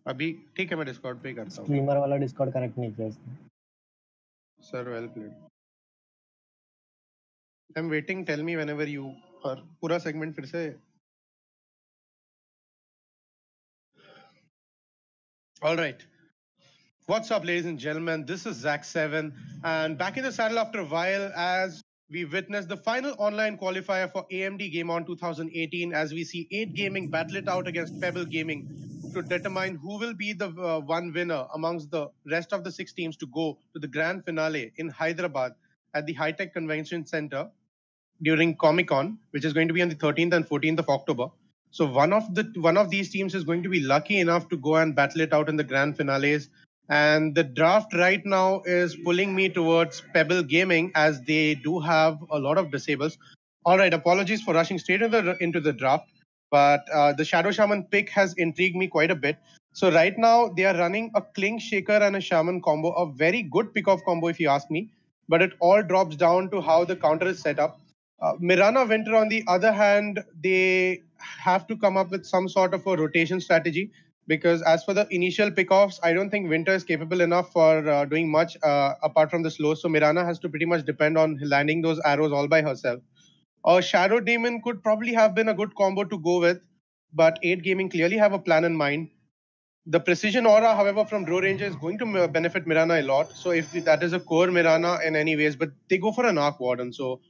अभी ठीक है मैं डिस्कॉर्ड पे ही करता हूँ स्ट्रीमर वाला डिस्कॉर्ड कनेक्ट नहीं किया इसने sir well played I am waiting tell me whenever you और पूरा सेगमेंट फिर से alright What's up, ladies and gentlemen? This is Zach7, and back in the saddle after a while as we witnessed the final online qualifier for AMD GameOn 2018 as we see 8 Gaming battle it out against Pebble Gaming to determine who will be the one winner amongst the rest of the 6 teams to go to the grand finale in Hyderabad at the High Tech Convention Center during Comic-Con, which is going to be on the 13th and 14th of October. So one of these teams is going to be lucky enough to go and battle it out in the grand finales. And the draft right now is pulling me towards Pebble Gaming as they do have a lot of disables. All right, apologies for rushing straight into the draft, but the Shadow Shaman pick has intrigued me quite a bit. So right now they are running a Cling Shaker and a Shaman combo, a very good pick-off combo if you ask me, but it all drops down to how the counter is set up. Mirana Winter, on the other hand, they have to come up with some sort of a rotation strategy because as for the initial pickoffs, I don't think Winter is capable enough for doing much apart from the slow. So Mirana has to pretty much depend on landing those arrows all by herself. Shadow Demon could probably have been a good combo to go with, but 8 Gaming clearly have a plan in mind. The Precision Aura, however, from Draw Ranger is going to benefit Mirana a lot. So if that is a core Mirana in any ways, but they go for an Arc Warden. So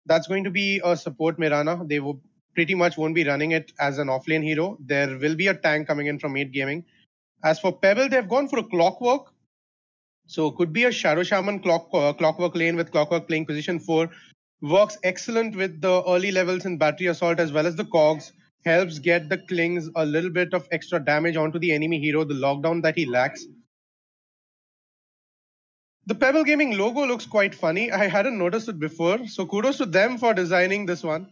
that's going to be a support Mirana. They will pretty much won't be running it as an offlane hero. There will be a tank coming in from 8 Gaming. As for Pebble, they've gone for a Clockwork. So could be a Shadow Shaman Clockwork lane with Clockwork playing position 4. Works excellent with the early levels in Battery Assault as well as the Cogs. Helps get the Klings a little bit of extra damage onto the enemy hero, the lockdown that he lacks. The Pebble Gaming logo looks quite funny. I hadn't noticed it before, so kudos to them for designing this one.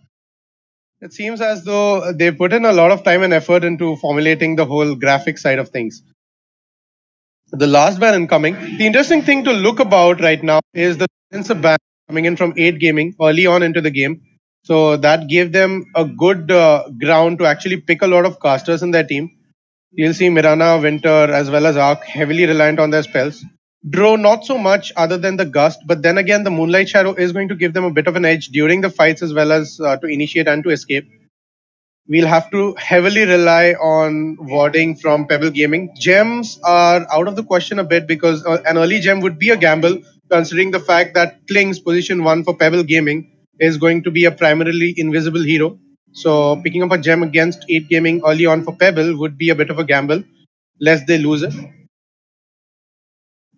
It seems as though they put in a lot of time and effort into formulating the whole graphic side of things. The last ban incoming. The interesting thing to look about right now is the sensor ban coming in from 8 Gaming early on into the game. So that gave them a good ground to actually pick a lot of casters in their team. You'll see Mirana, Winter, as well as Arc heavily reliant on their spells. Draw not so much other than the Gust, but then again, the Moonlight Shadow is going to give them a bit of an edge during the fights as well as to initiate and to escape. We'll have to heavily rely on warding from Pebble Gaming. Gems are out of the question a bit because an early gem would be a gamble, considering the fact that Kling's position 1 for Pebble Gaming is going to be a primarily invisible hero. So picking up a gem against 8 Gaming early on for Pebble would be a bit of a gamble, lest they lose it.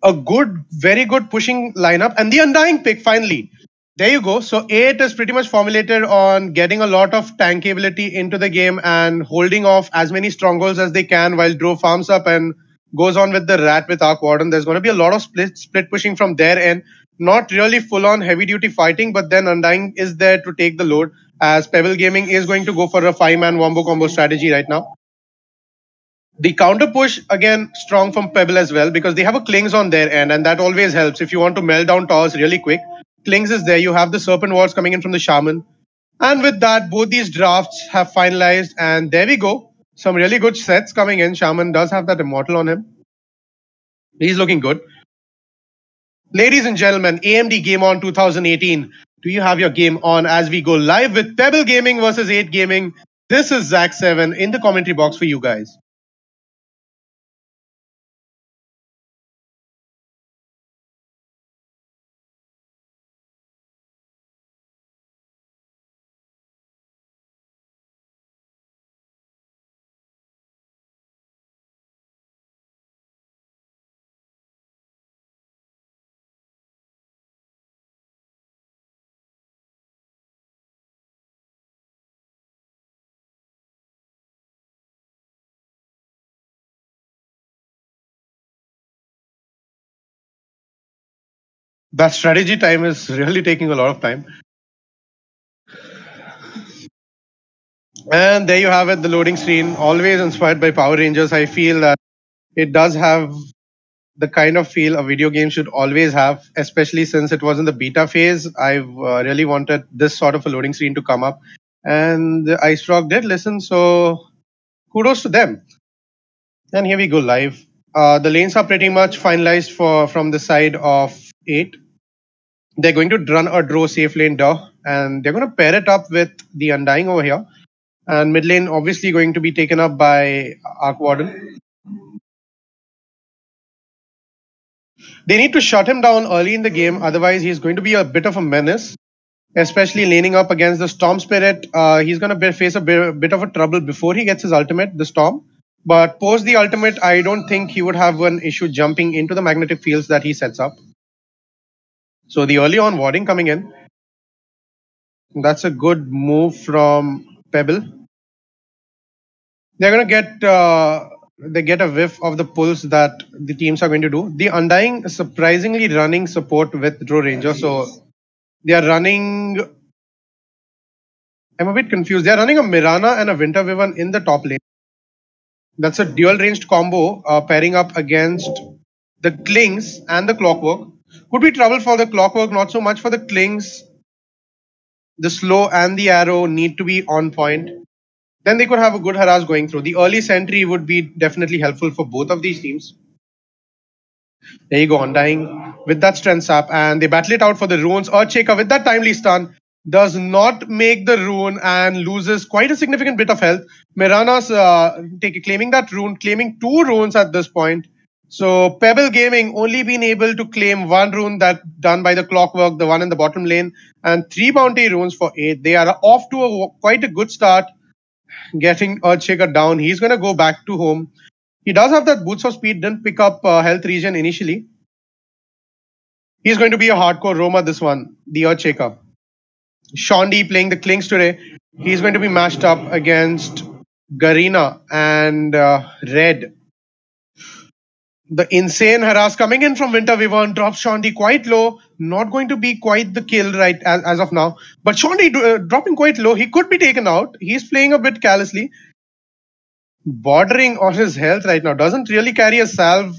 A good, very good pushing lineup. And the Undying pick, finally. There you go. So 8 is pretty much formulated on getting a lot of tankability into the game and holding off as many strongholds as they can while Drow farms up and goes on with the Rat with Arc Warden. There's going to be a lot of split pushing from their end. Not really full on heavy duty fighting, but then Undying is there to take the load as Pebble Gaming is going to go for a 5-man wombo combo strategy right now. The counter push, again, strong from Pebble as well because they have a Klings on their end and that always helps if you want to melt down towers really quick. Klings is there. You have the Serpent Walls coming in from the Shaman. And with that, both these drafts have finalized and there we go. Some really good sets coming in. Shaman does have that Immortal on him. He's looking good. Ladies and gentlemen, AMD GameOn 2018. Do you have your game on as we go live with Pebble Gaming versus 8 Gaming? This is Zach7 in the commentary box for you guys. That strategy time is really taking a lot of time. And there you have it, the loading screen, always inspired by Power Rangers. I feel that it does have the kind of feel a video game should always have, especially since it was in the beta phase. I've really wanted this sort of a loading screen to come up. And Ice Rock did listen, so kudos to them. And here we go live. The lanes are pretty much finalized from the side of 8. They're going to run a draw safe lane Duh, and they're going to pair it up with the Undying over here. And mid lane obviously going to be taken up by Arc Warden. They need to shut him down early in the game, otherwise he's going to be a bit of a menace, especially laning up against the Storm Spirit. He's going to face a bit of a trouble before he gets his ultimate, the Storm. But post the ultimate, I don't think he would have an issue jumping into the magnetic fields that he sets up. So the early on warding coming in. That's a good move from Pebble. They're going to get a whiff of the pulls that the teams are going to do. The Undying is surprisingly running support with Draw Ranger. So they are running. I'm a bit confused. They are running a Mirana and a Winter Wyvern in the top lane. That's a dual ranged combo pairing up against the Klings and the Clockwork. Could be trouble for the Clockwork, not so much for the Klings. The slow and the arrow need to be on point. Then they could have a good harass going through. The early sentry would be definitely helpful for both of these teams. There you go, Undying with that strength sap, and they battle it out for the runes. Earthshaker with that timely stun does not make the rune and loses quite a significant bit of health. Mirana's claiming that rune, claiming 2 runes at this point. So Pebble Gaming only been able to claim 1 rune that done by the Clockwork, the one in the bottom lane, and 3 bounty runes for 8. They are off to quite a good start, getting Earthshaker down. He's going to go back to home. He does have that boots of speed, didn't pick up health regen initially. He's going to be a hardcore Roma this one, the Earthshaker. Shondi playing the Klings today. He's going to be matched up against Garena and Red. The insane harass coming in from Winter Wyvern drops Shondi quite low. Not going to be quite the kill right as of now. But Shondi dropping quite low. He could be taken out. He's playing a bit callously. Bordering on his health right now. Doesn't really carry a salve.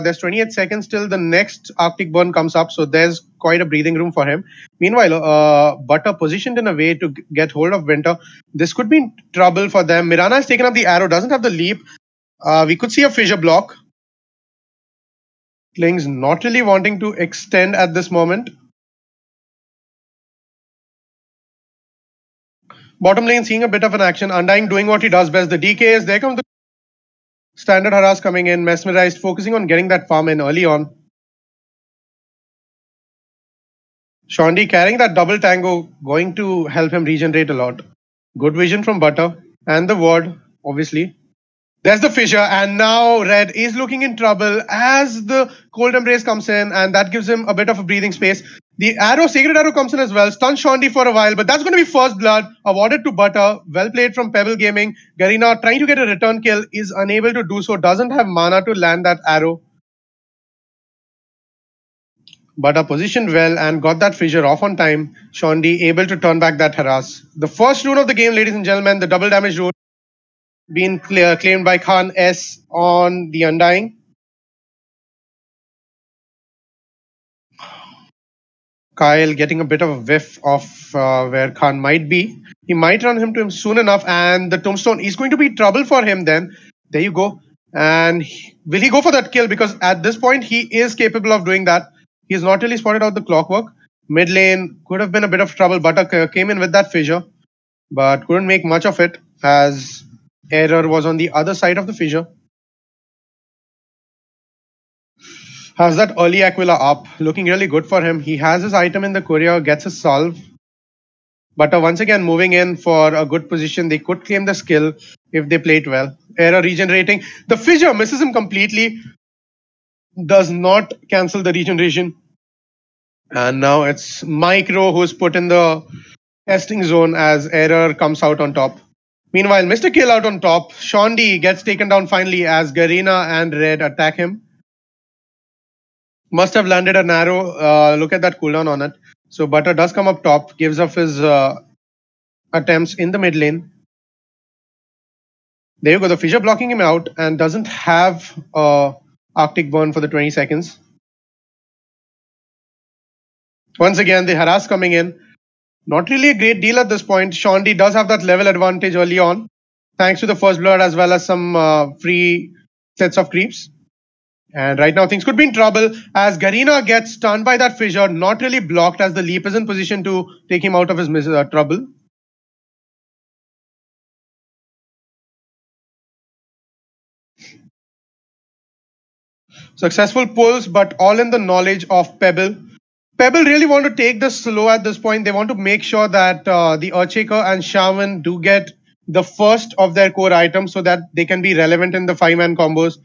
There's 28 seconds till the next Arctic Burn comes up, so there's quite a breathing room for him. Meanwhile, Butter positioned in a way to get hold of Winter. This could be trouble for them. Mirana has taken up the arrow, doesn't have the leap. We could see a fissure block. Kling's not really wanting to extend at this moment. Bottom lane seeing a bit of an action. Undying doing what he does best. The DKs, there comes the standard harass coming in. Mesmerized, focusing on getting that farm in early on. Shondi carrying that double tango, going to help him regenerate a lot. Good vision from Butter and the ward, obviously. There's the fissure, and now Red is looking in trouble as the cold embrace comes in, and that gives him a bit of a breathing space. The arrow, sacred arrow comes in as well, stuns Shondi for a while, but that's going to be first blood, awarded to Butter. Well played from Pebble Gaming. Garena trying to get a return kill, is unable to do so, doesn't have mana to land that arrow. Butter positioned well and got that fissure off on time. Shondi able to turn back that harass. The first rune of the game, ladies and gentlemen, the double damage rune, been claimed by Khan S on the Undying. Kyle getting a bit of a whiff of where Khan might be. He might run him to him soon enough, and the tombstone is going to be trouble for him then. There you go. And will he go for that kill? Because at this point, he is capable of doing that. He's not really spotted out the Clockwork. Mid lane could have been a bit of trouble. Butter came in with that fissure, but couldn't make much of it as Error was on the other side of the fissure. Has that early Aquila up, looking really good for him. He has his item in the courier, gets his solve. Butter once again moving in for a good position. They could claim the skill if they play it well. Error regenerating. The fissure misses him completely. Does not cancel the regeneration. And now it's Micro who's put in the testing zone as Error comes out on top. Meanwhile, Mr. Kill out on top. Shondi gets taken down finally as Garena and Red attack him. Must have landed an arrow. Look at that cooldown on it. So Butter does come up top, gives up his attempts in the mid lane. There you go. The fissure blocking him out and doesn't have Arctic Burn for the 20 seconds. Once again, the harass coming in. Not really a great deal at this point. Shondi does have that level advantage early on, thanks to the first blood as well as some free sets of creeps. And right now things could be in trouble as Garena gets stunned by that fissure, not really blocked as the leap is in position to take him out of his trouble. Successful pulls, but all in the knowledge of Pebble. Pebble really want to take this slow at this point. They want to make sure that the Earthshaker and Shaman do get the first of their core items so that they can be relevant in the 5-man combos,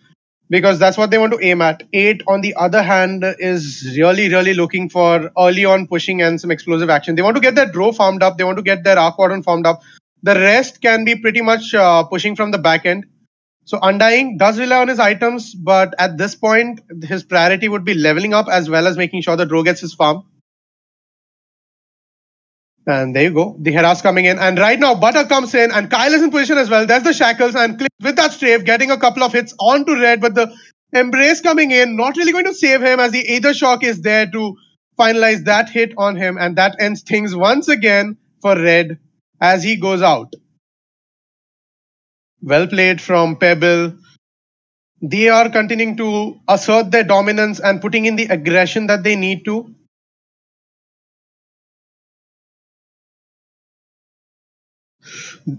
because that's what they want to aim at. 8, on the other hand, is really looking for early on pushing and some explosive action. They want to get their draw farmed up. They want to get their Arc Warden farmed up. The rest can be pretty much pushing from the back end. So Undying does rely on his items, but at this point, his priority would be leveling up as well as making sure the Drow gets his farm. And there you go. The Hera's coming in. And right now, Butter comes in and Kyle is in position as well. There's the Shackles and Cliff with that strafe, getting a couple of hits onto Red, but the Embrace coming in, not really going to save him as the Aether Shock is there to finalize that hit on him. And that ends things once again for Red as he goes out. Well played from Pebble. They are continuing to assert their dominance and putting in the aggression that they need to.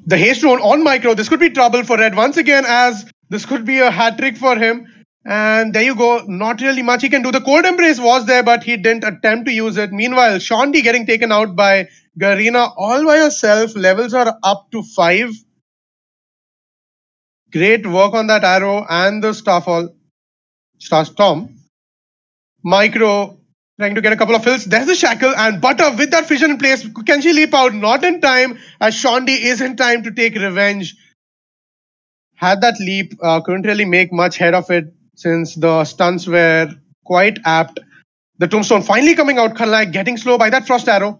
The haste drone on Micro. This could be trouble for Red once again, as this could be a hat trick for him. And there you go. Not really much he can do. The Cold Embrace was there, but he didn't attempt to use it. Meanwhile, Shondi getting taken out by Garena all by herself. Levels are up to 5. Great work on that arrow and the Starstorm. Micro trying to get a couple of fills. There's the Shackle and Butter with that fission in place. Can she leap out? Not in time, as Shondi is in time to take revenge. Had that leap, couldn't really make much head of it since the stunts were quite apt. The Tombstone finally coming out, Khalnaik getting slow by that Frost Arrow.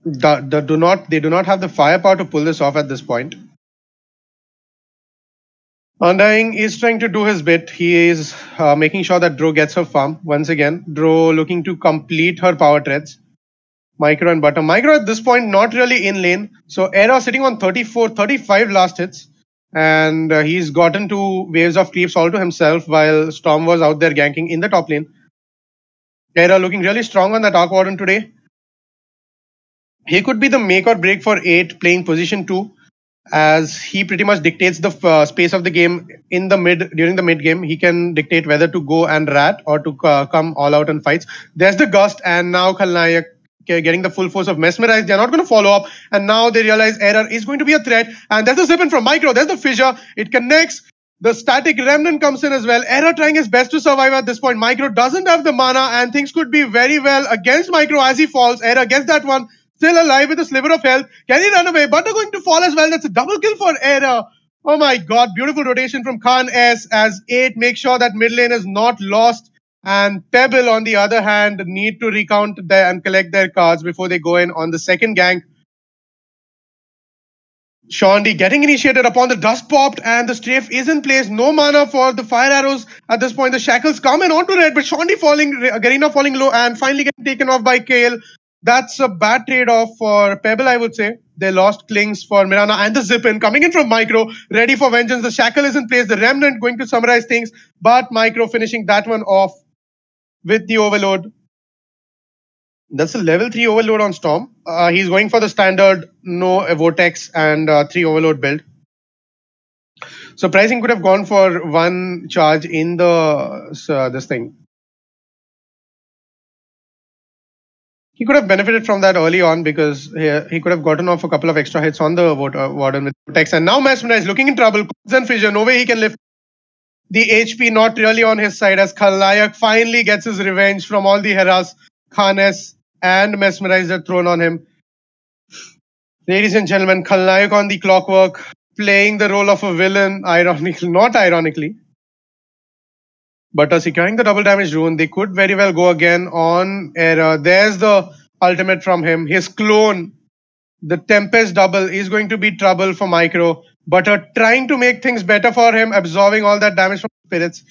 They do not have the firepower to pull this off at this point. Undying is trying to do his bit. He is making sure that Dro gets her farm. Once again, Dro looking to complete her power threads. Micro and Butter. Micro at this point not really in lane. So Era sitting on 34, 35 last hits. And he's gotten 2 waves of creeps all to himself while Storm was out there ganking in the top lane. Era looking really strong on that Arc Warden today. He could be the make or break for 8 playing position 2, as he pretty much dictates the space of the game in the during the mid game. He can dictate whether to go and rat or to come all out and fights. There's the Gust, and now Khalnaik getting the full force of Mesmerize. They're not going to follow up, and now they realize Error is going to be a threat. And there's the zip in from Micro. There's the fissure. It connects. The static remnant comes in as well. Error trying his best to survive at this point. Micro doesn't have the mana, and things could be very well against Micro as he falls. Error gets that one. Still alive with a sliver of health. Can he run away? Butter going to fall as well. That's a double kill for Error. Oh my god. Beautiful rotation from Khan S as 8 makes sure that mid lane is not lost. And Pebble, on the other hand, need to recount and collect their cards before they go in on the second gank. Shondi getting initiated upon the dust popped and the strafe is in place. No mana for the fire arrows at this point. The shackles come in onto Red, but Shondi falling, Garena falling low and finally getting taken off by Kale. That's a bad trade-off for Pebble, I would say. They lost Klings for Mirana and the Zip-In coming in from Micro, ready for vengeance. The Shackle is in place. The Remnant going to summarize things, but Micro finishing that one off with the Overload. That's a level 3 Overload on Storm. He's going for the standard no Vortex and 3 Overload build. So pricing could have gone for 1 charge in the this thing. He could have benefited from that early on because he could have gotten off a couple of extra hits on the Warden with Vortex. And now Mesmerize looking in trouble. Zen Fissure, no way he can lift. The HP not really on his side as Khalnaik finally gets his revenge from all the Heras. Khanes and Mesmerize are thrown on him. Ladies and gentlemen, Khalnaik on the clockwork, playing the role of a villain, ironically, not ironically. But securing the double damage rune, they could very well go again on Error. There's the ultimate from him. His clone, the Tempest double, is going to be trouble for Micro. But trying to make things better for him, absorbing all that damage from spirits.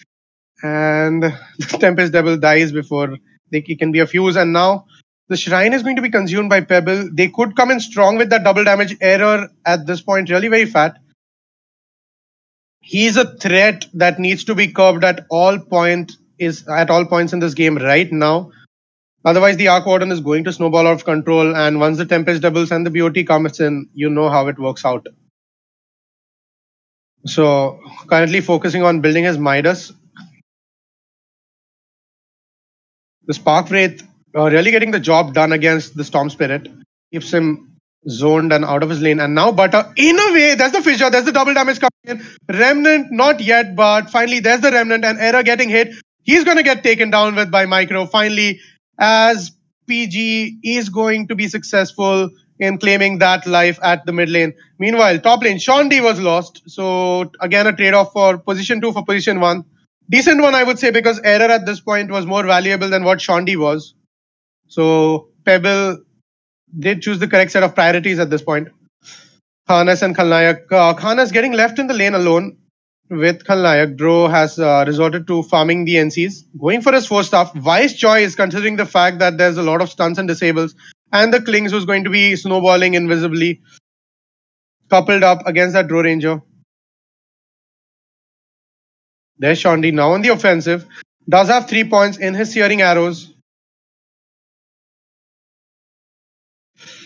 And the Tempest double dies before he can be a fuse. And now The Shrine is going to be consumed by Pebble. They could come in strong with that double damage. Error at this point, really very fat. He's a threat that needs to be curbed at all points in this game right now. Otherwise, the Arc Warden is going to snowball out of control, and once the Tempest doubles and the BOT comes in, you know how it works out. So, currently focusing on building his Midas. The Spark Wraith really getting the job done against the Storm Spirit. Keeps him zoned and out of his lane. And now Butter, in a way, there's the fissure, there's the double damage coming in. Remnant, not yet, but finally there's the Remnant and Error getting hit. He's going to get taken down with by Micro. Finally, as PG is going to be successful in claiming that life at the mid lane. Meanwhile, top lane, Shondi was lost. So again, a trade-off for position 2 for position 1. Decent one, I would say, because Error at this point was more valuable than what Shondi was. So Pebble did choose the correct set of priorities at this point. Khanas and Khalnayak. Khanas getting left in the lane alone with Khalnayak. Dro has resorted to farming the NCs. Going for his 4-staff. Wise choice considering the fact that there's a lot of stuns and disables. And the Klings was going to be snowballing invisibly. Coupled up against that Dro Ranger. There's Shondi now on the offensive. Does have 3 points in his Searing Arrows.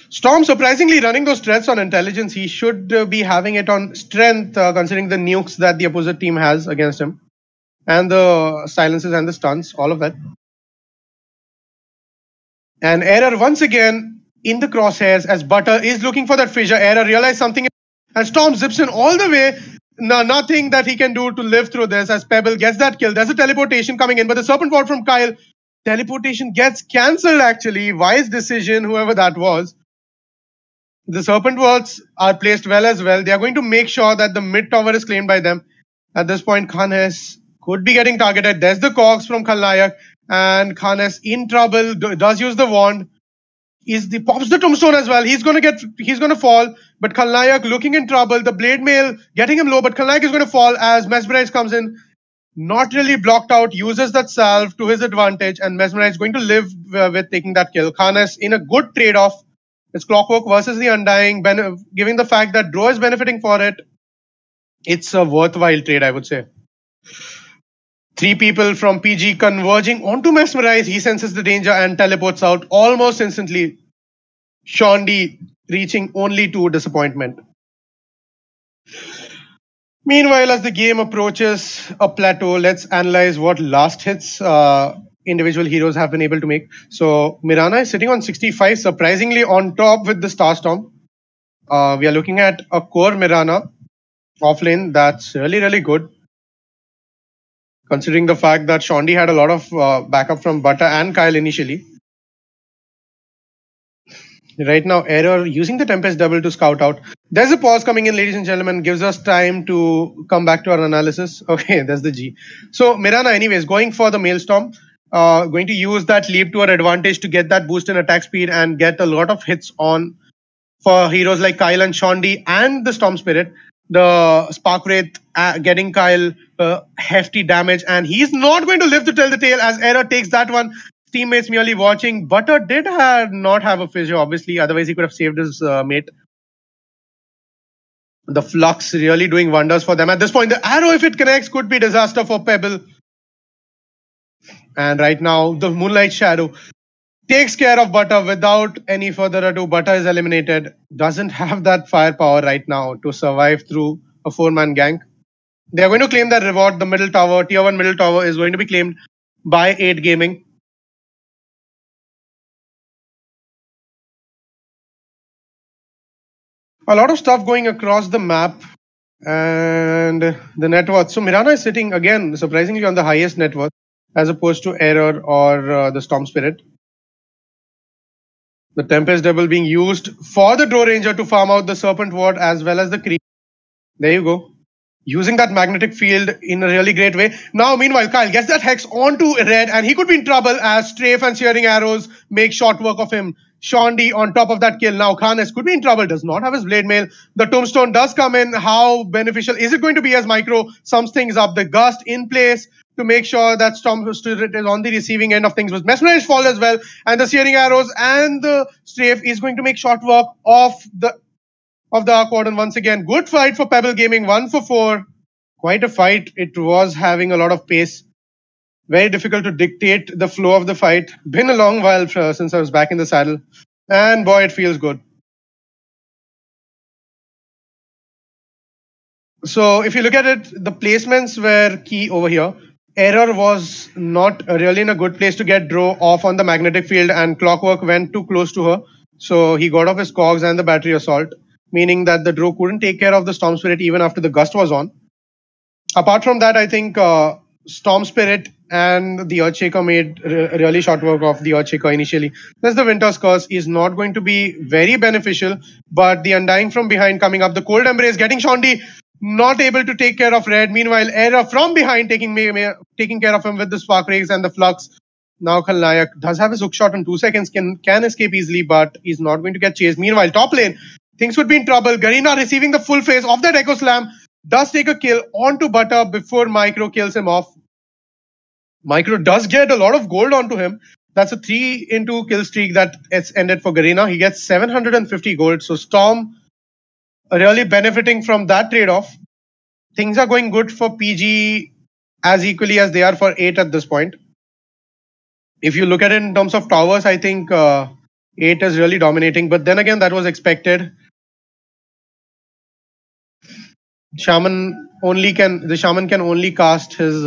Storm surprisingly running those threats on intelligence. He should be having it on strength considering the nukes that the opposite team has against him. And the silences and the stuns, all of that. And Error once again in the crosshairs as Butter is looking for that fissure. Error realized something and Storm zips in all the way. No, nothing that he can do to live through this as Pebble gets that kill. There's a teleportation coming in, but the Serpent Ward from Kyle. Teleportation gets cancelled actually. Wise decision, whoever that was. The Serpent Wards are placed well as well. They are going to make sure that the mid tower is claimed by them. At this point, Khanes could be getting targeted. There's the Cogs from Khalnayak. And Khanes in trouble, does use the wand. Pops the tombstone as well. He's gonna fall. But Khalnayak looking in trouble. The Blade Mail getting him low, but Khalnayak is gonna fall as Mesmerize comes in. Not really blocked out, uses that salve to his advantage, and Mesmerize is going to live with taking that kill. Khanes in a good trade-off. It's Clockwork versus the Undying, giving the fact that Dro is benefiting for it. It's a worthwhile trade, I would say. 3 people from PG converging onto Mesmerize. He senses the danger and teleports out almost instantly. Shondi reaching only to disappointment. Meanwhile, as the game approaches a plateau, let's analyze what last hits individual heroes have been able to make. So Mirana is sitting on 65, surprisingly on top with the Starstorm. We are looking at a core Mirana offlane that's really, really good. Considering the fact that Shondi had a lot of backup from Butter and Kyle initially. Right now, Error using the Tempest double to scout out. There's a pause coming in, ladies and gentlemen. Gives us time to come back to our analysis. Okay, there's the G. So Mirana anyways, going for the Maelstrom. Going to use that leap to our advantage to get that boost in attack speed and get a lot of hits on for heroes like Kyle and Shondi and the Storm Spirit. The Spark Wraith getting Kyle hefty damage, and he's not going to live to tell the tale as Error takes that one. Teammates merely watching. Butter did not have a fissure, obviously, otherwise he could have saved his mate. The Flux really doing wonders for them. At this point, the arrow, if it connects, could be disaster for Pebble. And right now, the Moonlight Shadow takes care of Butter without any further ado. Butter is eliminated. Doesn't have that firepower right now to survive through a 4-man gank. They are going to claim that reward. The middle tower, tier 1 middle tower, is going to be claimed by 8 Gaming. A lot of stuff going across the map and the net worth. So Mirana is sitting again surprisingly on the highest net worth as opposed to Error or the Storm Spirit. The Tempest double being used for the Dro Ranger to farm out the Serpent Ward as well as the Creep. There you go. Using that magnetic field in a really great way. Now, meanwhile, Kyle gets that Hex onto Red and he could be in trouble as Strafe and Searing Arrows make short work of him. Shondi on top of that kill. Now, Khanes could be in trouble. Does not have his Blade Mail. The Tombstone does come in. How beneficial is it going to be as Micro sums things up? The Gust in place. to make sure that Storm Spirit is on the receiving end of things with Mesmerized Fall as well. And the Searing Arrows and the Strafe is going to make short work of the Arc Warden once again. Good fight for Pebble Gaming, 1 for 4. Quite a fight. It was having a lot of pace. Very difficult to dictate the flow of the fight. Been a long while since I was back in the saddle. And boy, it feels good. So if you look at it, the placements were key over here. Error was not really in a good place to get Draw off on the magnetic field, and Clockwork went too close to her. So he got off his cogs and the battery assault, meaning that the Draw couldn't take care of the Storm Spirit even after the gust was on. Apart from that, I think Storm Spirit and the Earthshaker made really short work of the Earthshaker initially. Thus, the Winter's Curse is not going to be very beneficial, but the Undying from behind coming up, the Cold Embrace getting Shondi not able to take care of Red. Meanwhile, Era from behind taking care of him with the Spark Rays and the Flux. Now Khalnayak does have his hook shot in 2 seconds, can escape easily, but he's not going to get chased. Meanwhile, top lane, things would be in trouble. Garena receiving the full face of that Echo Slam, does take a kill onto Butter before Micro kills him off. Micro does get a lot of gold onto him. That's a 3-2 kill streak that it's ended for Garena. He gets 750 gold. So Storm really benefiting from that trade-off. Things are going good for PG as equally as they are for 8 at this point. If you look at it in terms of towers, I think 8 is really dominating. But then again, that was expected. The Shaman can only cast his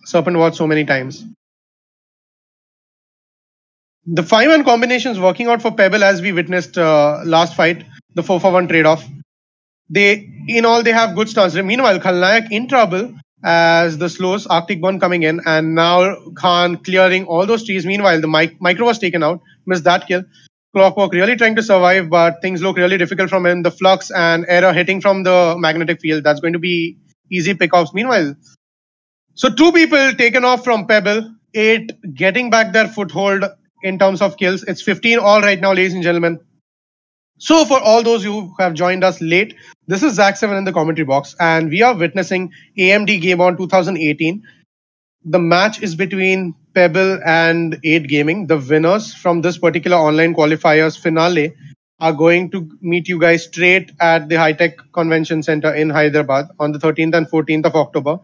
Serpent Watch so many times. The 5-man combination is working out for Pebble as we witnessed last fight, the 4-for-1 trade-off. They have good stance. Meanwhile, Khalnayak in trouble as the slows, Arctic Burn coming in, and now Khan clearing all those trees. Meanwhile, the Micro was taken out, missed that kill. Clockwork really trying to survive, but things look really difficult from him. The Flux and Error hitting from the magnetic field. That's going to be easy pickoffs. Meanwhile, so 2 people taken off from Pebble, 8 getting back their foothold in terms of kills. It's 15 all right now, ladies and gentlemen. So for all those who have joined us late, this is Zach7 in the commentary box, and we are witnessing AMD GameOn 2018. The match is between Pebble and 8 Gaming. The winners from this particular online qualifiers finale are going to meet you guys straight at the High Tech Convention Center in Hyderabad on the 13th and 14th of October.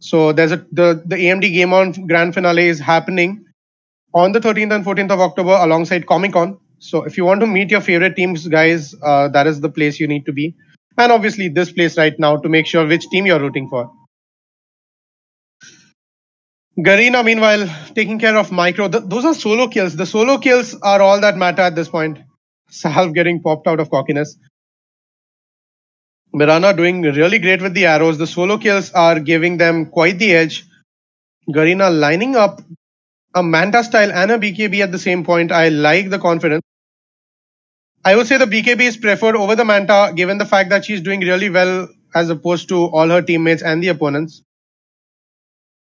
So there's the AMD GameOn grand finale is happening on the 13th and 14th of October alongside Comic-Con. So if you want to meet your favorite teams, guys, that is the place you need to be. And obviously this place right now to make sure which team you're rooting for. Garena, meanwhile, taking care of Micro. Those are solo kills. The solo kills are all that matter at this point. Salve getting popped out of cockiness. Mirana doing really great with the arrows. The solo kills are giving them quite the edge. Garena lining up a Manta style and a BKB at the same point. I like the confidence. I would say the BKB is preferred over the Manta given the fact that she's doing really well as opposed to all her teammates and the opponents.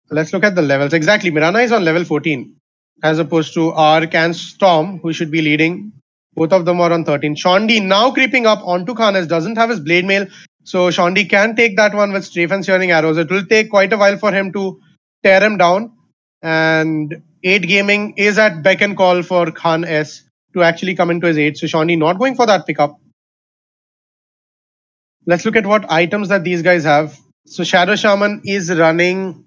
Let's look at the levels. Exactly, Mirana is on level 14 as opposed to Ark and Storm, who should be leading. Both of them are on 13. Shondi now creeping up onto Khanes, doesn't have his Blade Mail. So Shondi can take that one with Strafe and Searing Arrows. It will take quite a while for him to tear him down. And 8 Gaming is at beck and call for Khan S to actually come into his aid. So Shondi not going for that pickup. Let's look at what items that these guys have. So Shadow Shaman is running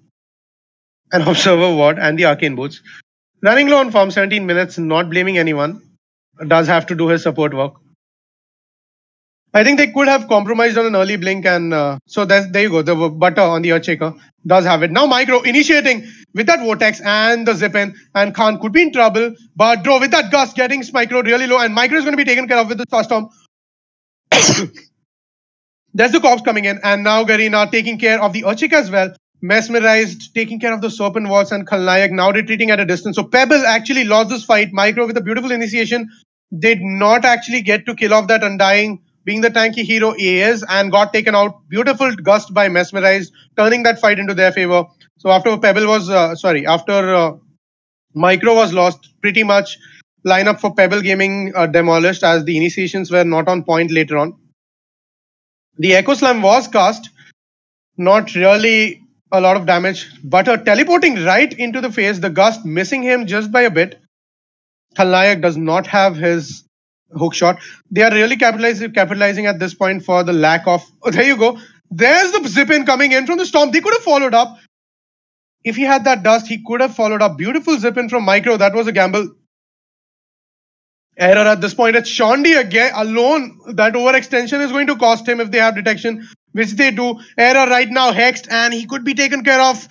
an Observer Ward and the Arcane Boots. Running low on farm, 17 minutes, not blaming anyone. Does have to do his support work. I think they could have compromised on an early blink, and so there you go. The Butter on the Earthshaker does have it. Now Micro initiating with that Vortex and the Zip in, and Khan could be in trouble, but Draw with that Gust getting Micro really low, and Micro is going to be taken care of with the Starstorm. There's the Corpse coming in, and now Garena taking care of the Earthshaker as well. Mesmerized, taking care of the Serpent Waltz, and Khalnayak now retreating at a distance. So Pebble actually lost this fight. Micro with a beautiful initiation did not actually get to kill off that Undying, being the tanky hero he is, and got taken out. Beautiful Gust by Mesmerized, turning that fight into their favor. So after Micro was lost, pretty much lineup for Pebble Gaming demolished as the initiations were not on point later on. The Echo Slam was cast, not really a lot of damage. Butter teleporting right into the face, the gust missing him just by a bit. Khalayak does not have his hook shot. They are really capitalizing at this point for the lack of. Oh, there you go. There's the zip in coming in from the storm. They could have followed up. If he had that dust, he could have followed up. Beautiful zip in from Micro. That was a gamble. Error at this point. It's Shondi again alone. That overextension is going to cost him if they have detection, which they do. Error right now hexed, and he could be taken care of.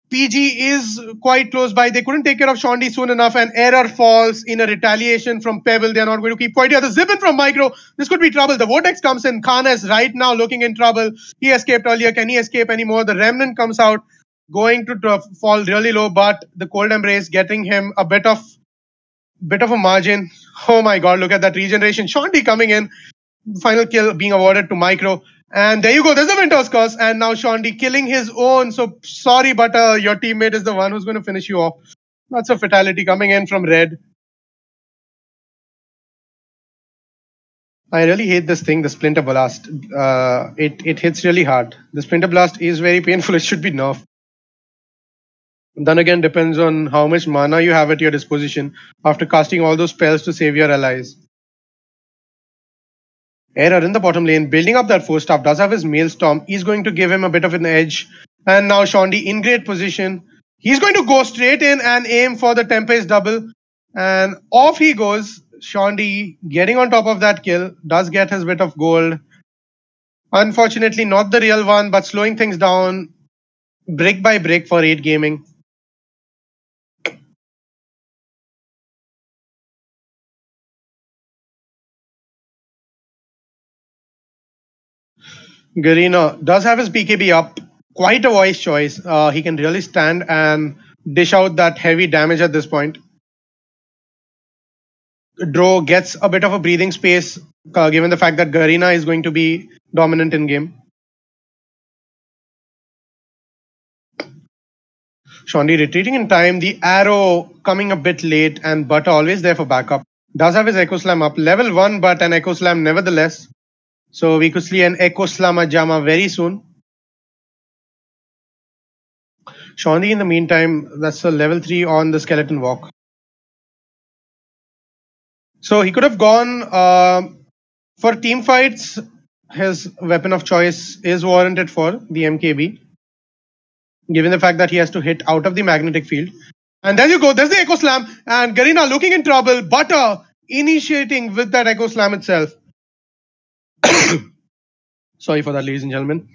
PG is quite close by. They couldn't take care of Shondi soon enough, and Error falls in a retaliation from Pebble. They're not going to keep quite here. The zip in from Micro. This could be trouble. The Vortex comes in. Khan is right now looking in trouble. He escaped earlier. Can he escape anymore? The Remnant comes out, going to fall really low, but the Cold Embrace getting him a bit of a margin. Oh my god, look at that regeneration. Shondi coming in. Final kill being awarded to Micro. And there you go. There's the Winter's Curse. And now Shondi killing his own. So sorry, but your teammate is the one who's going to finish you off. That's a fatality coming in from Red. I really hate this thing, the Splinter Blast. It hits really hard. The Splinter Blast is very painful. It should be nerfed. Then again, depends on how much mana you have at your disposition after casting all those spells to save your allies. Error in the bottom lane, building up that 4-staff, does have his Maelstrom. He's going to give him a bit of an edge. And now Shondi in great position. He's going to go straight in and aim for the Tempest double. And off he goes. Shondi getting on top of that kill. Does get his bit of gold. Unfortunately, not the real one, but slowing things down brick by brick for 8 Gaming. Garena does have his BKB up. Quite a wise choice. He can really stand and dish out that heavy damage at this point. Dro gets a bit of a breathing space given the fact that Garena is going to be dominant in game. Shondi retreating in time. The arrow coming a bit late, and Butter always there for backup. Does have his Echo Slam up. Level 1, but an Echo Slam nevertheless. So we could see an Echo Slamma Jama very soon. Shondi in the meantime, that's a level 3 on the Skeleton Walk. So he could have gone for team fights. His weapon of choice is warranted for the MKB, given the fact that he has to hit out of the magnetic field. And there you go. There's the Echo Slam. And Garena looking in trouble. Butter initiating with that Echo Slam itself. Sorry for that, ladies and gentlemen.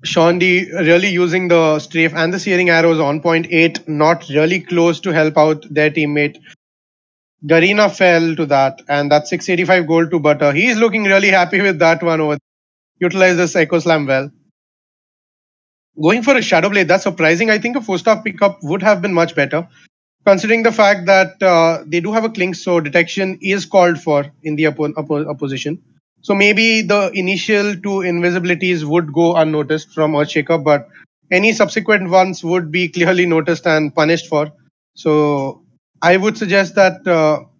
Shondi really using the strafe and the searing arrows on point 8, not really close to help out their teammate. Garena fell to that, and that's 685 gold to Butter. He's looking really happy with that one over there. Utilize this Echo Slam well. Going for a Shadow Blade, that's surprising. I think a 4-star pickup would have been much better, considering the fact that they do have a Clink, so detection is called for in the opposition. So maybe the initial 2 invisibilities would go unnoticed from Earthshaker, but any subsequent ones would be clearly noticed and punished for. So I would suggest that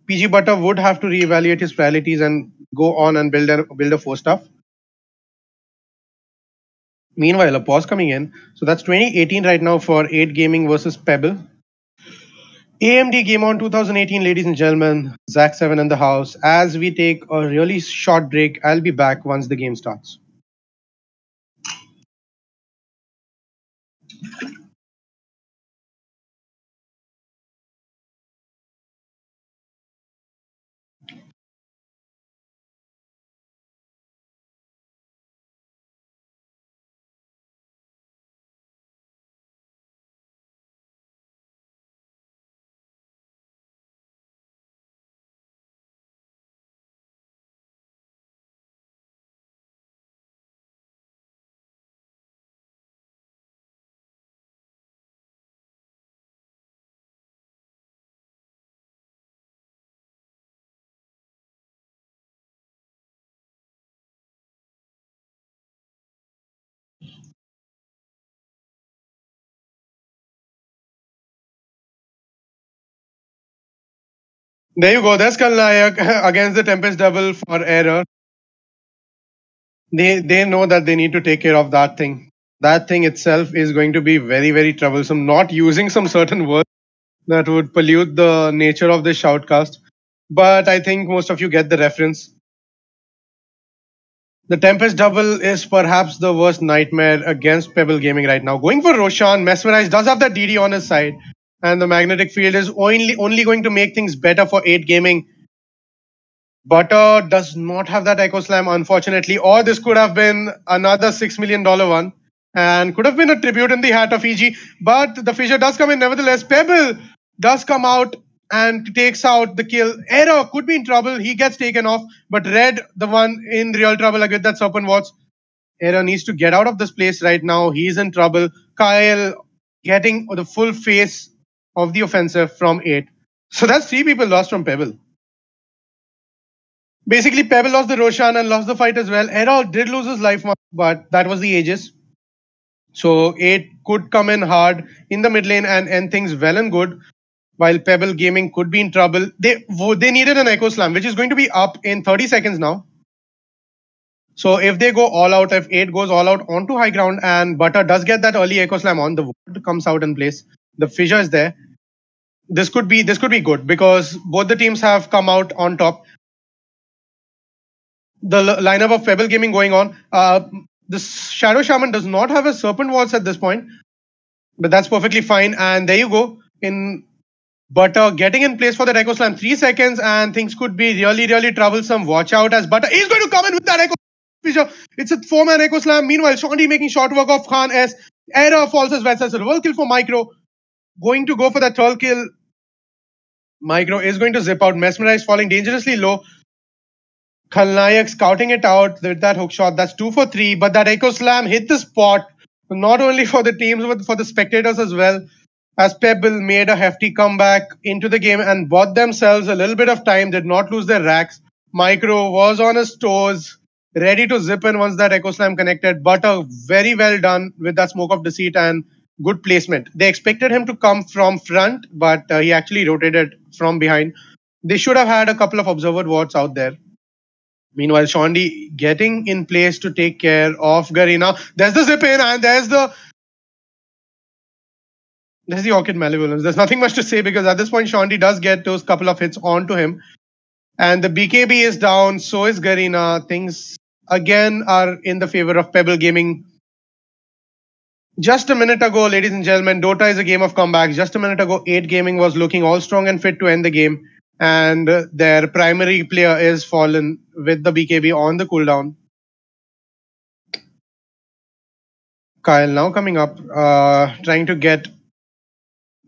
PG Butter would have to reevaluate his priorities and go on and build a 4-star. Meanwhile, a pause coming in. So that's 2018 right now for 8 Gaming versus Pebble. AMD GameOn 2018, ladies and gentlemen. Zach7 in the house. As we take a really short break, I'll be back once the game starts. There you go. There's Kalnayak against the Tempest double for error. They know that they need to take care of that thing. That thing itself is going to be very, very troublesome. Not using some certain words that would pollute the nature of this shoutcast. But I think most of you get the reference. The Tempest double is perhaps the worst nightmare against Pebble Gaming right now. Going for Roshan, Mesmerize does have that DD on his side, and the magnetic field is only going to make things better for 8 Gaming. Butter does not have that Echo Slam, unfortunately, or this could have been another $6 million one and could have been a tribute in the hat of EG. But the fissure does come in nevertheless. Pebble does come out and takes out the kill. Error could be in trouble. He gets taken off, but Red, the one in real trouble against that Serpent Watch. Error needs to get out of this place right now. He's in trouble. Kyle getting the full face of the offensive from 8. So that's 3 people lost from Pebble. Basically, Pebble lost the Roshan and lost the fight as well. Errol did lose his life, but that was the Aegis. So 8 could come in hard in the mid lane and end things well and good. While Pebble Gaming could be in trouble. They needed an Echo Slam, which is going to be up in 30 seconds now. So if they go all out, if 8 goes all out onto high ground and Butter does get that early Echo Slam on, the ward comes out in place. The fissure is there. This could be good because both the teams have come out on top. The lineup of Pebble Gaming going on. The Shadow Shaman does not have a Serpent Waltz at this point, but that's perfectly fine. And there you go. In Butter getting in place for that Echo Slam, 3 seconds, and things could be really, really troublesome. Watch out as Butter is going to come in with that Echo Slam. It's a 4-man Echo Slam. Meanwhile, Shandy making short work of Khan S. Error falls as well. That's a reverse kill for Micro. Going to go for that third kill. Micro is going to zip out. Mesmerize falling dangerously low. Khalnayak scouting it out with that hook shot. That's 2 for 3. But that Echo Slam hit the spot, not only for the teams, but for the spectators as well. As Pebble made a hefty comeback into the game and bought themselves a little bit of time, did not lose their racks. Micro was on his toes, ready to zip in once that Echo Slam connected. Butter very well done with that Smoke of Deceit and good placement. They expected him to come from front, but he actually rotated from behind. They should have had a couple of observer wards out there. Meanwhile, Shondi getting in place to take care of Garena. There's the zip in and there's the Orchid Malevolence. There's nothing much to say because at this point, Shondi does get those couple of hits onto him. And the BKB is down, so is Garena. Things again are in the favor of Pebble Gaming. Just a minute ago, ladies and gentlemen, Dota is a game of comebacks. Just a minute ago, 8 Gaming was looking all strong and fit to end the game. And their primary player is fallen with the BKB on the cooldown. Kyle now coming up, trying to get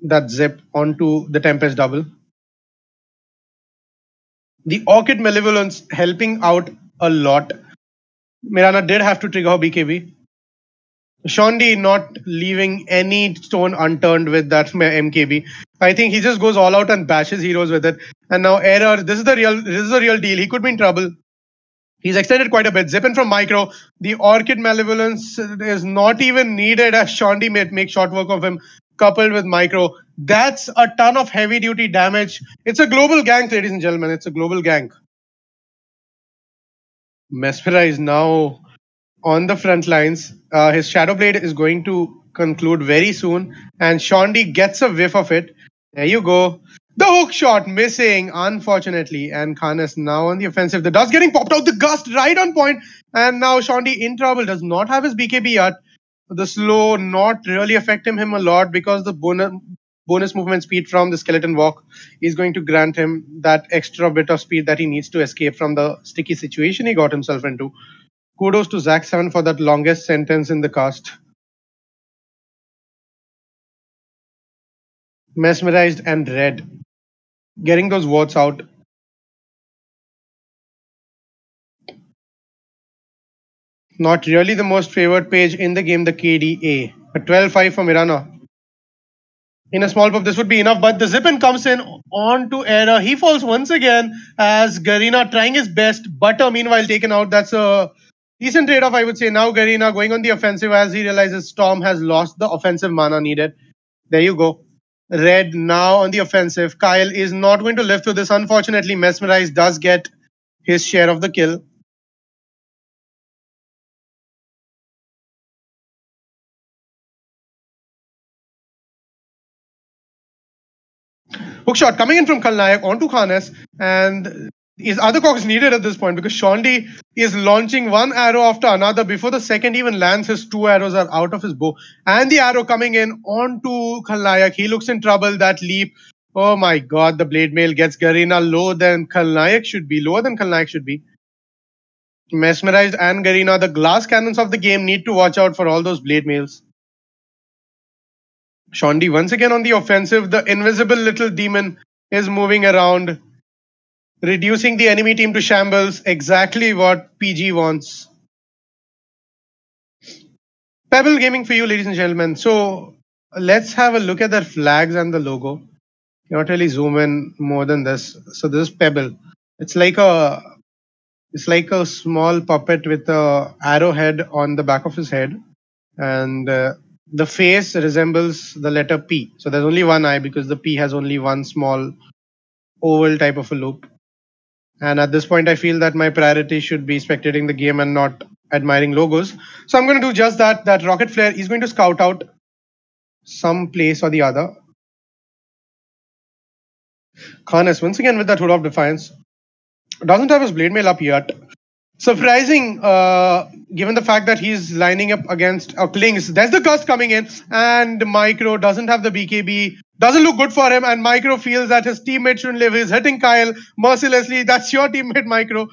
that zip onto the Tempest double. The Orchid Malevolence helping out a lot. Mirana did have to trigger her BKB. Shondi not leaving any stone unturned with that MKB. I think he just goes all out and bashes heroes with it. And now Error, this is the real deal. He could be in trouble. He's extended quite a bit. Zipping from Micro. The Orchid Malevolence is not even needed as Shondi make short work of him, coupled with Micro. That's a ton of heavy duty damage. It's a global gank, ladies and gentlemen. It's a global gank. Mesmerize now on the front lines. His Shadow Blade is going to conclude very soon, and Shondi gets a whiff of it. There you go. The hook shot missing, unfortunately, and Khan is now on the offensive. The dust getting popped out, the gust right on point, and now Shondi in trouble. Does not have his BKB yet. The slow not really affecting him a lot because the bonus movement speed from the skeleton walk is going to grant him that extra bit of speed that he needs to escape from the sticky situation he got himself into. Kudos to Zack7 for that longest sentence in the cast. Mesmerized and Red. Getting those wards out. Not really the most favored page in the game, the KDA. A 12-5 for Mirana. In a small pop, this would be enough, but the Zippin comes in onto Error. He falls once again as Garena trying his best. Butter, meanwhile, taken out. That's a decent trade-off, I would say. Now Garena going on the offensive as he realizes Storm has lost the offensive mana needed. There you go. Red now on the offensive. Kyle is not going to live through this. Unfortunately, Mesmerize does get his share of the kill. Hookshot coming in from Kalnayak onto Khanes, and his other cock is needed at this point because Shondi is launching one arrow after another. Before the second even lands, his two arrows are out of his bow. And the arrow coming in onto Kalnayak. He looks in trouble. That leap. Oh my god, the blade mail gets Garena lower than Kalnayak should be. Mesmerized and Garena, the glass cannons of the game, need to watch out for all those blade mails. Shondi once again on the offensive. The invisible little demon is moving around, reducing the enemy team to shambles. Exactly what PG wants. Pebble Gaming for you, ladies and gentlemen. So let's have a look at their flags and the logo. Cannot really zoom in more than this. So this is Pebble. It's like a small puppet with a arrowhead on the back of his head, and the face resembles the letter P. So there's only one eye because the P has only one small oval type of a loop. And at this point, I feel that my priority should be spectating the game and not admiring logos. So I'm going to do just that. That Rocket Flare is going to scout out some place or the other. Khanes once again with that Hood of Defiance. Doesn't have his Blade Mail up yet. Surprising, given the fact that he's lining up against Klings. There's the Gust coming in, and Micro doesn't have the BKB. Doesn't look good for him, and Micro feels that his teammate shouldn't live. He's hitting Kyle mercilessly. That's your teammate, Micro.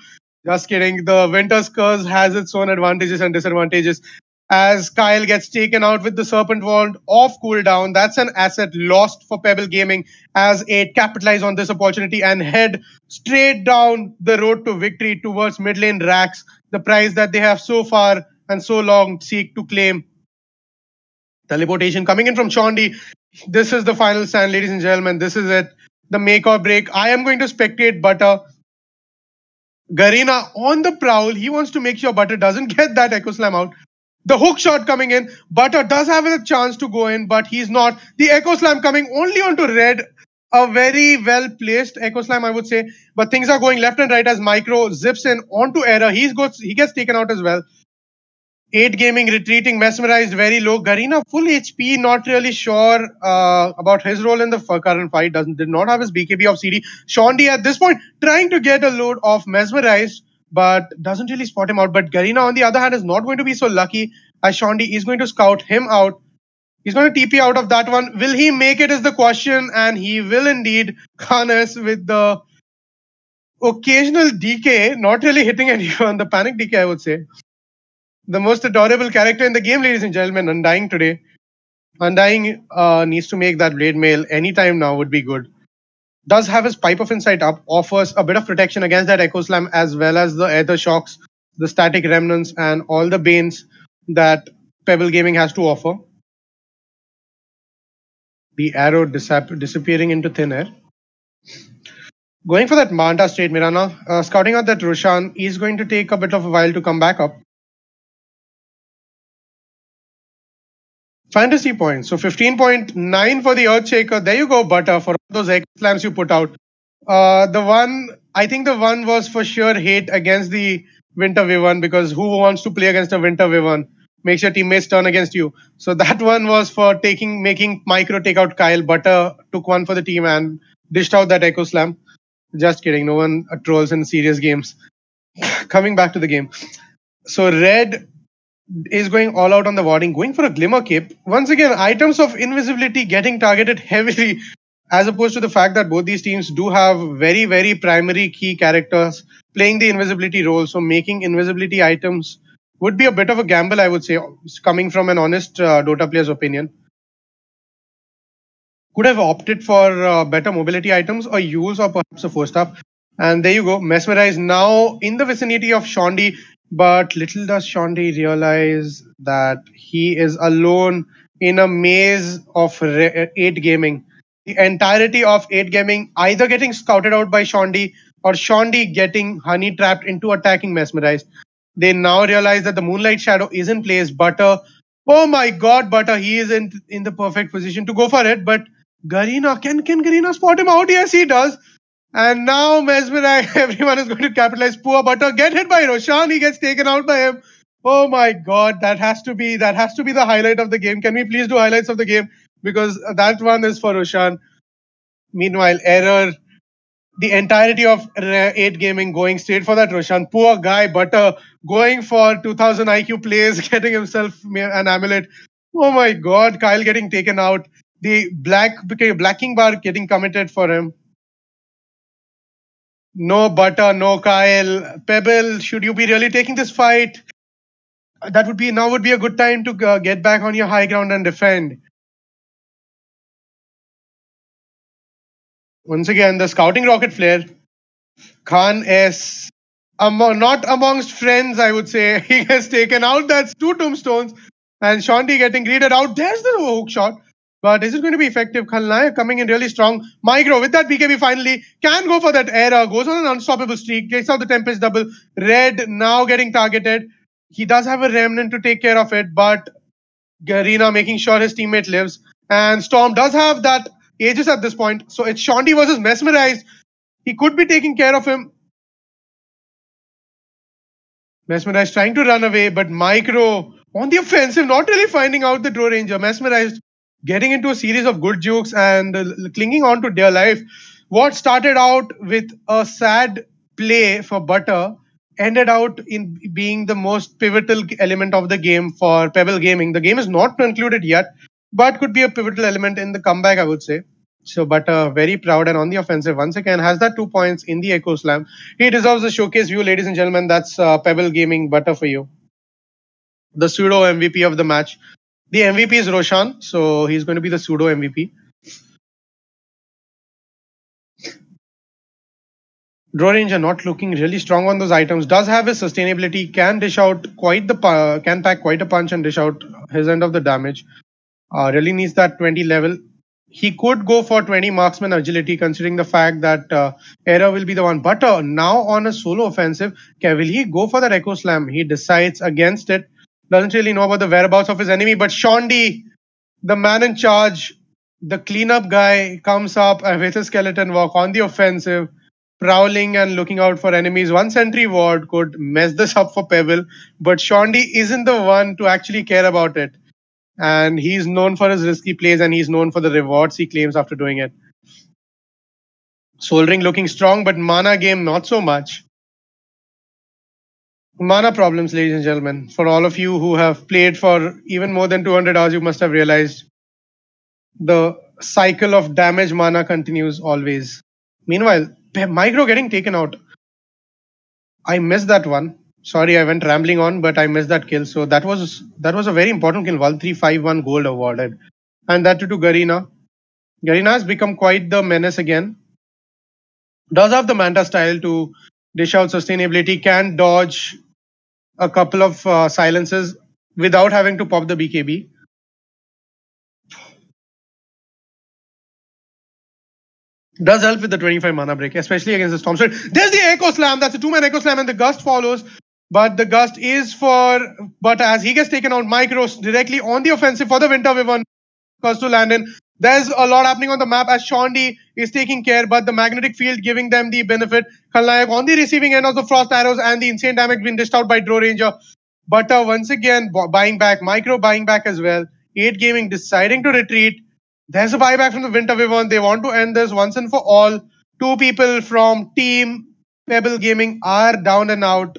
Just kidding. The Winter's Curse has its own advantages and disadvantages. As Kyle gets taken out with the Serpent Wand off cooldown, that's an asset lost for Pebble Gaming as it capitalize on this opportunity and head straight down the road to victory towards mid lane racks, the prize that they have so far and so long seek to claim. Teleportation coming in from Shondi. This is the final stand, ladies and gentlemen. This is it. The make or break. I am going to spectate Butter. Garena on the prowl. He wants to make sure Butter doesn't get that Echo Slam out. The hook shot coming in. Butter does have a chance to go in, but he's not. The Echo Slam coming only onto Red. A very well placed Echo Slam, I would say. But things are going left and right as Micro zips in onto Error. He gets taken out as well. 8 Gaming retreating, mesmerized, very low. Garena full HP, not really sure about his role in the current fight. Did not have his BKB of CD. Shondi at this point trying to get a load of mesmerized, but doesn't really spot him out. But Garena on the other hand is not going to be so lucky as Shondi is going to scout him out. He's going to TP out of that one. Will he make it is the question, and he will indeed. Khanes with the occasional DK, not really hitting anyone. The panic DK, I would say. The most adorable character in the game, ladies and gentlemen, Undying today. Undying needs to make that Blade Mail anytime now would be good. Does have his Pipe of Insight up, offers a bit of protection against that Echo Slam as well as the Aether Shocks, the Static Remnants, and all the Banes that Pebble Gaming has to offer. The arrow disappearing into thin air. Going for that Manta straight Mirana, scouting out that Roshan is going to take a bit of a while to come back up. Fantasy points. So 15.9 for the Earthshaker. There you go, Butter, for all those Echo Slams you put out. I think the one was for sure hate against the Winter Vivan, because who wants to play against a Winter Vivan? Makes your teammates turn against you. So that one was for making Micro take out Kyle. Butter took one for the team and dished out that Echo Slam. Just kidding. No one trolls in serious games. Coming back to the game. So Red is going all out on the warding, going for a Glimmer Cape. Once again, items of invisibility getting targeted heavily, as opposed to the fact that both these teams do have very, very primary key characters playing the invisibility role. So making invisibility items would be a bit of a gamble, I would say, coming from an honest Dota player's opinion. Could have opted for better mobility items or use or perhaps a 4-star. And there you go, Mesmerize now in the vicinity of Shondi. But little does Shondi realize that he is alone in a maze of 8 Gaming. The entirety of 8 Gaming either getting scouted out by Shondi or Shondi getting honey trapped into attacking Mesmerized. They now realize that the Moonlight Shadow is in place. Butter, oh my god, Butter, he is in the perfect position to go for it. But Garena, can Garena spot him out? Yes, he does. And now Mesmerize, everyone is going to capitalize. Poor Butter, get hit by Roshan. He gets taken out by him. Oh my god, that has to be the highlight of the game. Can we please do highlights of the game? Because that one is for Roshan. Meanwhile, Error, the entirety of 8 Gaming going straight for that Roshan. Poor guy, Butter, going for 2000 IQ plays, getting himself an amulet. Oh my god, Kyle getting taken out. The blacking bar getting committed for him. No Butter, no Kyle. Pebble, should you be really taking this fight? That would be a good time to get back on your high ground and defend. Once again, the scouting rocket flare. Khan is not amongst friends, I would say. He has taken out. That's 2 tombstones. And Shanti getting greeted out. There's the hook shot. But is it going to be effective? Khalnayak coming in really strong. Micro with that BKB finally can go for that error. Goes on an unstoppable streak. Takes out the Tempest double. Red now getting targeted. He does have a remnant to take care of it. But Garena making sure his teammate lives. And Storm does have that Aegis at this point. So it's Shanti versus Mesmerized. He could be taking care of him. Mesmerized trying to run away, but Micro on the offensive, not really finding out the Draw Ranger. Mesmerized getting into a series of good jukes and clinging on to their life. What started out with a sad play for Butter ended out in being the most pivotal element of the game for Pebble Gaming. The game is not concluded yet, but could be a pivotal element in the comeback, I would say. So, Butter very proud and on the offensive once again has that 2 points in the Echo Slam. He deserves a showcase view, ladies and gentlemen. That's Pebble Gaming Butter for you. The pseudo MVP of the match. The MVP is Roshan, so he's going to be the pseudo MVP. Draw Ranger not looking really strong on those items. Does have his sustainability. Can dish out can pack quite a punch and dish out his end of the damage. Really needs that 20 level. He could go for 20 marksman agility considering the fact that Era will be the one. But now on a solo offensive, will he go for that Echo Slam? He decides against it. Doesn't really know about the whereabouts of his enemy. But Shondi, the man in charge, the cleanup guy, comes up with a skeleton walk on the offensive, prowling and looking out for enemies. One sentry ward could mess this up for Pebble. But Shondi isn't the one to actually care about it. And he's known for his risky plays and he's known for the rewards he claims after doing it. Soldering looking strong, but mana game not so much. Mana problems, ladies and gentlemen. For all of you who have played for even more than 200 hours, you must have realized the cycle of damage mana continues always. Meanwhile, Micro getting taken out. I missed that one. Sorry, I went rambling on, but I missed that kill. So that was a very important kill. 1351 gold awarded. And that to Garena. Garena has become quite the menace again. Does have the Manta style to dish out sustainability. Can dodge a couple of silences without having to pop the BKB. Does help with the 25 mana break, especially against the Storm. So there's the Echo Slam. That's a 2-man Echo Slam and the Gust follows. But the Gust is but as he gets taken out, Micros directly on the offensive for the Winter Wyvern to land in. There's a lot happening on the map as Shondi is taking care, but the magnetic field giving them the benefit. Khalnayak on the receiving end of the frost arrows and the insane damage being dished out by Draw Ranger. But once again, buying back, Micro buying back as well. 8 Gaming deciding to retreat. There's a buyback from the Winter Wyvern. They want to end this once and for all. 2 people from Team Pebble Gaming are down and out.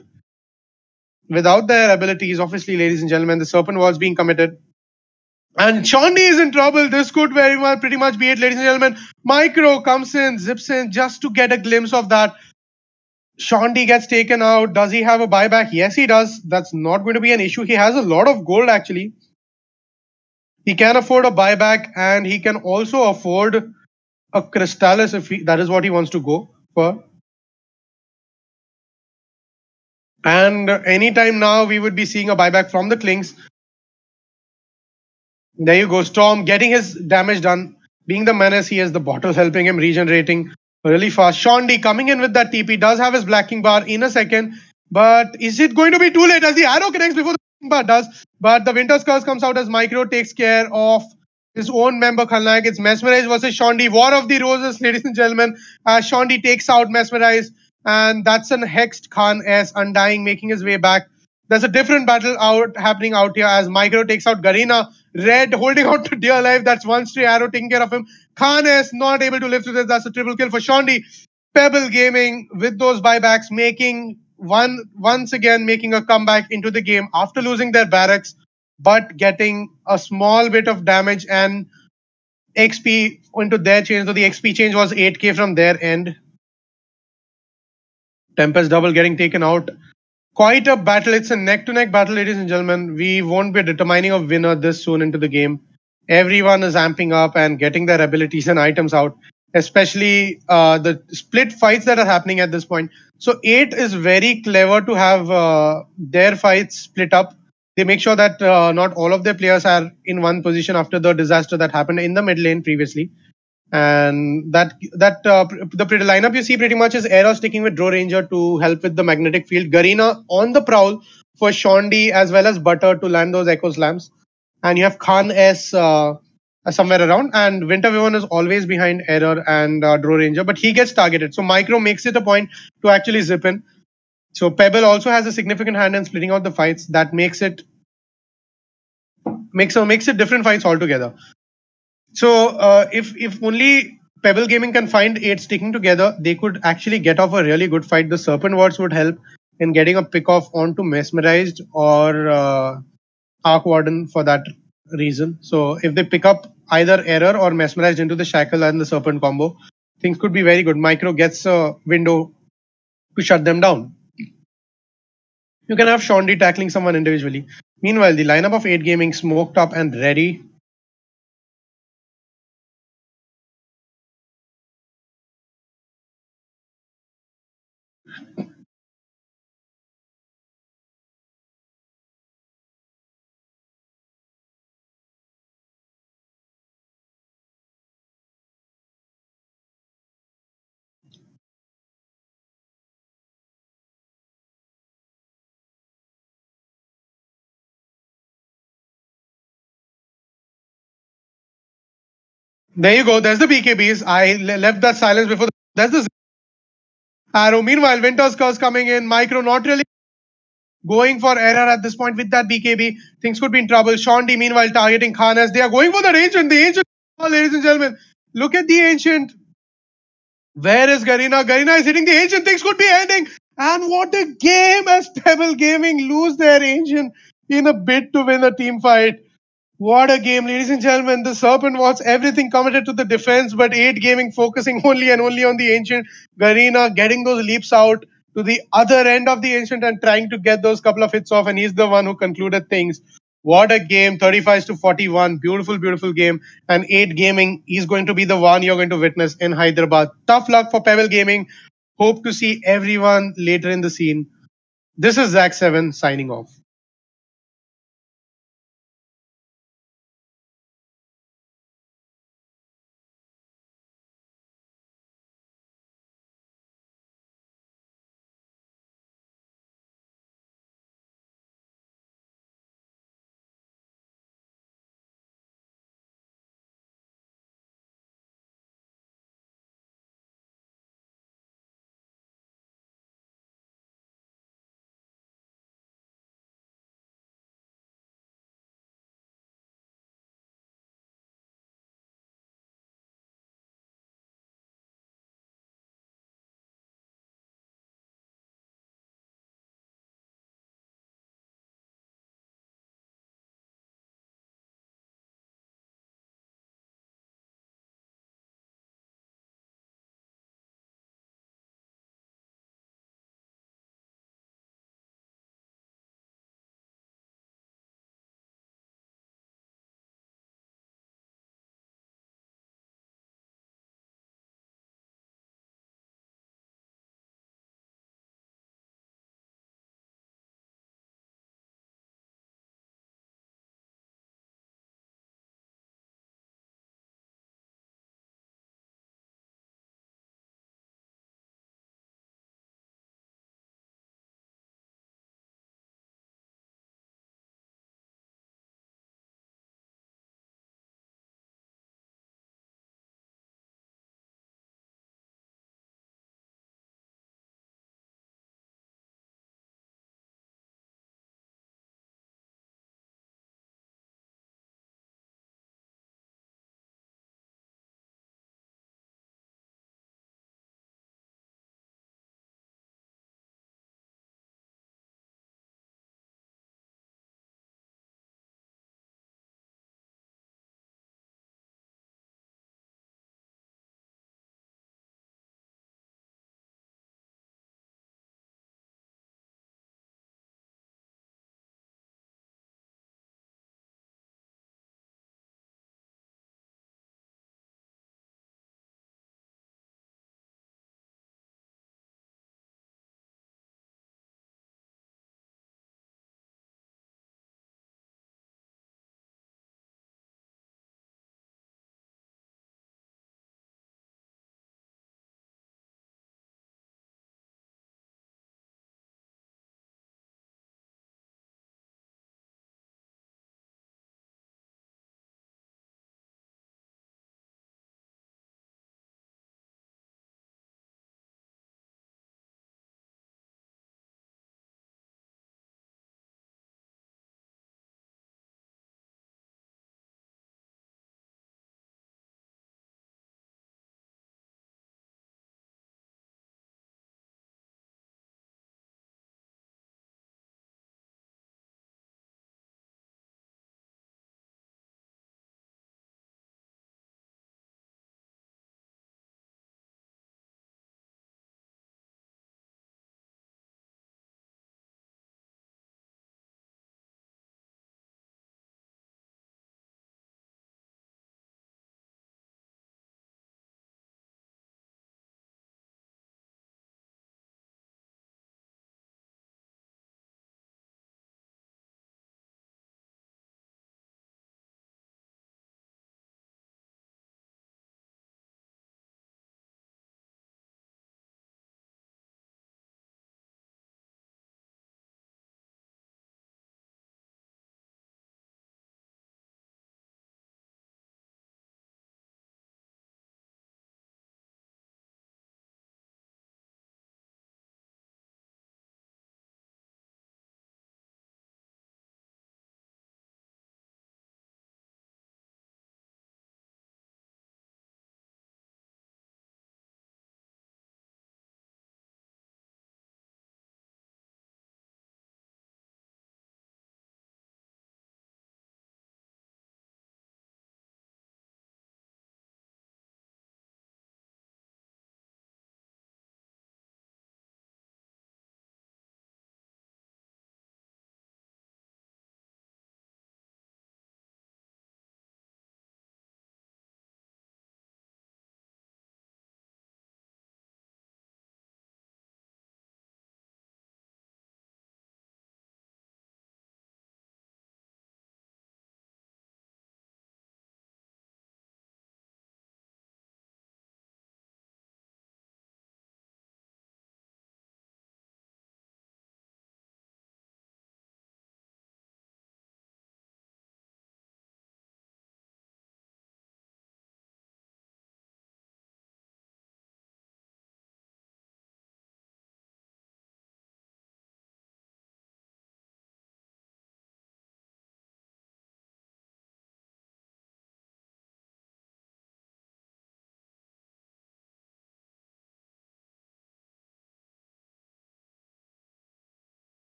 Without their abilities, obviously, ladies and gentlemen, the Serpent Wars being committed. And Shondi is in trouble. This could pretty much be it, ladies and gentlemen. Micro comes in, zips in just to get a glimpse of that. Shondi gets taken out. Does he have a buyback? Yes, he does. That's not going to be an issue. He has a lot of gold, actually. He can afford a buyback and he can also afford a Crystallis if that is what he wants to go for. And anytime now, we would be seeing a buyback from the Klings. There you go. Storm getting his damage done. Being the menace, he has the bottle helping him regenerating really fast. Shondi coming in with that TP. Does have his blacking bar in a second. But is it going to be too late as the arrow connects before the blacking bar does? But the Winter's Curse comes out as Micro takes care of his own member Khalnayak. It's Mesmerize versus Shondi. War of the Roses, ladies and gentlemen. As Shondi takes out Mesmerize. And that's an hexed Khan S Undying making his way back. There's a different battle happening out here as Micro takes out Garena. Red holding out to dear life. That's one stray arrow taking care of him. Khan is not able to live through this. That's a triple kill for Shondi. Pebble Gaming with those buybacks once again making a comeback into the game after losing their barracks, but getting a small bit of damage and XP into their change. So the XP change was 8k from their end. Tempest double getting taken out. Quite a battle. It's a neck-to-neck battle, ladies and gentlemen. We won't be determining a winner this soon into the game. Everyone is amping up and getting their abilities and items out, especially the split fights that are happening at this point. So 8 is very clever to have their fights split up. They make sure that not all of their players are in one position after the disaster that happened in the mid lane previously. And the lineup you see pretty much is Era sticking with Draw Ranger to help with the magnetic field. Garena on the prowl for Shondi as well as Butter to land those Echo Slams. And you have Khan S somewhere around. And Winter Vision is always behind Error and Draw Ranger, but he gets targeted. So Micro makes it a point to actually zip in. So Pebble also has a significant hand in splitting out the fights. That makes it different fights altogether. So if only Pebble Gaming can find 8 sticking together, they could actually get off a really good fight. The Serpent Wards would help in getting a pick off onto Mesmerized or Arc Warden for that reason. So if they pick up either Error or Mesmerized into the Shackle and the Serpent combo, things could be very good. Micro gets a window to shut them down. You can have Shondi tackling someone individually. Meanwhile, the lineup of 8 Gaming smoked up and ready. There you go. There's the BKBs. I left that silence before. There's the arrow. Meanwhile, Winter's Curse coming in. Micro not really going for error at this point with that BKB. Things could be in trouble. Shondi, meanwhile, targeting Khan as they are going for the Ancient. The Ancient, oh, ladies and gentlemen, look at the Ancient. Where is Garena? Garena is hitting the Ancient. Things could be ending. And what a game as Pebble Gaming lose their Ancient in a bid to win a team fight. What a game, ladies and gentlemen. The Serpent was everything committed to the defense, but 8 Gaming focusing only and only on the Ancient. Garena getting those leaps out to the other end of the Ancient and trying to get those couple of hits off, and he's the one who concluded things. What a game, 35-41. Beautiful, beautiful game. And 8 Gaming is going to be the one you're going to witness in Hyderabad. Tough luck for Pebble Gaming. Hope to see everyone later in the scene. This is Zach7 signing off.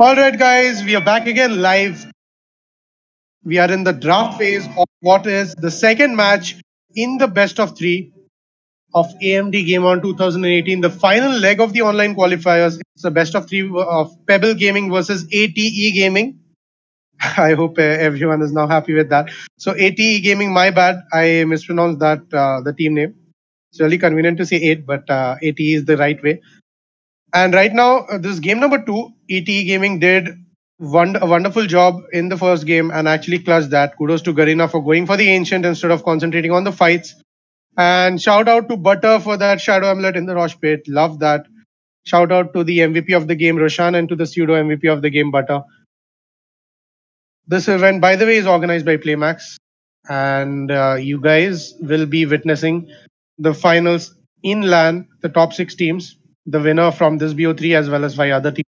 All right, guys, we are back again live. We are in the draft phase of what is the second match in the best of three of AMD GameOn 2018, the final leg of the online qualifiers. It's the best of three of Pebble Gaming versus ATE Gaming. I hope everyone is now happy with that. So ATE Gaming, my bad, I mispronounced that the team name. It's really convenient to say 8, but ATE is the right way. And right now, this game number 2, ETE Gaming did a wonderful job in the first game and actually clutched that. Kudos to Garena for going for the ancient instead of concentrating on the fights. And shout out to Butter for that Shadow Amulet in the Rosh Pit. Love that. Shout out to the MVP of the game, Roshan, and to the pseudo MVP of the game, Butter. This event, by the way, is organized by PlayMax. And you guys will be witnessing the finals in LAN, the top 6 teams, the winner from this BO3 as well as 5 other teams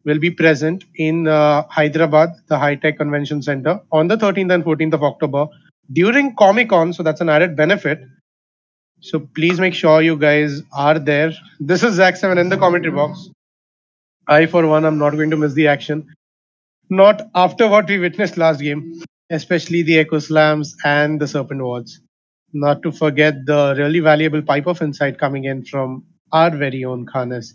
will be present in Hyderabad, the High Tech Convention Center, on the 13th and 14th of October during Comic Con. So that's an added benefit. So please make sure you guys are there. This is Zach7 in the commentary box. I, for one, am not going to miss the action. Not after what we witnessed last game, especially the Echo Slams and the Serpent Wards. Not to forget the really valuable pipe of insight coming in from our very own Khanes.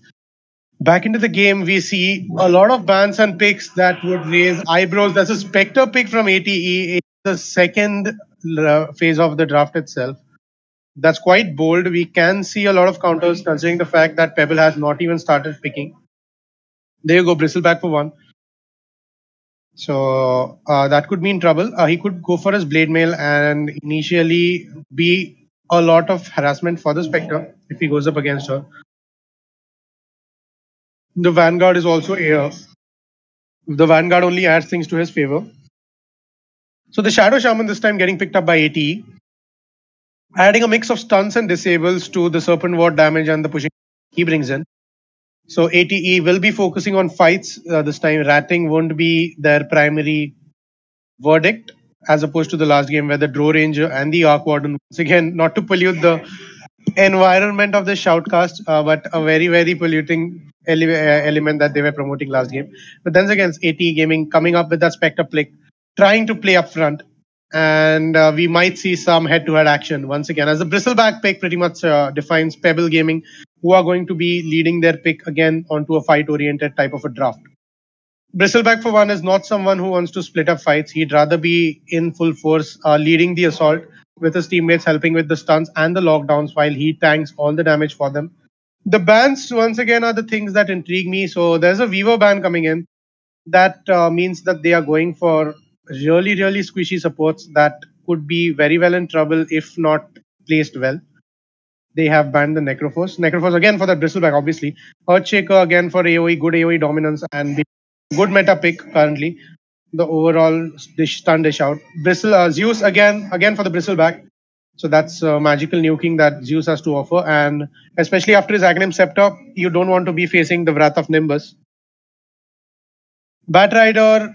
Back into the game, we see a lot of bans and picks that would raise eyebrows. That's a Spectre pick from ATE in the second phase of the draft itself. That's quite bold. We can see a lot of counters considering the fact that Pebble has not even started picking. There you go, Bristleback for one. So that could mean trouble. He could go for his Blade Mail and initially be a lot of harassment for the Spectre if he goes up against her. The Vanguard is also here. The Vanguard only adds things to his favor. So the Shadow Shaman this time getting picked up by ATE, adding a mix of stuns and disables to the Serpent Ward damage and the pushing he brings in. So ATE will be focusing on fights this time. Ratting won't be their primary verdict as opposed to the last game where the Draw Ranger and the Arc Warden, once again, not to pollute the environment of the shoutcast, but a very, very polluting element that they were promoting last game. But then again, ATE Gaming coming up with that Spectre pick, trying to play up front. And we might see some head-to-head action once again. As the Bristleback pick pretty much defines Pebble Gaming, who are going to be leading their pick again onto a fight-oriented type of a draft. Bristleback, for one, is not someone who wants to split up fights. He'd rather be in full force, leading the assault with his teammates, helping with the stunts and the lockdowns while he tanks all the damage for them. The bans, once again, are the things that intrigue me. So there's a Vivo ban coming in. That means that they are going for really, really squishy supports that could be very well in trouble if not placed well. They have banned the Necrophos. Necrophos again for that Bristleback, obviously. Earthshaker again for AoE, good AoE dominance and good meta pick currently. The overall stun dish out. Zeus again for the Bristleback. So that's magical nuking that Zeus has to offer. And especially after his Aghanim Scepter, you don't want to be facing the Wrath of Nimbus. Batrider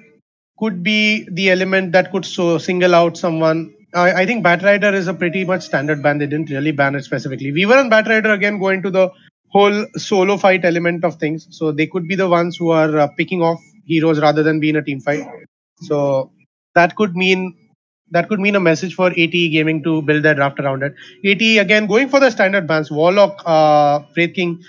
could be the element that could single out someone. I think Batrider is a pretty much standard ban. They didn't really ban it specifically. Weaver and Batrider again go into the whole solo fight element of things. So they could be the ones who are picking off heroes rather than being a team fight. So that could mean a message for ATE Gaming to build their draft around it. ATE again going for the standard bans. Warlock, Wraith King,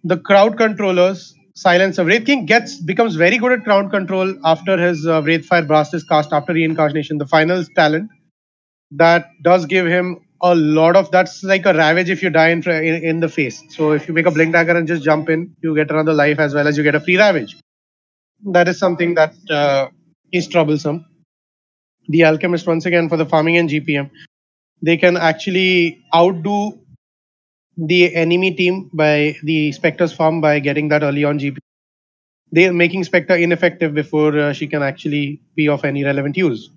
the crowd controllers, Silencer. Wraith King becomes very good at crowd control after his Wraithfire Blast is cast after reincarnation. The finals talent that does give him a lot of, that's like a ravage if you die in the face. So if you make a blink dagger and just jump in, you get another life as well as you get a free ravage. That is something that is troublesome. The alchemist once again for the farming and GPM. They can actually outdo the enemy team by the Spectre's farm by getting that early on GP. They are making Spectre ineffective before she can actually be of any relevant use.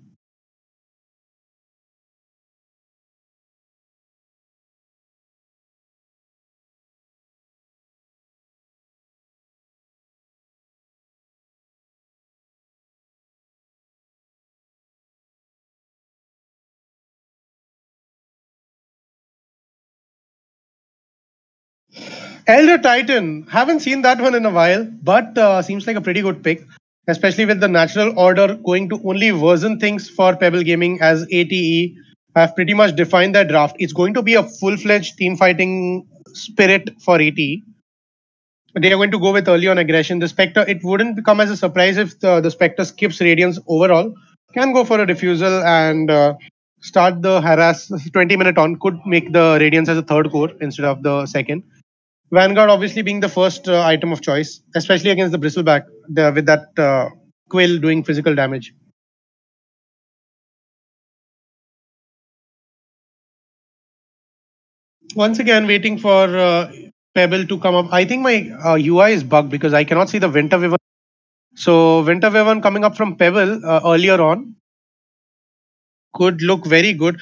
Elder Titan, haven't seen that one in a while, but seems like a pretty good pick, especially with the natural order going to only worsen things for Pebble Gaming as ATE have pretty much defined their draft. It's going to be a full-fledged team fighting spirit for ATE. They are going to go with early on aggression. The Spectre, it wouldn't come as a surprise if the Spectre skips Radiance overall. Can go for a refusal and start the harass 20-minute on. Could make the Radiance as a third core instead of the second. Vanguard obviously being the first item of choice, especially against the Bristleback with that Quill doing physical damage. Once again, waiting for Pebble to come up. I think my UI is bugged because I cannot see the Winter Wyvern. So Winter Wyvern coming up from Pebble earlier on could look very good.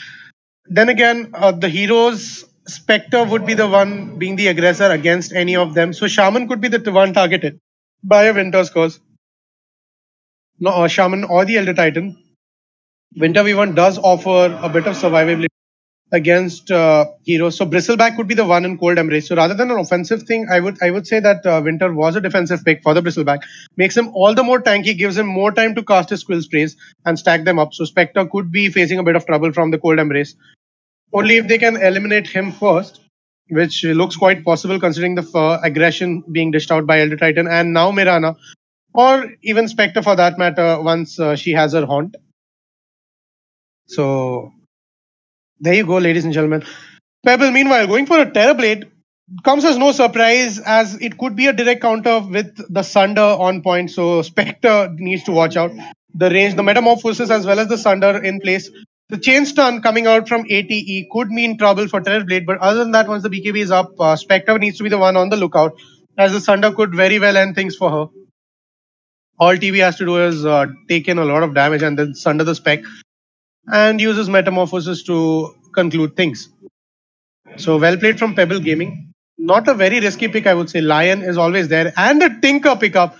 Then again, the heroes Spectre would be the one being the aggressor against any of them. So Shaman could be the one targeted by a Winter's Curse. No, Shaman or the Elder Titan. Winter Wyvern does offer a bit of survivability against heroes. So Bristleback could be the one in Cold Embrace. So rather than an offensive thing, I would say that Winter was a defensive pick for the Bristleback. Makes him all the more tanky, gives him more time to cast his quill sprays and stack them up. So Spectre could be facing a bit of trouble from the Cold Embrace. Only if they can eliminate him first, which looks quite possible considering the aggression being dished out by Elder Titan and now Mirana, or even Spectre for that matter, once she has her haunt. So there you go, ladies and gentlemen. Pebble, meanwhile, going for a Terrorblade comes as no surprise as it could be a direct counter with the Sunder on point. So Spectre needs to watch out. The range, the Metamorphosis as well as the Sunder in place. The chain stun coming out from ATE could mean trouble for Terrorblade, but other than that, once the BKB is up, Spectre needs to be the one on the lookout, as the Sunder could very well end things for her. All TV has to do is take in a lot of damage and then Sunder the spec and uses Metamorphosis to conclude things. So well played from Pebble Gaming. Not a very risky pick, I would say. Lion is always there. And a Tinker pickup.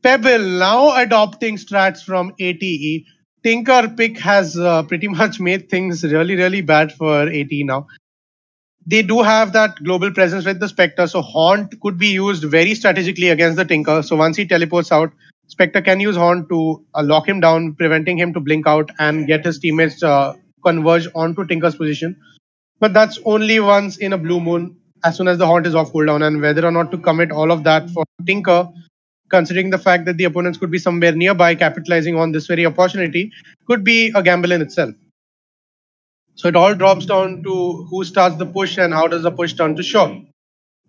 Pebble now adopting strats from ATE. Tinker pick has pretty much made things really, really bad for ATE now. They do have that global presence with the Spectre, so Haunt could be used very strategically against the Tinker. So once he teleports out, Spectre can use Haunt to lock him down, preventing him to blink out and get his teammates converge onto Tinker's position. But that's only once in a blue moon, as soon as the haunt is off cooldown, and whether or not to commit all of that for Tinker, considering the fact that the opponents could be somewhere nearby capitalizing on this very opportunity, could be a gamble in itself. So it all drops down to who starts the push and how does the push turn to show.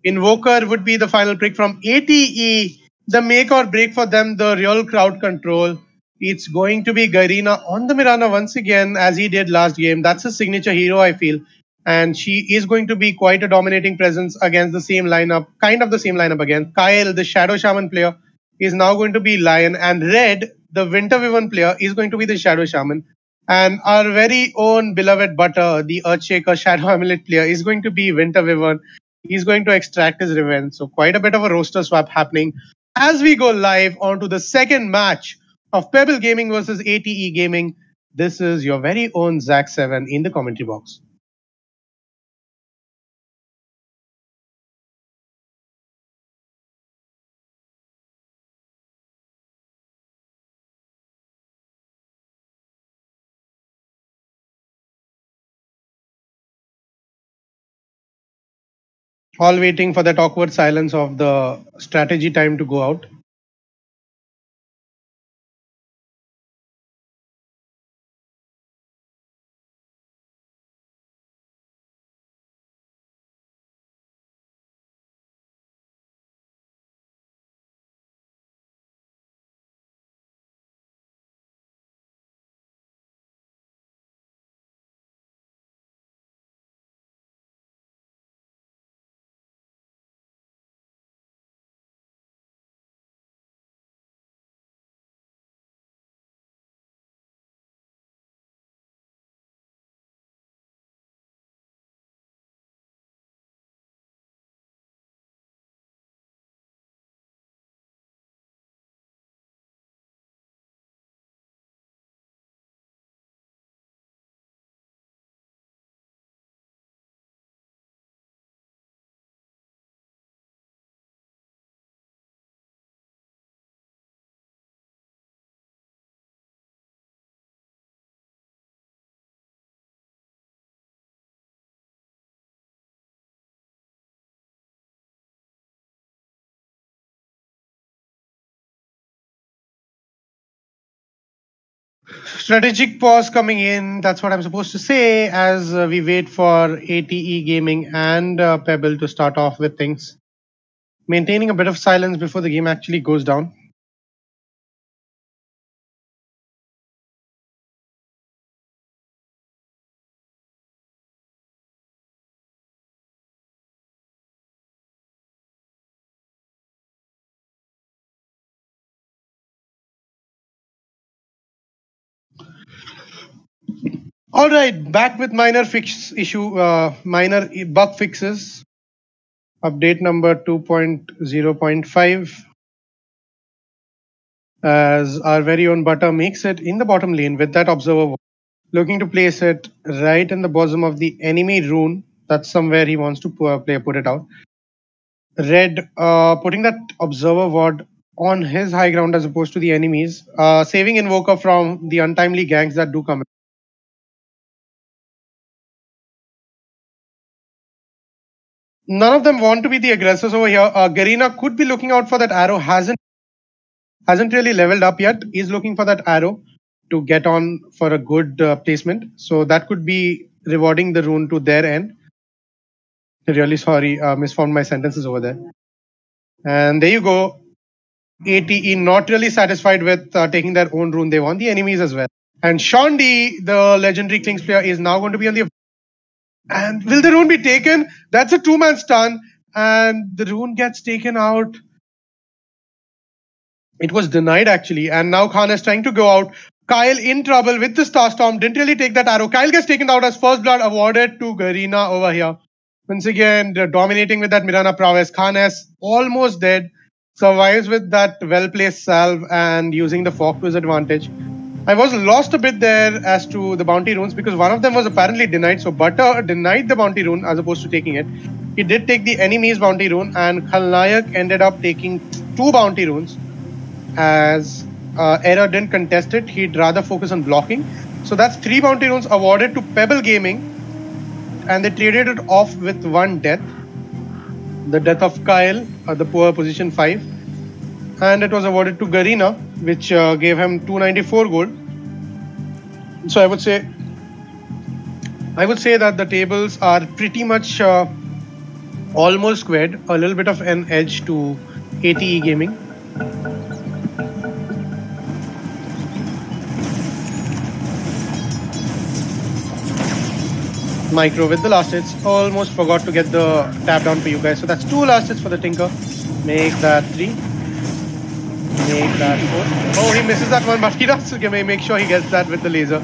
Invoker would be the final pick from ATE. The make or break for them, the real crowd control. It's going to be Garina on the Mirana once again, as he did last game. That's a signature hero, I feel. And she is going to be quite a dominating presence against the same lineup, kind of the same lineup again. Kyle, the Shadow Shaman player, is now going to be Lion. And Red, the Winter Wyvern player, is going to be the Shadow Shaman. And our very own beloved Butter, the Earthshaker Shadow Amulet player, is going to be Winter Wyvern. He's going to extract his revenge. So quite a bit of a roster swap happening as we go live onto the second match of Pebble Gaming versus ATE Gaming. This is your very own Zach7 in the commentary box. All waiting for that awkward silence of the strategy time to go out. Strategic pause coming in. That's what I'm supposed to say as we wait for ATE Gaming and Pebble to start off with things. Maintaining a bit of silence before the game actually goes down. All right, back with minor bug fixes. Update number 2.0.5. As our very own Butter makes it in the bottom lane with that observer, looking to place it right in the bosom of the enemy rune. That's somewhere he wants to put it out. Red putting that observer ward on his high ground as opposed to the enemies, saving Invoker from the untimely ganks that do come in. None of them want to be the aggressors over here. Garena could be looking out for that arrow. Hasn't really leveled up yet. He's looking for that arrow to get on for a good placement. So that could be rewarding the rune to their end. Really sorry, misformed my sentences over there. And there you go. ATE not really satisfied with taking their own rune. They want the enemies as well. And Shondi, the legendary Klings player, is now going to be on the... And will the rune be taken? That's a two-man stun. And the rune gets taken out. It was denied actually. And now Khan is trying to go out. Kyle in trouble with the Starstorm. Didn't really take that arrow. Kyle gets taken out as first blood awarded to Garena over here. Once again, dominating with that Mirana prowess. Khanes almost dead. Survives with that well-placed salve and using the fog to his advantage. I was lost a bit there as to the bounty runes because one of them was apparently denied. So Butter denied the bounty rune as opposed to taking it. He did take the enemy's bounty rune and Khalnayak ended up taking 2 bounty runes as Error didn't contest it. He'd rather focus on blocking. So that's 3 bounty runes awarded to Pebble Gaming and they traded it off with 1 death. The death of Kyle, the poor position 5. And it was awarded to Garena, which gave him 294 gold. So I would say that the tables are pretty much almost squared. A little bit of an edge to ATE Gaming. Micro with the last hits. Almost forgot to get the tap down for you guys. So that's 2 last hits for the Tinker. Make that 3. Make that 4. Oh, he misses that one, but he does make sure he gets that with the laser.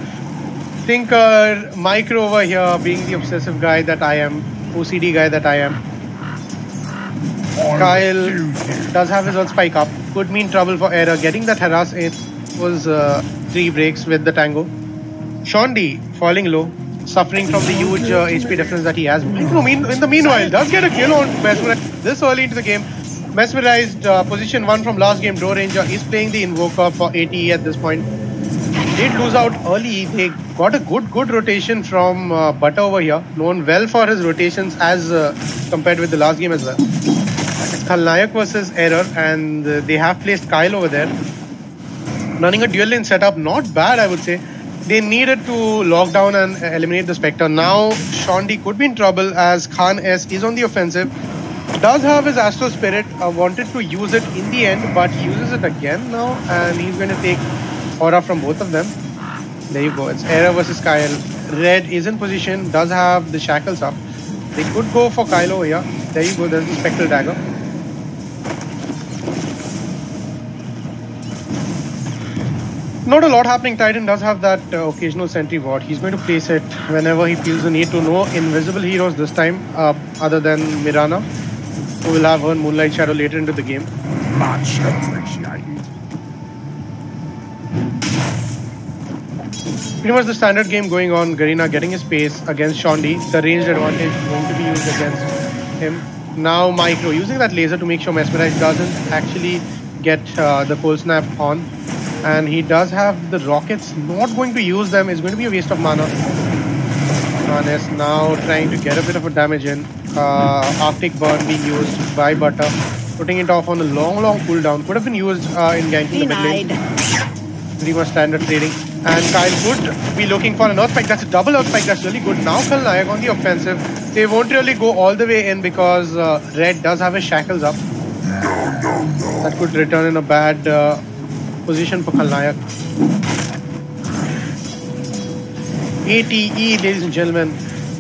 Tinker, Micro over here, being the obsessive guy that I am, OCD guy that I am. Kyle does have his own spike up. Could mean trouble for Error. Getting that harass in was 3 breaks with the Tango. Shondi falling low. Suffering from the huge HP difference that he has. Micro, in the meanwhile, does get a kill on Mesmerized this early into the game. Mesmerized position 1 from last game. Door Ranger is playing the Invoker for ATE at this point. Did lose out early. They got a good rotation from Butter over here. Known well for his rotations as compared with the last game as well. It's Khalnayak versus Error and they have placed Kyle over there. Running a dual lane setup. Not bad, I would say. They needed to lock down and eliminate the Spectre. Now, Shondi could be in trouble as Khan S is on the offensive. Does have his Astral Spirit. Wanted to use it in the end, but he uses it again now. And he's going to take aura from both of them. There you go. It's Error versus Kyle. Red is in position. Does have the shackles up. They could go for Kyle over here. There you go. There's the Spectral Dagger. Not a lot happening. Titan does have that occasional sentry ward. He's going to place it whenever he feels the need to. No invisible heroes this time, other than Mirana, who will have her Moonlight Shadow later into the game. Much appreciated. Pretty much the standard game going on. Garena getting his pace against Shondi. The ranged advantage going to be used against him. Now Micro using that laser to make sure Mesmerize doesn't actually get the cold snap on. And he does have the rockets. Not going to use them. It's going to be a waste of mana. Khanes now trying to get a bit of a damage in. Arctic Burn being used by Butter. Putting it off on a long cooldown. Could have been used in ganking the mid lane. Pretty much standard trading. And Kyle would be looking for an earth spike. That's a double earth spike. That's really good. Now Khalnayak on the offensive. They won't really go all the way in because Red does have his shackles up. That could return in a bad position for Khalnayak. ATE, ladies and gentlemen,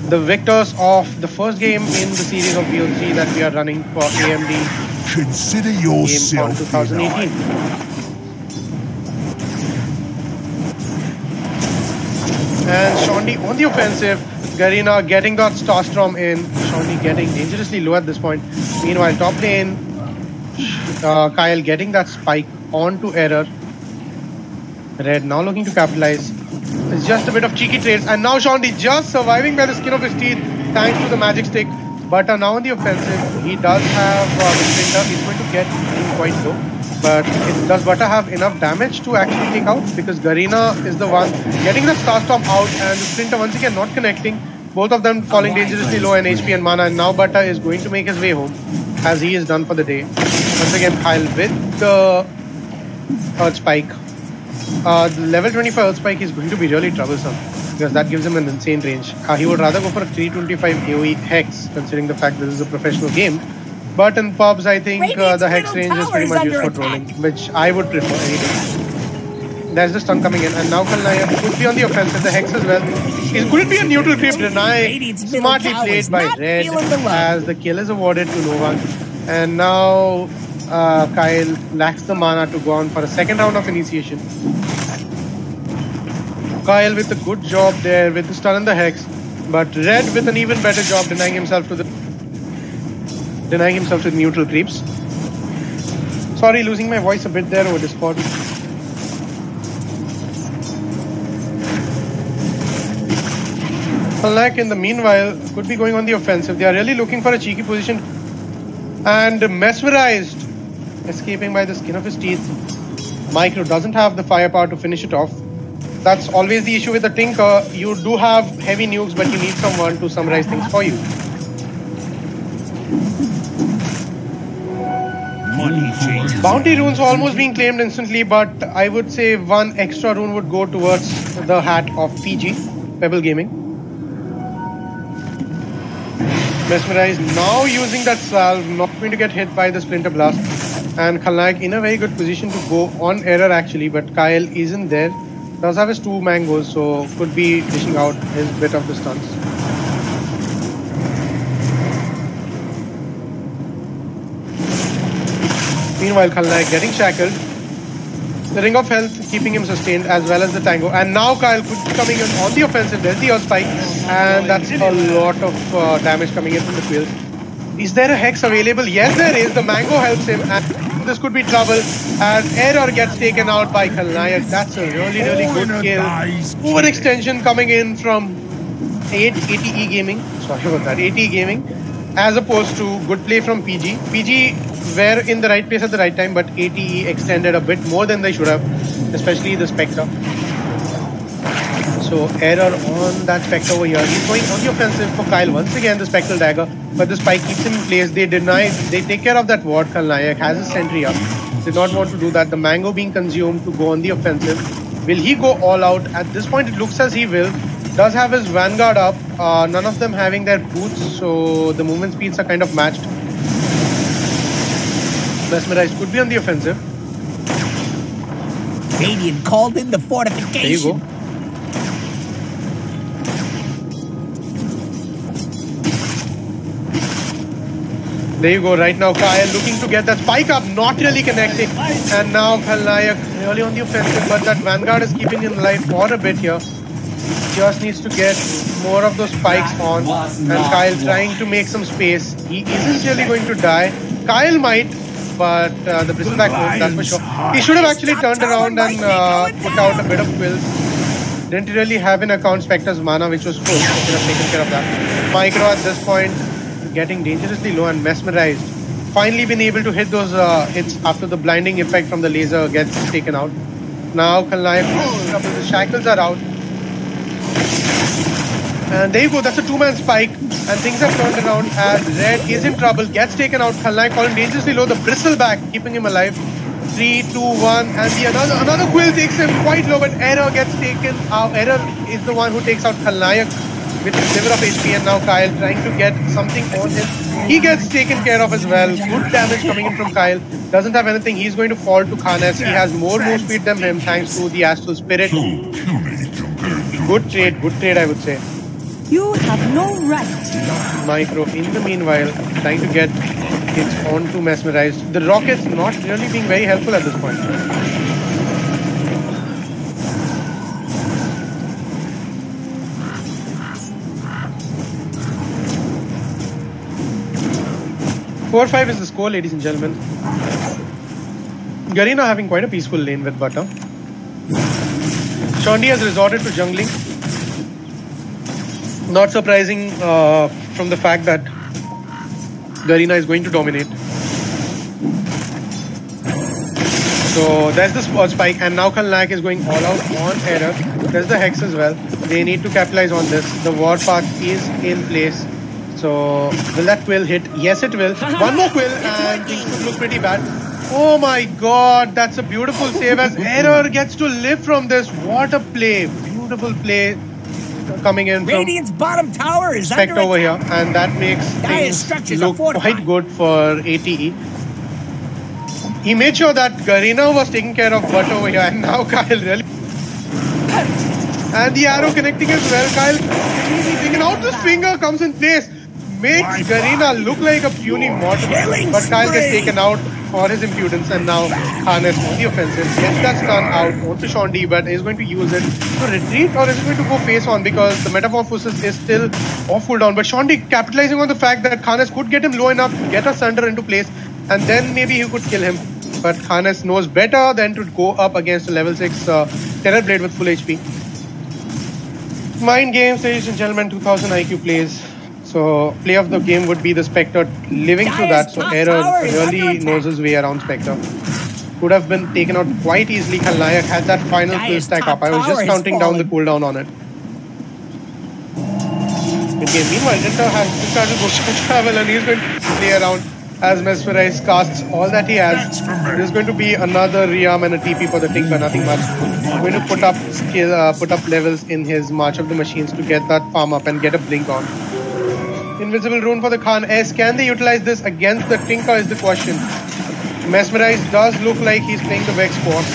the victors of the first game in the series of VOC that we are running for AMD. Consider yourself GameOn 2018. And Shondi on the offensive. Garena getting that Starstorm in. Shondi getting dangerously low at this point. Meanwhile, top lane, Kyle getting that spike onto Error. Red now looking to capitalize. It's just a bit of cheeky trades. And now Shondi just surviving by the skin of his teeth thanks to the magic stick. Butter now on the offensive. He does have the Splinter. He's going to get him quite low. But does Butter have enough damage to actually take out? Because Garena is the one getting the Starstorm out and the Splinter once again not connecting. Both of them falling dangerously low in HP and mana. And now Butter is going to make his way home as he is done for the day. Once again, Kyle with the Earth Spike. The level 25 Earth Spike is going to be really troublesome because that gives him an insane range. He would rather go for a 325 AoE Hex considering the fact this is a professional game. But in pubs, I think the Hex range is pretty much used for trolling, which I would prefer any day. There's the stun coming in, and now Khalnayak could be on the offensive, the Hex as well. Could it be a neutral creep deny? Smartly played by Red as the kill is awarded to no one. And now Kyle lacks the mana to go on for a second round of initiation. Kyle with a good job there with the stun and the Hex, but Red with an even better job denying himself to the neutral creeps. Sorry, losing my voice a bit there over Discord. Khalnayak in the meanwhile could be going on the offensive. They are really looking for a cheeky position. And Mesmerized, escaping by the skin of his teeth. Micro doesn't have the firepower to finish it off. That's always the issue with the Tinker. You do have heavy nukes, but you need someone to summarize things for you. Bounty runes almost being claimed instantly, but I would say one extra rune would go towards the hat of PG, Pebble Gaming. Mesmerized now using that salve, not going to get hit by the Splinter Blast. And Khalnayak in a very good position to go on Error actually, but Kyle isn't there. Does have his 2 mangoes, so could be dishing out his bit of the stuns. Meanwhile, Khalnayak getting shackled. The Ring of Health keeping him sustained as well as the Tango. And now Kyle could be coming in on the offensive. There's the Earth Spike. And that's a lot of damage coming in from the field. Is there a Hex available? Yes, there is. The Mango helps him. And this could be trouble as Error gets taken out by Khalnayak. That's a really good kill. Overextension coming in from ATE Gaming. Sorry about that. ATE Gaming. As opposed to good play from PG. PG were in the right place at the right time, but ATE extended a bit more than they should have, especially the Spectre. So Error on that Spectre over here. He's going on the offensive for Kyle once again, the Spectral Dagger, but the spike keeps him in place. They take care of that ward. Khalnayak has a sentry up. Did not want to do that. The Mango being consumed to go on the offensive. Will he go all out? At this point, it looks as he will. Does have his Vanguard up. None of them having their boots, so the movement speeds are kind of matched. Mesmerized could be on the offensive. Radiant called in the fortification. There you go. There you go. Right now, Kyle looking to get that spike up, not really connecting. And now Khalnayak really on the offensive, but that Vanguard is keeping him alive for a bit here. Just needs to get more of those spikes on. And Kyle trying to make some space. He isn't really going to die. Kyle might, but the Bristleback won't, that's for sure. He should have actually turned around and put out a bit of quills. Didn't really have in account Spectre's mana, which was full. He should have taken care of that. Micro at this point getting dangerously low and Mesmerized. Finally been able to hit those hits after the blinding effect from the laser gets taken out. Now Khalnayak, the shackles are out. And there you go, that's a 2-man spike. And things have turned around as Red is in trouble, gets taken out. Khalnayak falling dangerously low, the Bristleback keeping him alive. 3, 2, 1, and the another quill takes him quite low, but Error gets taken out. Error is the one who takes out Khalnayak with his sliver of HP, and now Kyle trying to get something on him. He gets taken care of as well. Good damage coming in from Kyle. Doesn't have anything. He's going to fall to Khanes. He has more move speed than him thanks to the Astral Spirit. Good trade I would say. You have no right. Micro in the meanwhile trying to get hits onto Mesmerized. The rockets not really being very helpful at this point. Four 5 is the score, ladies and gentlemen. Garena having quite a peaceful lane with Butter. Shondi has resorted to jungling. Not surprising from the fact that Garena is going to dominate. So there's the spot spike, and now Khalnayak is going all out on Error. There's the Hex as well. They need to capitalize on this. The war path is in place. So will that quill hit? Yes, it will. One more quill and things could look pretty bad. Oh my god, that's a beautiful save as Error gets to live from this. What a play. Beautiful play coming in from Radiant's bottom tower is Spectre under over here, attack. and that makes things look quite good for ATE. He made sure that Garena was taking care of Butt over here, and now Kyle really... And the arrow connecting as well. Kyle taking out this finger comes in place. Makes Garena look like a puny mortal, but Kyle gets taken out for his impudence, and now Khanes on the offensive gets that stun out onto Shondi, but is going to use it to retreat, or is it going to go face on because the Metamorphosis is still off cooldown. But Shondi capitalizing on the fact that Khanes could get him low enough to get a Sunder into place, and then maybe he could kill him. But Khanes knows better than to go up against a level 6 Terror Blade with full HP. Mind games, ladies and gentlemen, 2000 IQ plays. So play of the game would be the Spectre living through that. So Error really knows his way around Spectre. Could have been taken out quite easily. Khalnayak had that final kill stack up. I was just counting down the cooldown on it. Good game. Meanwhile, Inter has started to travel, and he's going to play around as Mesmerize casts all that he has. There's going to be another rearm and a TP for the Tinker, nothing much. Going to put up levels in his March of the Machines to get that farm up and get a blink on. Invisible rune for the Khan S. Can they utilize this against the Tinker is the question. Mesmerize does look like he's playing the Vex Force.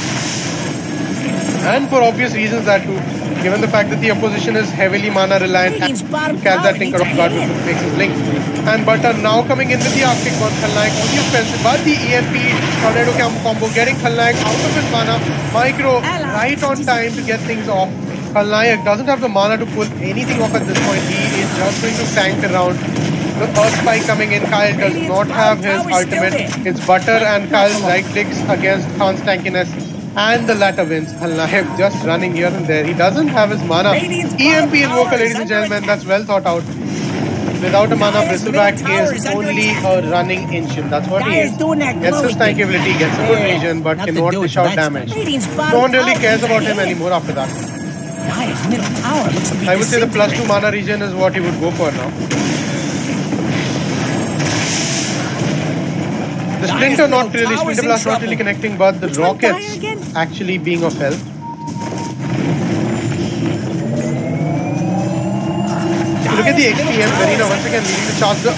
And for obvious reasons that too. Given the fact that the opposition is heavily mana reliant and catch that Tinker off guard which makes his blink. And Butter now coming in with the Arctic Burn. Khalnayak on the offensive, but the EMP tornado combo getting Khalnayak out of his mana. Micro right on time to get things off. Khalnayak doesn't have the mana to pull anything off at this point. He is just going to tank around. The Earth Spike coming in. Kyle does not have his ultimate. It's Butter and Kyle's right clicks against Khan's tankiness. And the latter wins. Khalnayak just running here and there. He doesn't have his mana. EMP invoker, ladies and gentlemen. That's well thought out. Without a mana, Bristleback is only a running engine. That's what he is. Gets his tankability, gets a good region, but cannot dish out damage. No one really cares about him anymore after that. I would say the +2 mana region is what he would go for now. The Splinter not really, Splinter Blast not really connecting, but the rockets actually being of help. Look at the XPM, Garena once again leading the charge. The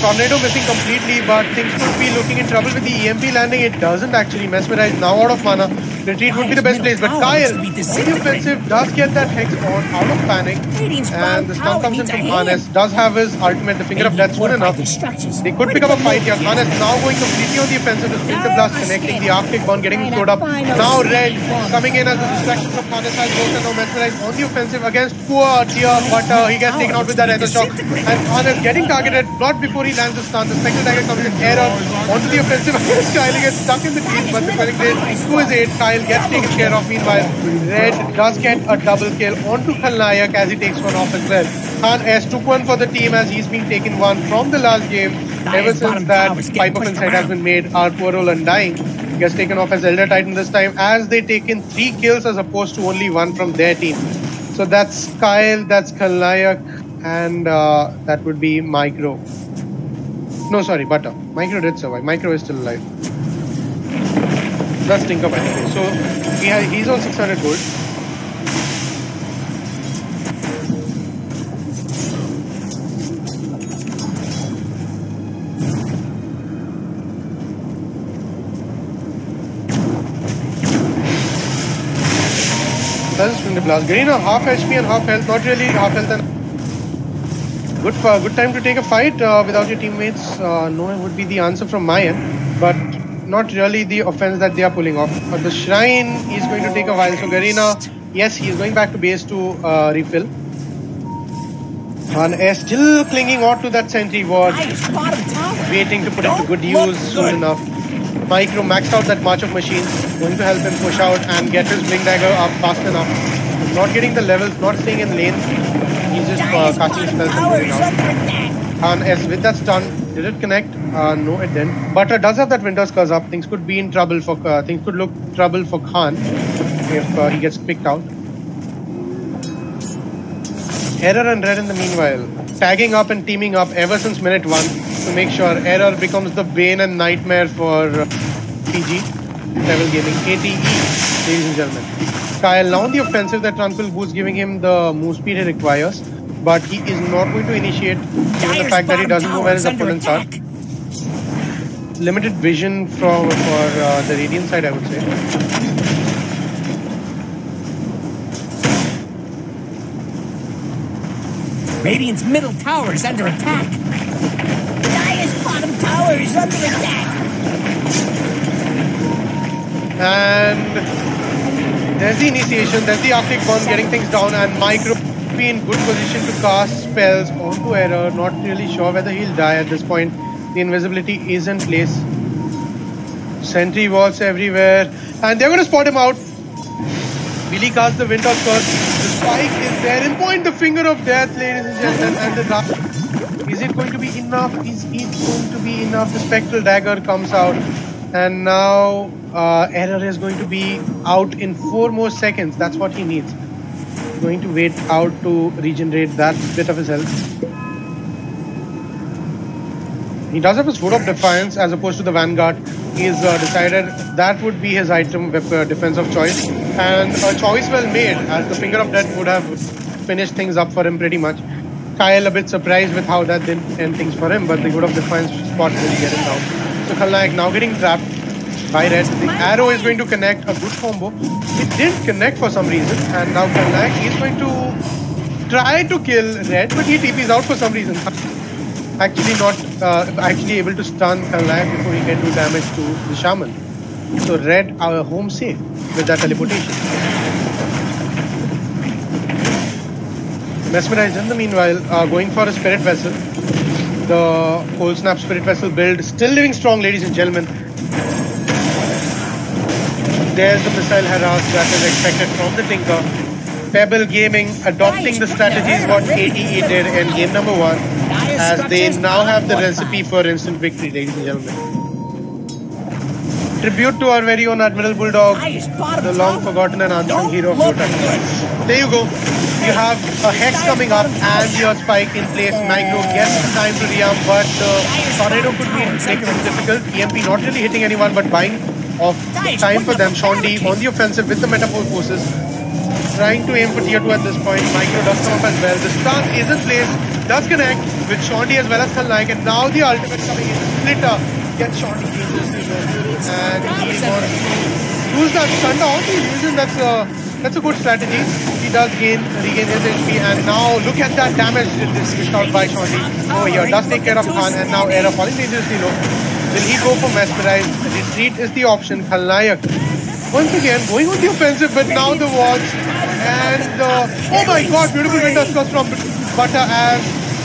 Tornado missing completely, but things could be looking in trouble with the EMP landing. It doesn't actually. Mesmerize now out of mana. Retreat would be the best place, but Kyle, on the offensive, does get that Hex on out of panic. And the stun comes in from Khanes. Does have his ultimate, the Finger of Death soon enough. They could pick up a fight here. Khanes now going completely on the offensive. The Splinter Blast connecting, the Arctic Burn getting slowed up. Now Red coming in as the distraction from Khanes has broken. Now Mesmerize on the offensive against poor dear Butter. He gets taken out with that Ether Shock. And Khanes getting targeted, not before he lands the stun. The Spectre Dagger comes in Error onto the offensive against Kyle. He gets stuck in the teeth, but the Panic Blade to his aid. Kyle gets taken care of. Meanwhile, Red does get a double kill onto Khalnayak as he takes one off as well. Khan S took one for the team as he's been taken one from the last game. Ever since that Pipe of Insight has been made, our poor old Undying gets taken off as Elder Titan this time as they take in 3 kills as opposed to only 1 from their team. So that's Kyle, that's Khalnayak, and that would be Micro. No, sorry, Butter. Micro did survive. Micro is still alive. That's Tinker by the way. So he's on 600 gold. That's from the blast. Garena half HP and half health, not really half health and good time to take a fight without your teammates. No, it would be the answer from my end, but not really the offense that they are pulling off. But the shrine is going to take a while. So Garena, yes, he is going back to base to refill. And is still clinging on to that sentry ward, waiting to put it to good use soon enough. Micro maxed out that march of machines, going to help him push out and get his Blink Dagger up fast enough. Not getting the levels, not staying in lane. He's just casting spells and moving out. And as with that stun, did it connect? No, it didn't. Butter does have that Winter's Curse up. Things could be in trouble for things could look trouble for Khan if he gets picked out. Error and Red in the meanwhile, tagging up and teaming up ever since minute 1 to make sure Error becomes the bane and nightmare for PG, Level Gaming, ATE, ladies and gentlemen. Kyle now on the offensive, that Tranquil Boost giving him the move speed he requires, but he is not going to initiate given the fact that he doesn't know where his opponents are. Limited vision for the Radiant side, I would say. Radiant's middle tower is under attack. Dire's bottom tower is under attack. And there's the initiation, there's the Arctic Burn getting things down, and Micro be in good position to cast spells onto Error. Not really sure whether he'll die at this point. The invisibility is in place. Sentry walls everywhere, and they're going to spot him out. Billy casts the Winter's Curse. The spike is there. In point, the finger of death, ladies and gentlemen, and the dark. Is it going to be enough? Is it going to be enough? The Spectral Dagger comes out, and now Error is going to be out in 4 more seconds. That's what he needs. He's going to wait out to regenerate that bit of his health. He does have his Vote of Defiance as opposed to the Vanguard. He's decided that would be his item defense of choice, and a choice well made, as the Finger of Death would have finished things up for him pretty much. Kyle a bit surprised with how that didn't end things for him, but the Vote of Defiance spot will get him down. So Khalnaik now getting trapped by Red. The arrow is going to connect, a good combo. It didn't connect for some reason, and now Khalnaik is going to try to kill Red, but he TPs out for some reason. Actually not actually able to stun Khalnaik before he can do damage to the Shaman. So Red are home safe with that teleportation. Mesmerized in the meanwhile, going for a Spirit Vessel. The Cold Snap Spirit Vessel build still living strong, ladies and gentlemen. There's the missile harass that is expected from the Tinker. Pebble Gaming adopting the strategies what ATE did in game number 1, as they now have the recipe for instant victory, ladies and gentlemen. Tribute to our very own Admiral Bulldog, the long forgotten and unsung hero of Dota. There you go. You have a Hex coming up and your Spike in place. Micro gets time to rearm, but Tornado could be making it difficult. EMP not really hitting anyone, but buying off time for them. Shondi on the offensive with the Metaphor forces. Trying to aim for tier 2 at this point. Micro does come up as well. The stun is in place. Does connect with Shondi as well as Khalnaik, and now the ultimate coming in. Splitter gets Shondi dangerously low, and he's going to use that stun down. That's a good strategy. He does regain his HP, and now look at that damage dished out by Shondi over here. Does take care of Khan, and now Error falling dangerously low. Will he go for Mesmerize? Retreat is the option. Khalnaik once again going on the offensive, but now the walls, and oh my god, beautiful Winter's Curse from Butter as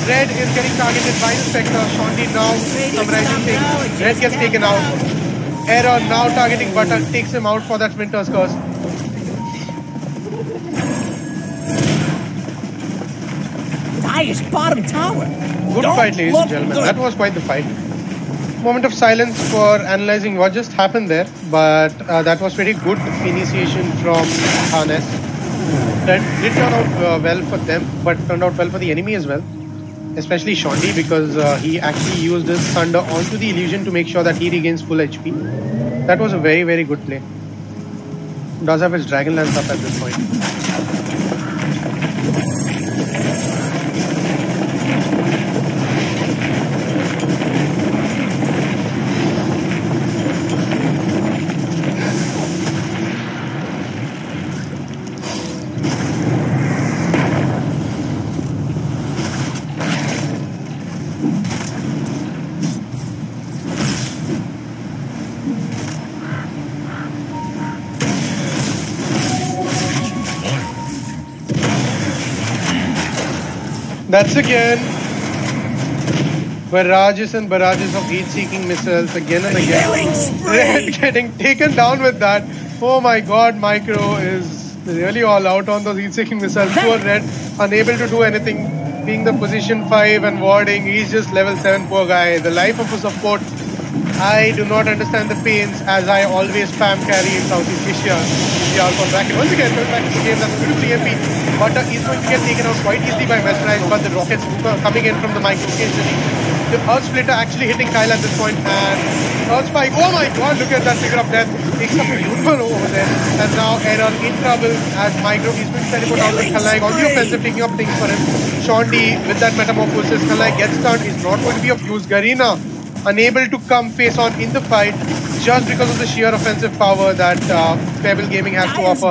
Red is getting targeted by the Spectre. Shondi now summarizing things. Red gets taken out. Error now targeting Butter, takes him out for that Winter's Curse. Dire's bottom tower. Good fight, ladies and gentlemen. That was quite the fight. Moment of silence for analyzing what just happened there, but that was pretty good initiation from Harness. That did turn out well for them, but turned out well for the enemy as well, especially Shondi, because he actually used his Thunder onto the illusion to make sure that he regains full HP. That was a very, very good play. Does have his Dragon Lance up at this point. That's again barrages and barrages of heat-seeking missiles again and again. Red getting taken down with that. Oh my god, Micro is really all out on those heat-seeking missiles. Poor Red, unable to do anything. Being the position 5 and warding, he's just level 7, poor guy. The life of a support. I do not understand the pains as I always spam carry in Southeast Asia. Bracket. Once again, going back to the game, that's beautifully MP. But he's going to get taken out quite easily by Mesmerize, but the rockets coming in from the Micro occasionally. The Earth Splitter actually hitting Kyle at this point, and Earth Spike, oh my god, look at that figure of death. Takes up a huge one over there. And now Error in trouble as Micro is going to teleport out with Khalai on the offensive, taking up things for him. Shondi with that metamorphosis, Khalai gets stunned, is not going to be of use. Garena unable to come face on in the fight just because of the sheer offensive power that Pebble Gaming has to offer.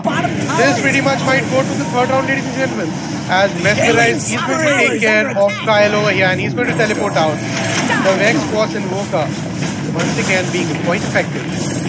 This pretty much might go to the third round, ladies and gentlemen, as Mesmerize is going to take care of Kyle over here and he's going to teleport out. The Vex Force Invoker once again being quite effective.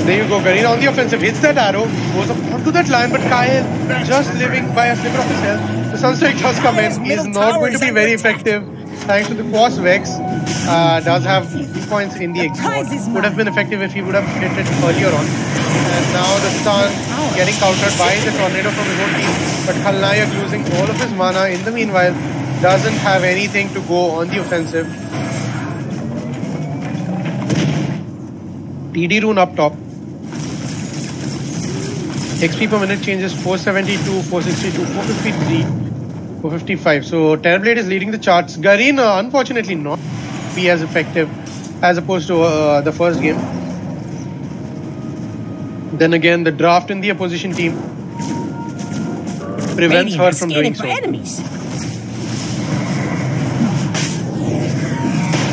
There you go, Garena on the offensive, hits that arrow, goes up onto that line, but Kyle just living by a sliver of his health. The Sunstrike does come in, he's not going to be very effective thanks to the Quas Vex. Does have 2 points in the export. Would have been effective if he would have hit it earlier on. And now the stun getting countered by the Tornado from his own team, but Khalnayak losing all of his mana in the meanwhile, doesn't have anything to go on the offensive. TD rune up top. XP per minute changes 472, 462, 453, 455. So Terrorblade is leading the charts. Garena, unfortunately, not be as effective as opposed to the first game. Then again, the draft in the opposition team prevents her from doing so.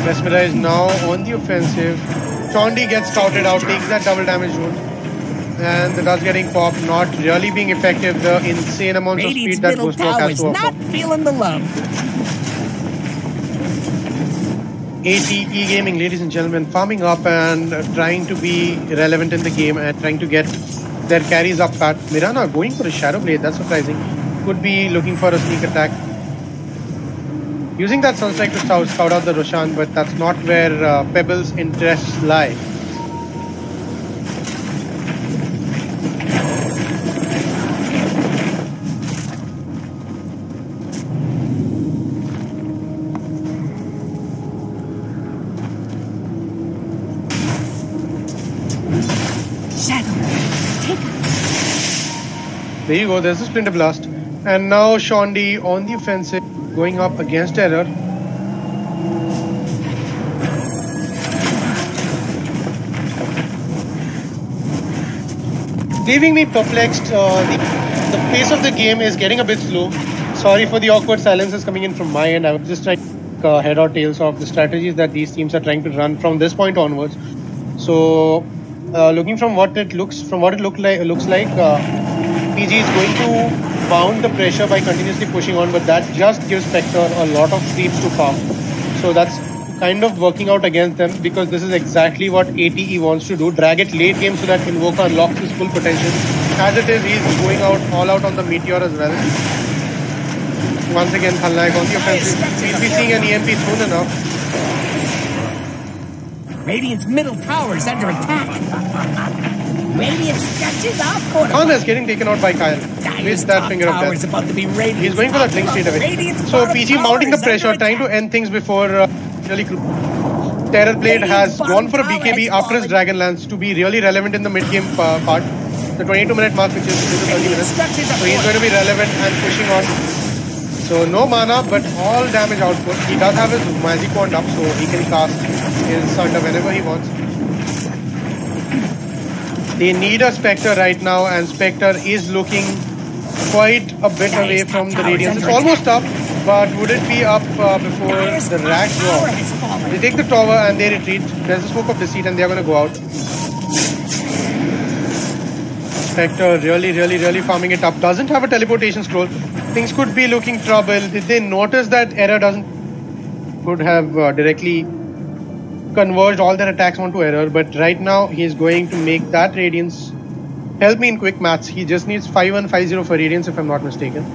Mesmerize now on the offensive. Chondi gets scouted out, takes that double damage rune. And the dust getting popped, not really being effective. The insane amount of speed that Ghost Walk has to offer. Not feeling the love. ATE Gaming, ladies and gentlemen, farming up and trying to be relevant in the game and trying to get their carries up pat. Mirana going for a Shadow Blade, that's surprising. Could be looking for a sneak attack. Using that Sunstrike to scout out the Roshan, but that's not where Pebble's interests lie. There you go, there's the Splinter Blast. And now Shondi on the offensive, going up against Error. Leaving me perplexed, the pace of the game is getting a bit slow. Sorry for the awkward silences coming in from my end. I was just trying to head or tails of the strategies that these teams are trying to run from this point onwards. So, looking from what it looks like, PG is going to mount the pressure by continuously pushing on, but that just gives Spectre a lot of creeps to farm. So that's kind of working out against them because this is exactly what ATE wants to do. Drag it late game so that Invoker unlocks his full potential. As it is, he's going all out on the Meteor as well. Once again, Khalnaik on the offensive. We'll be seeing an EMP soon enough. Radiant's middle tower is under attack. Radiant stretches out for Khan is getting taken out by Kyle with that finger of death. About to be He's going for that link straight away. So PG mounting the pressure, trying to end things before really. Terrorblade has gone for a BKB after his Dragon Lance to be really relevant in the mid-game part. The 22-minute mark, which is 30 minutes. So he's going to be relevant and pushing on. So no mana, but all damage output. He does have his magic wand up, so he can cast his Sunder whenever he wants. They need a Spectre right now, and Spectre is looking quite a bit away from the Radiance. It's almost up, but would it be up before the Rack go? They take the tower and they retreat. There's a Smoke of Deceit and they're going to go out. Spectre really farming it up. Doesn't have a teleportation scroll. Things could be looking trouble. Did they notice that Error could have directly converged all their attacks onto Error, but right now he's going to make that Radiance. Help me in quick maths. He just needs 5150 for Radiance if I'm not mistaken.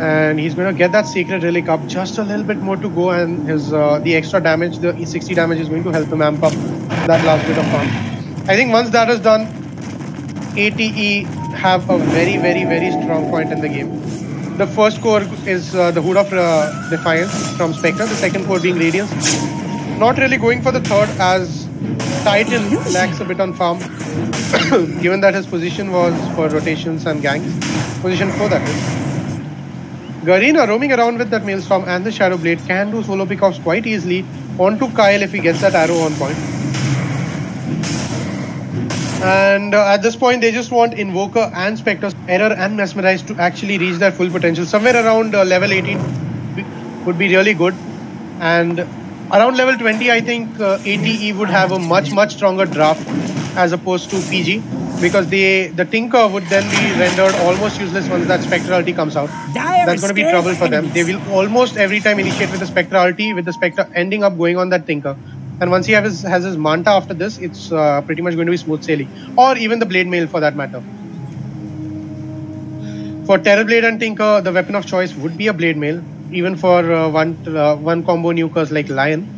And he's going to get that Sacred Relic up. Just a little bit more to go, and his the extra damage, the 60 damage is going to help him amp up that last bit of farm. I think once that is done, ATE have a very strong point in the game. The first core is the Hood of Defiance from Spectre, the second core being Radiance. Not really going for the third as Titan lacks a bit on farm, given that his position was for rotations and ganks. Position 4 that is. Garena roaming around with that Maelstrom and the Shadow Blade can do solo pickoffs quite easily onto Kyle if he gets that arrow on point. And at this point they just want Invoker and Spectre, Error and Mesmerize to actually reach their full potential. Somewhere around level 18 would be really good. And around level 20 I think ATE would have a much stronger draft as opposed to PG. Because the Tinker would then be rendered almost useless once that Spectre ulti comes out. That's going to be trouble for them. They will almost every time initiate with the Spectre ulti, with the Spectre ending up going on that Tinker. And once he has his Manta after this, it's pretty much going to be smooth sailing. Or even the Blade Mail for that matter. For Terrorblade and Tinker, the weapon of choice would be a Blade Mail. Even for one combo nukers like Lion.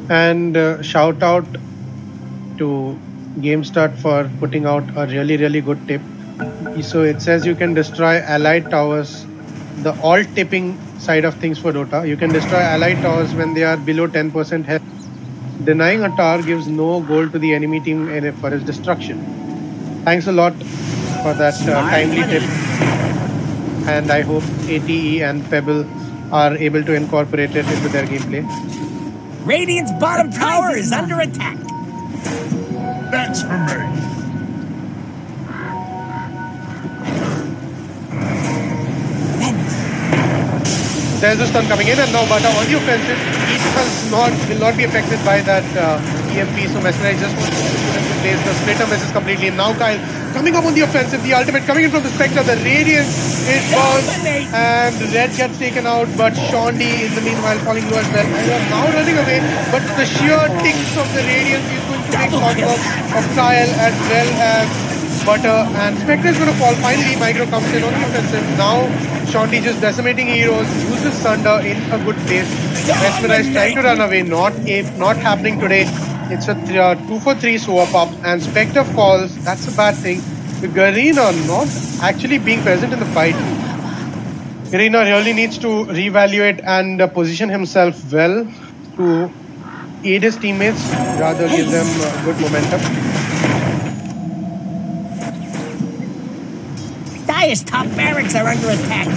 And shout out to GameStart for putting out a really good tip. So it says you can destroy allied towers, the alt tipping side of things for Dota. You can destroy allied towers when they are below 10% health. Denying a tower gives no gold to the enemy team for its destruction. Thanks a lot for that timely tip. And I hope ATE and Pebble are able to incorporate it into their gameplay. Radiant's bottom tower is under attack. That's for me. There's a stun coming in, and now Bata on the offensive. He will not be affected by that EMP, so Mesmerize just wants to put into place. The splitter misses completely. And now Kyle coming up on the offensive, the ultimate coming in from the Spectre. The Radiance is burned, and Red gets taken out, but Shondi in the meanwhile falling low as well. And they are now running away, but the sheer ticks of the Radiance is going to make short work of Kyle as well as Butter, and Spectre is going to fall. Finally, Micro comes in on the offensive. Now Shondi just decimating heroes, uses Sunder in a good place. Mesmerize trying to run away, not happening today. It's a 2 for 3 swap up, and Spectre falls. That's a bad thing. The Garena not actually being present in the fight. Garena really needs to reevaluate and position himself well to aid his teammates, rather give them good momentum. Dire's top barracks are under attack.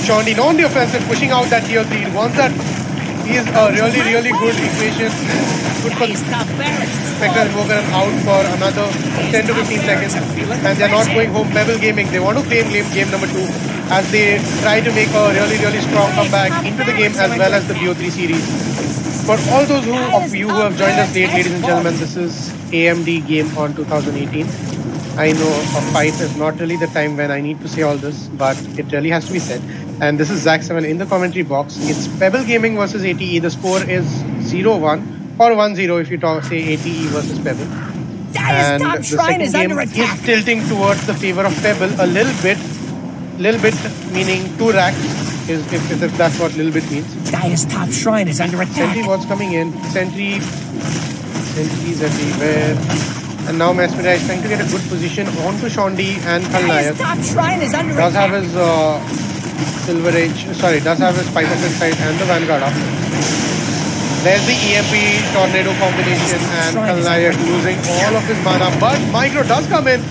Shondi on the offensive, pushing out that tier 3. Once that is a really good equation. Good for Spectre and Invoker out for another 10 to 15 seconds. And they're not going home. Pebble Gaming, they want to claim game number 2 as they try to make a really strong comeback into the game as well as the BO3 series. For all those of you who have joined us late, ladies and gentlemen, this is AMD GameOn 2018. I know a fight is not really the time when I need to say all this, but it really has to be said. And this is Zack7 in the commentary box. It's Pebble Gaming versus ATE. The score is 0-1 or 1-0 if you say ATE versus Pebble. And the second game is tilting towards the favor of Pebble a little bit meaning 2 racks, if that's what little bit means. Dire's top shrine is under attack. Sentry what's coming in. Sentries everywhere. And now Mesmerize trying to get a good position onto Shondi and Khalnayak. Top shrine is under does attack. have his Silver Age, does have his Pipe of Insight and the Vanguard up. There's the EMP Tornado combination and Khalnayak losing all of his mana. But Micro does come in.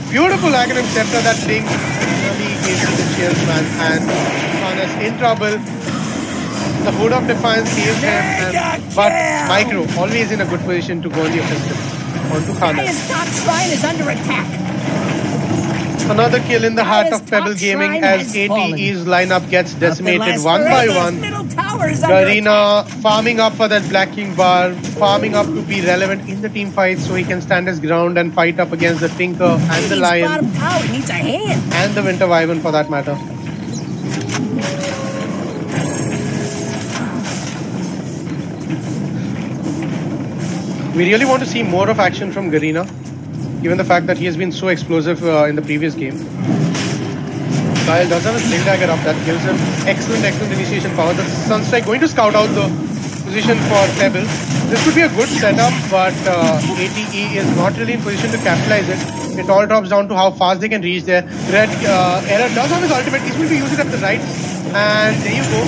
Beautiful Aghanim Scepter, that thing really gave me the chills, man. And Khanas in trouble. The Hood of Defiance saves him. But Micro always in a good position to go on the offensive. Onto Khanas. Dire's top shrine is under attack. Another kill in the heart of Pebble Gaming as ATE's lineup gets decimated one by one. Garena farming up for that Black King bar, farming up to be relevant in the team fight so he can stand his ground and fight up against the Tinker and the Lion and the Winter Wyvern for that matter. We really want to see more of action from Garena, given the fact that he has been so explosive in the previous game. Kyle does have a Sling Dagger up that gives him excellent initiation power. The Sunstrike going to scout out the position for Pebble. This could be a good setup, but ATE is not really in position to capitalize it. It all drops down to how fast they can reach there. Red Error does have his ultimate. He's going to use it at the right. And there you go.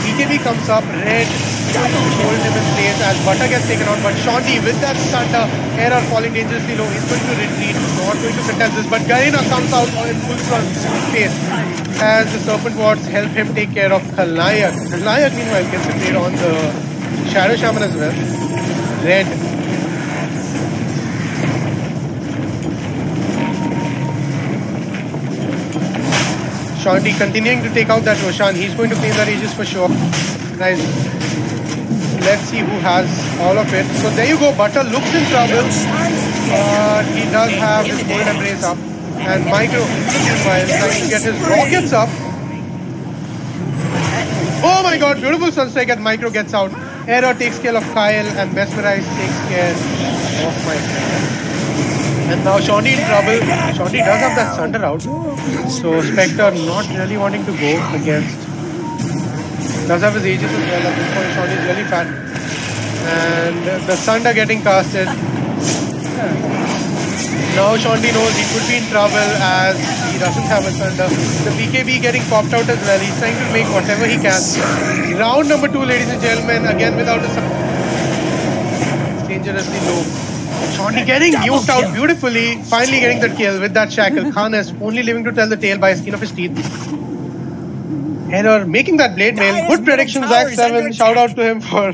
BKB comes up. Red hold him in place as Butter gets taken out. But Shondi with that Thunder, Error falling dangerously low, is going to retreat. Not going to contest this. But Garena comes out in full space as the Serpent Wards help him take care of Khalnayak. Khalnayak meanwhile gets a trade on the Shadow Shaman as well. Red Shondi continuing to take out that Roshan. He's going to claim that Aegis for sure. Nice. Let's see who has all of it. So there you go. Butter looks in trouble. He does have his Gold Embrace up. And Micro, meanwhile, trying to get his rockets up. Oh my god, beautiful Sunstrike as Micro gets out. Error takes care of Kyle and Mesmerize takes care of Micro. And now Shondi in trouble. Shondi does have that Thunder out. So Spectre not really wanting to go against. Does have his Aegis as well. At this point Shondi is really fat. And the Thunder getting casted. Now Shondi knows he could be in trouble as he doesn't have a Thunder. The BKB getting popped out as well. He's trying to make whatever he can. Round number 2, ladies and gentlemen. Again without a Thunder. It's dangerously low. Shondi getting nuked out beautifully, finally getting the kill with that shackle. Khanas only living to tell the tale by the skin of his teeth. Error making that blade mail. Good prediction, Zack7. Shout out to him for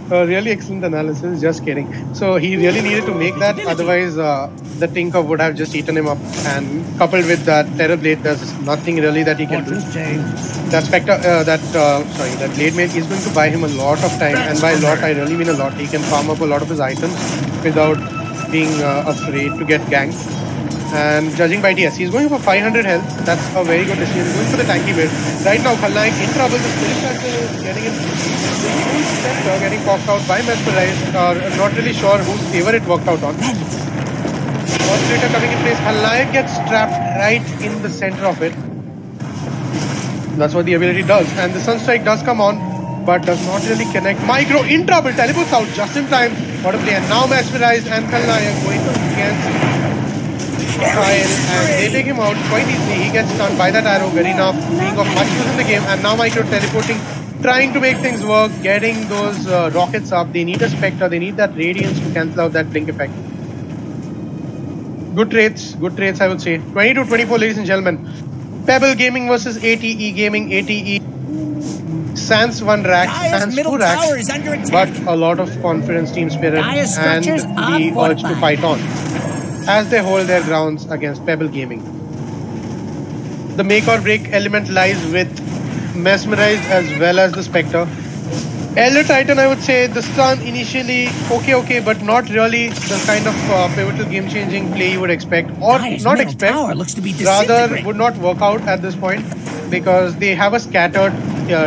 really excellent analysis. Just kidding. So he really needed to make that. Otherwise, the Tinker would have just eaten him up. And coupled with that Terror Blade, there's nothing really that he can do. That Spectre, that blade mail is going to buy him a lot of time. And by a lot, I really mean a lot. He can farm up a lot of his items without being afraid to get ganked. And judging by DS, he's going for 500 health. That's a very good decision. Going for the tanky build. Right now, Khalnayak in trouble. The Spirit Shackle is getting in. The getting popped out by Mesmerize. Not really sure whose favor it worked out on. Concentrator coming in place. Khalnayak gets trapped right in the center of it. That's what the ability does. And the Sunstrike does come on, but does not really connect. Micro in trouble. Teleports out just in time. What a play. And now Mesmerize and Khalnayak going against Kyle, and they take him out quite easily. He gets stunned by that arrow. Garena being of much use in the game, and now Micro teleporting, trying to make things work, getting those rockets up. They need a Spectre, they need that Radiance to cancel out that blink effect. Good traits I would say. 22-24, ladies and gentlemen. Pebble Gaming versus ATE Gaming. ATE Sans 1 rack, Sans 2 racks, but a lot of confidence, team spirit, and the urge to fight on as they hold their grounds against Pebble Gaming. The make or break element lies with Mesmerize as well as the Spectre. Elder Titan, I would say the stun initially okay, but not really the kind of pivotal game-changing play you would expect, or Dire's not middle expect. tower looks to be Rather, disintegrating. would not work out at this point because they have a scattered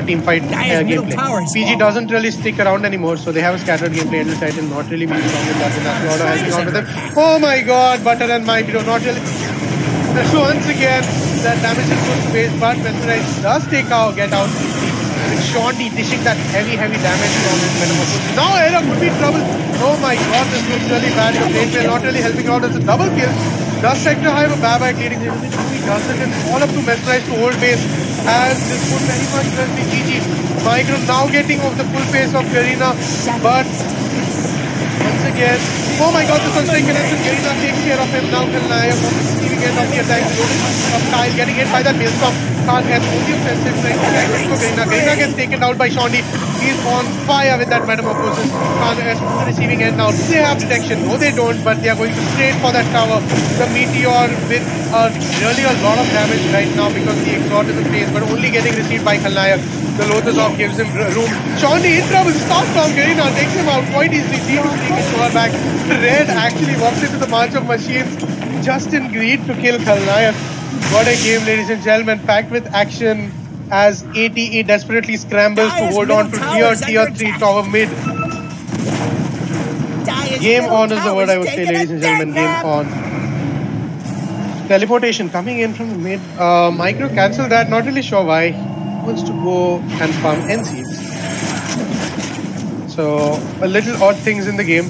team fight Dire's middle tower gameplay. is PG falling. doesn't really stick around anymore, so they have a scattered gameplay. Elder Titan not really being strong in that. That's what helping out with them. Oh my God, Butter and Micro not really. So once again, that damage is good space, but Mesmerize does get out. With Shawnee dishing that heavy damage from his Metamorphosis. Now Era could be in trouble. Oh my God, this looks really bad. The lane player not really helping out. It's a double kill. Does Sector have a bye leading him? He doesn't. And all up to Mesmerize to hold base. As this would very much well be GG. Micro now getting off the full pace of Garena. But once again, oh my God, this one's taken and Garena takes care of him. Now Kalnaya from the receiving end of the attack. Of Kyle getting hit by that Maelstrom. Khan has only offensive right for Garena. Garena gets taken out by Shawnee. He's on fire with that Metamorphosis. Khan is from the receiving end now. Do they have detection? No, they don't, but they are going to straight for that tower. The Meteor with really a lot of damage right now because the Exort is in place, but only getting received by Kalnaya. The Lotus Off gives him room. Shawnee in trouble. Starts from Garena, takes him out quite easily. D2 gets to her back. Red actually walks into the March of Machines just in greed to kill Kalnaya. What a game, ladies and gentlemen, packed with action as ATE desperately scrambles to hold on to tier 3 tower mid. Game on is the word I would say, ladies and gentlemen. Game on. Teleportation coming in from the mid. Micro cancelled that, not really sure why. Wants to go and farm NCs. So, a little odd things in the game.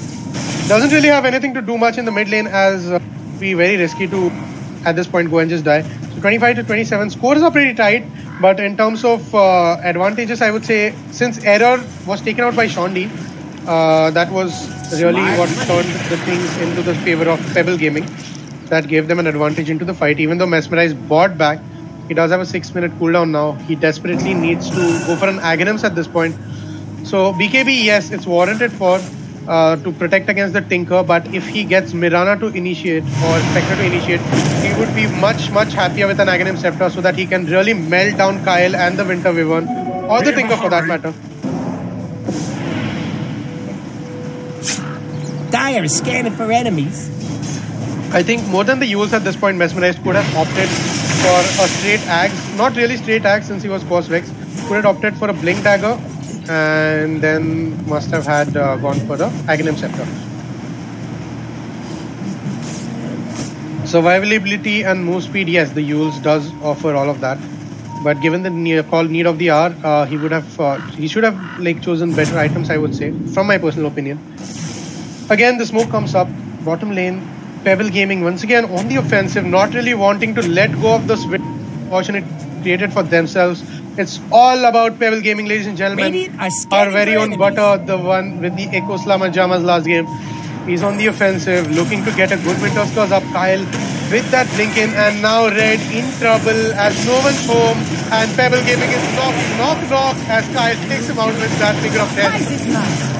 Doesn't really have anything to do much in the mid lane as be very risky to at this point go and just die. So 25 to 27, scores are pretty tight, but in terms of advantages, I would say since Error was taken out by Shawnee, that was really what turned the things into the favor of Pebble Gaming. That gave them an advantage into the fight, even though Mesmerize bought back. He does have a 6-minute cooldown now. He desperately needs to go for an Aghanims at this point. So BKB, yes, it's warranted for to protect against the Tinker, but if he gets Mirana to initiate or Spectre to initiate, he would be much happier with an Aghanim Scepter so that he can really melt down Kyle and the Winter Wyvern, or the Tinker for that matter. Dire is scanning for enemies. I think more than the use at this point, Mesmerized could have opted for a straight axe, not really straight axe since he was Force Vex, could have opted for a Blink Dagger, and then must have had gone for the Aghanim Scepter. Survivability and move speed, yes, the Yules does offer all of that. But given the need of the hour, he should have like chosen better items, I would say, from my personal opinion. Again, the smoke comes up, bottom lane, Pebble Gaming once again on the offensive, not really wanting to let go of this opportunity created for themselves. It's all about Pebble Gaming, ladies and gentlemen. Our very own Butter, the one with the Echo Slam and Jamas last game. He's on the offensive, looking to get a good Winter's Curse up. Kyle with that blink in, and now Red in trouble as no one's home. And Pebble Gaming is knock as Kyle takes him out with that Finger of Death.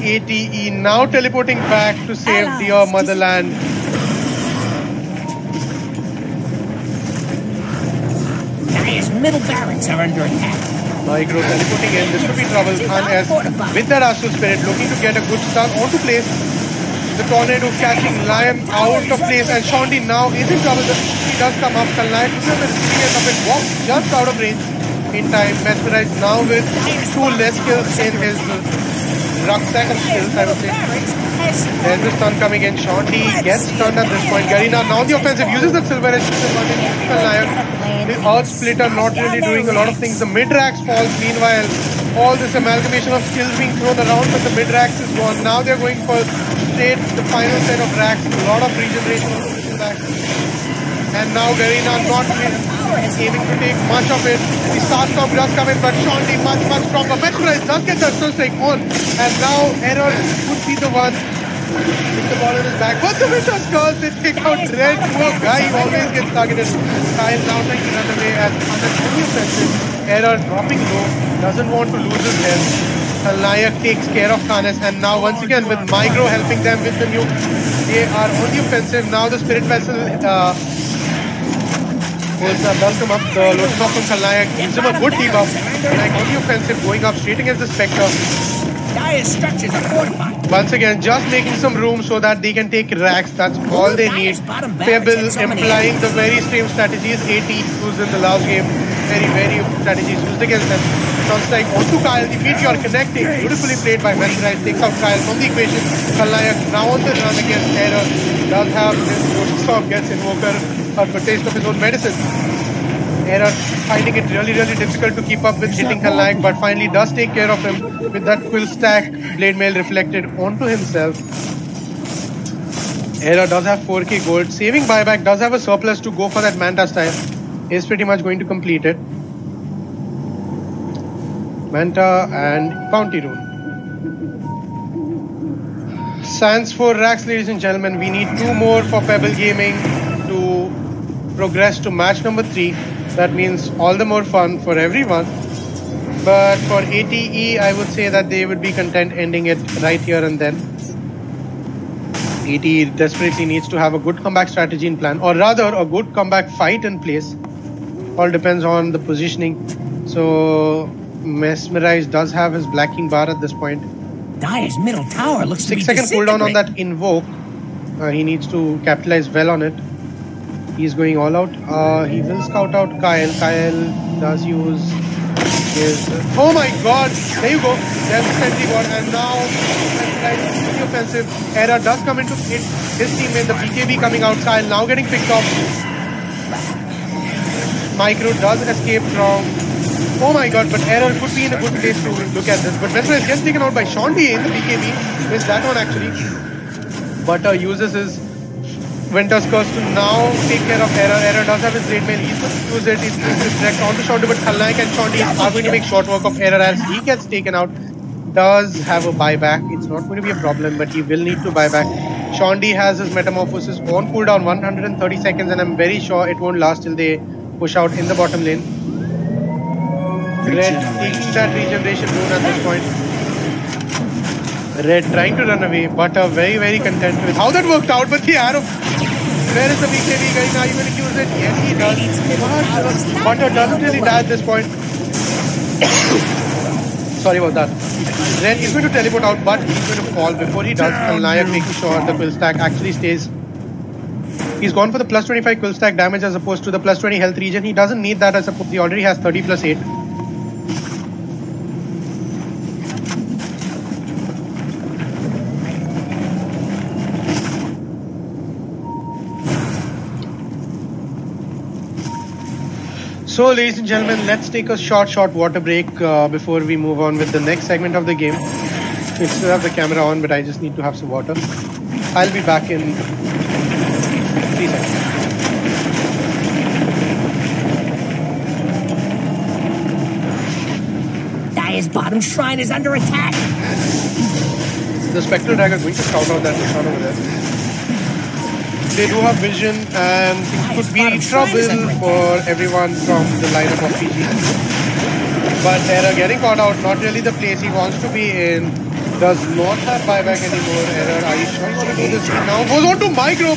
ATE now teleporting back to save dear motherland. Dire's middle barracks are under attack. Micro teleporting in, this could be trouble. Khan as with that Astral Spirit looking to get a good start onto place. The Tornado catching Lion out of place, and Shawnee now is in trouble. He does come up. Lion to the receiving end of it, walks just out of range in time. Mesmerized now with 2 less kills in his rucksack of skills, I would say. There's the stun coming in. Shawnee gets stunned at this point. Garena now the offensive uses that Silver Edge to Lion. The Earth Splitter not really doing a lot of things. The mid-rax falls. Meanwhile, all this amalgamation of skills being thrown around, but the mid-rax is gone. Now they're going for straight the final set of racks. A lot of regeneration on the back. And now Garena not aiming to take much of it. The Starstorm does come in, but Shawnee much stronger. Mesmerize does get the Astral Strike on. And now Error would be the one with the ball in his back. But the Winter's Curse, they take out Red. Poor guy, he always gets targeted. Kyle now trying to run away as only offensive. Error dropping low, doesn't want to lose his health. Nayak takes care of Khanes, and now once again with Micro helping them with the nuke. They are on the offensive. Now the Spirit Vessel Full snap does come up. The load stop from Khalnayak gives him a good debuff. Like on the offensive, going up straight against the Spectre. Dire's structures are fortified. Once again, just making some room so that they can take racks. That's all they need. Pebble implying the very same strategies AT used in the last game. Very strategies used against them. Sounds like onto Kyle, the meteor connecting. Beautifully played by Mesmerized. Takes out Kyle from the equation. Khalnayak now on the run against Error. Does have his Ghost Storm, gets Invoker a taste of his own medicine. Error finding it really difficult to keep up with hitting Khalnayak, but finally does take care of him with that quill stack blade mail reflected onto himself. Error does have 4k gold. Saving buyback, does have a surplus to go for that Manta style. Is pretty much going to complete it. Manta and Bounty Rune. Sans for racks, ladies and gentlemen. We need 2 more for Pebble Gaming to progress to match number 3. That means all the more fun for everyone. But for ATE, I would say that they would be content ending it right here and then. ATE desperately needs to have a good comeback strategy in plan, or rather a good comeback fight in place. All depends on the positioning. So Mesmerize does have his blacking bar at this point. Dire's middle tower looks to be 6 second cooldown on that invoke. He needs to capitalize well on it. He's going all out. He will scout out Kyle. Kyle does use his... oh my god! There you go. There's the sentry bot, and now the offensive. Error does come into hit his teammate. The BKB coming out. Kyle now getting picked off. Micro does escape from... oh my god, but Error could be in a good place to look at this. But Mesmer gets taken out by Shondi in the BKB. Missed that one actually. But uses his Winter's Curse to now take care of Error. Error does have his Blade Mail. He's going to use it. He's going to direct onto Shondi, but Khalnayak and Shondi are going to make short work of Error as he gets taken out. Does have a buyback. It's not going to be a problem, but he will need to buy back. Shondi has his Metamorphosis on cooldown 130 seconds, and I'm very sure it won't last till they push out in the bottom lane. Red taking that regeneration rune at this point. Red trying to run away, but very content with how that worked out. But the arrow, where is the BKB going? Are you going to use it? Yes, he does. But doesn't really die at this point. Sorry about that. Red is going to teleport out, but he's going to fall before he does. Khalnayak making sure the quill stack actually stays. He's gone for the plus 25 quill stack damage as opposed to the plus 20 health regen. He doesn't need that as a he already has 30 plus 8. So, ladies and gentlemen, let's take a short water break before we move on with the next segment of the game. We still have the camera on, but I just need to have some water. I'll be back in 3 seconds. Dire's bottom shrine is under attack. The Spectral Dagger going to scout out that shot over there. They do have vision, and it could be trouble for everyone from the lineup of PG. But Error getting caught out, not really the place he wants to be in. Does not have buyback anymore. Error, are you sure you want to do this? Now goes on to Micro.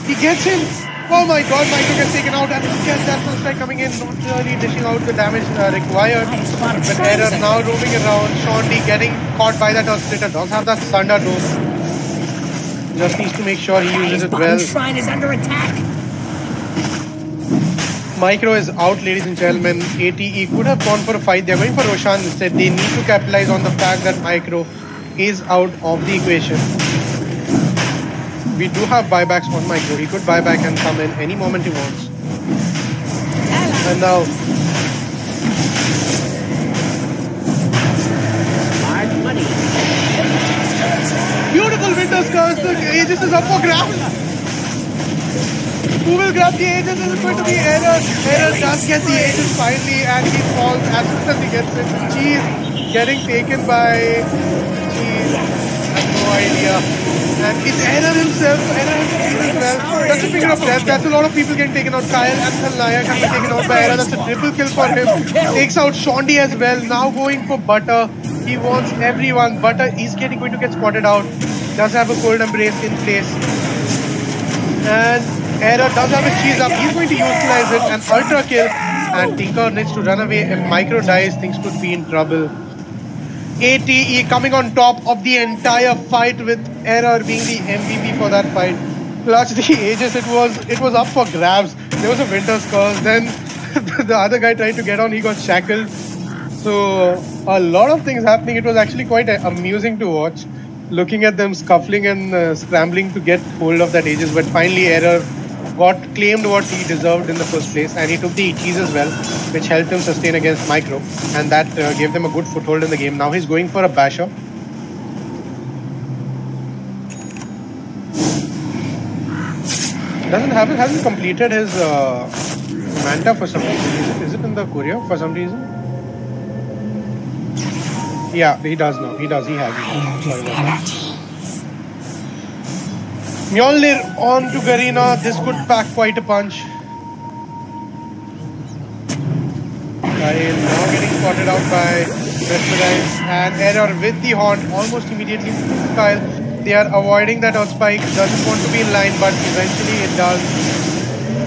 He gets him. Oh my god, Micro gets taken out, and he gets that first strike coming in, not really dishing out the damage required. But Error now roaming around. Shondi getting caught by that Splitter. Does have that Thunder Dome. Just needs to make sure he uses it well. Shrine is under attack. Micro is out, ladies and gentlemen. ATE could have gone for a fight. They're going for Roshan instead. They need to capitalize on the fact that Micro is out of the equation. We do have buybacks on Micro. He could buy back and come in any moment he wants. And now... beautiful Winter's Curse. The Aegis is up for grabs. Who will grab the Aegis? Is it going to be Error? Error does get the Aegis finally, and he falls as soon as he gets it. Cheese getting taken by Cheese. I have no idea. And it's Error himself. Error himself as well. That's a finger of death. That's a lot of people getting taken out. Kyle and Khalnayak can be taken out by Error. That's a triple kill for him. Takes out Shondi as well. Now going for Butter. He wants everyone. Butter is going to get spotted out. Does have a cold embrace in place. And Error does have a cheese up. He's going to utilize it. An ultra kill. And Tinker needs to run away. If Micro dies, things could be in trouble. ATE coming on top of the entire fight with Error being the MVP for that fight. Plus the Aegis, it was up for grabs. There was a Winter's Curse. Then the other guy tried to get on. He got shackled. So a lot of things happening. It was actually quite amusing to watch. Looking at them scuffling and scrambling to get hold of that Aegis. But finally Error claimed what he deserved in the first place, and he took the cheese as well, which helped him sustain against Micro, and that gave them a good foothold in the game. Now he's going for a basher. Hasn't completed his Manta for some reason. Is it in the courier for some reason? Yeah, he does now. He has. Sorry about that. Mjolnir on to Garena. This could pack quite a punch. Kyle now getting spotted out by Mesmerize, and Error with the Haunt almost immediately. Kyle, they are avoiding that Earth Spike. Doesn't want to be in line, but eventually it does.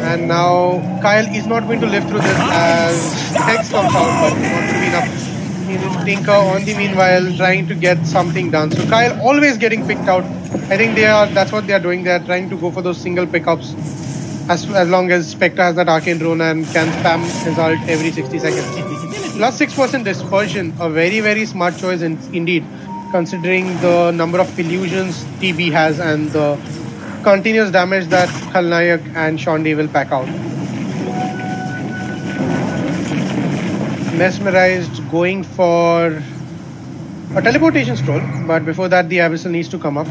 And now Kyle is not going to live through this as Hex comes out, but it's not going to be enough. Tinker on the meanwhile trying to get something done. So Kyle always getting picked out. I think that's what they are doing. They are trying to go for those single pickups as long as Spectre has that Arcane Rune and can spam his ult every 60 seconds. Plus 6% dispersion, a very, very smart choice indeed, considering the number of illusions TB has and the continuous damage that Khalnayak and Shondi will pack out. Mesmerized going for a teleportation scroll, but before that the Abyssal needs to come up.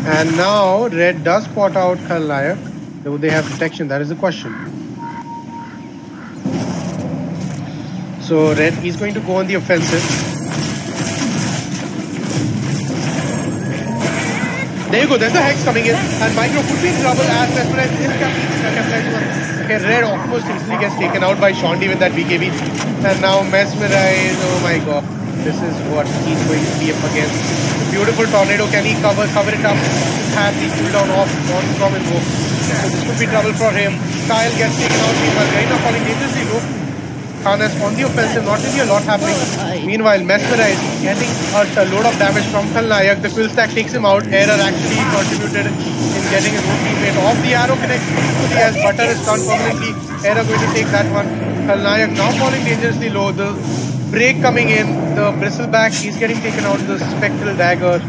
And now Red does spot out Khalnayak. Do they have detection? That is the question. So Red is going to go on the offensive. There you go, there's the Hex coming in, and Micro could be in trouble as Mesmerize is capitalizing. Okay, Red almost easily gets taken out by Shondi with that BKB. And now Mesmerize, oh my god, this is what he's going to be up against. The beautiful tornado, can he cover it up? Have the cooldown off on from Invoke. So this could be trouble for him. Kyle gets taken out, meanwhile Garena falling dangerously low. Khanes on the offensive, not really a lot happening. Meanwhile, Mesmerize getting a load of damage from Khalnayak. The quill stack takes him out. Error actually contributed in getting his own teammate off. The arrow connects beautifully as Butter is stunned permanently. Error going to take that one. Khalnayak now falling dangerously low. The break coming in. The bristleback is getting taken out. The spectral dagger.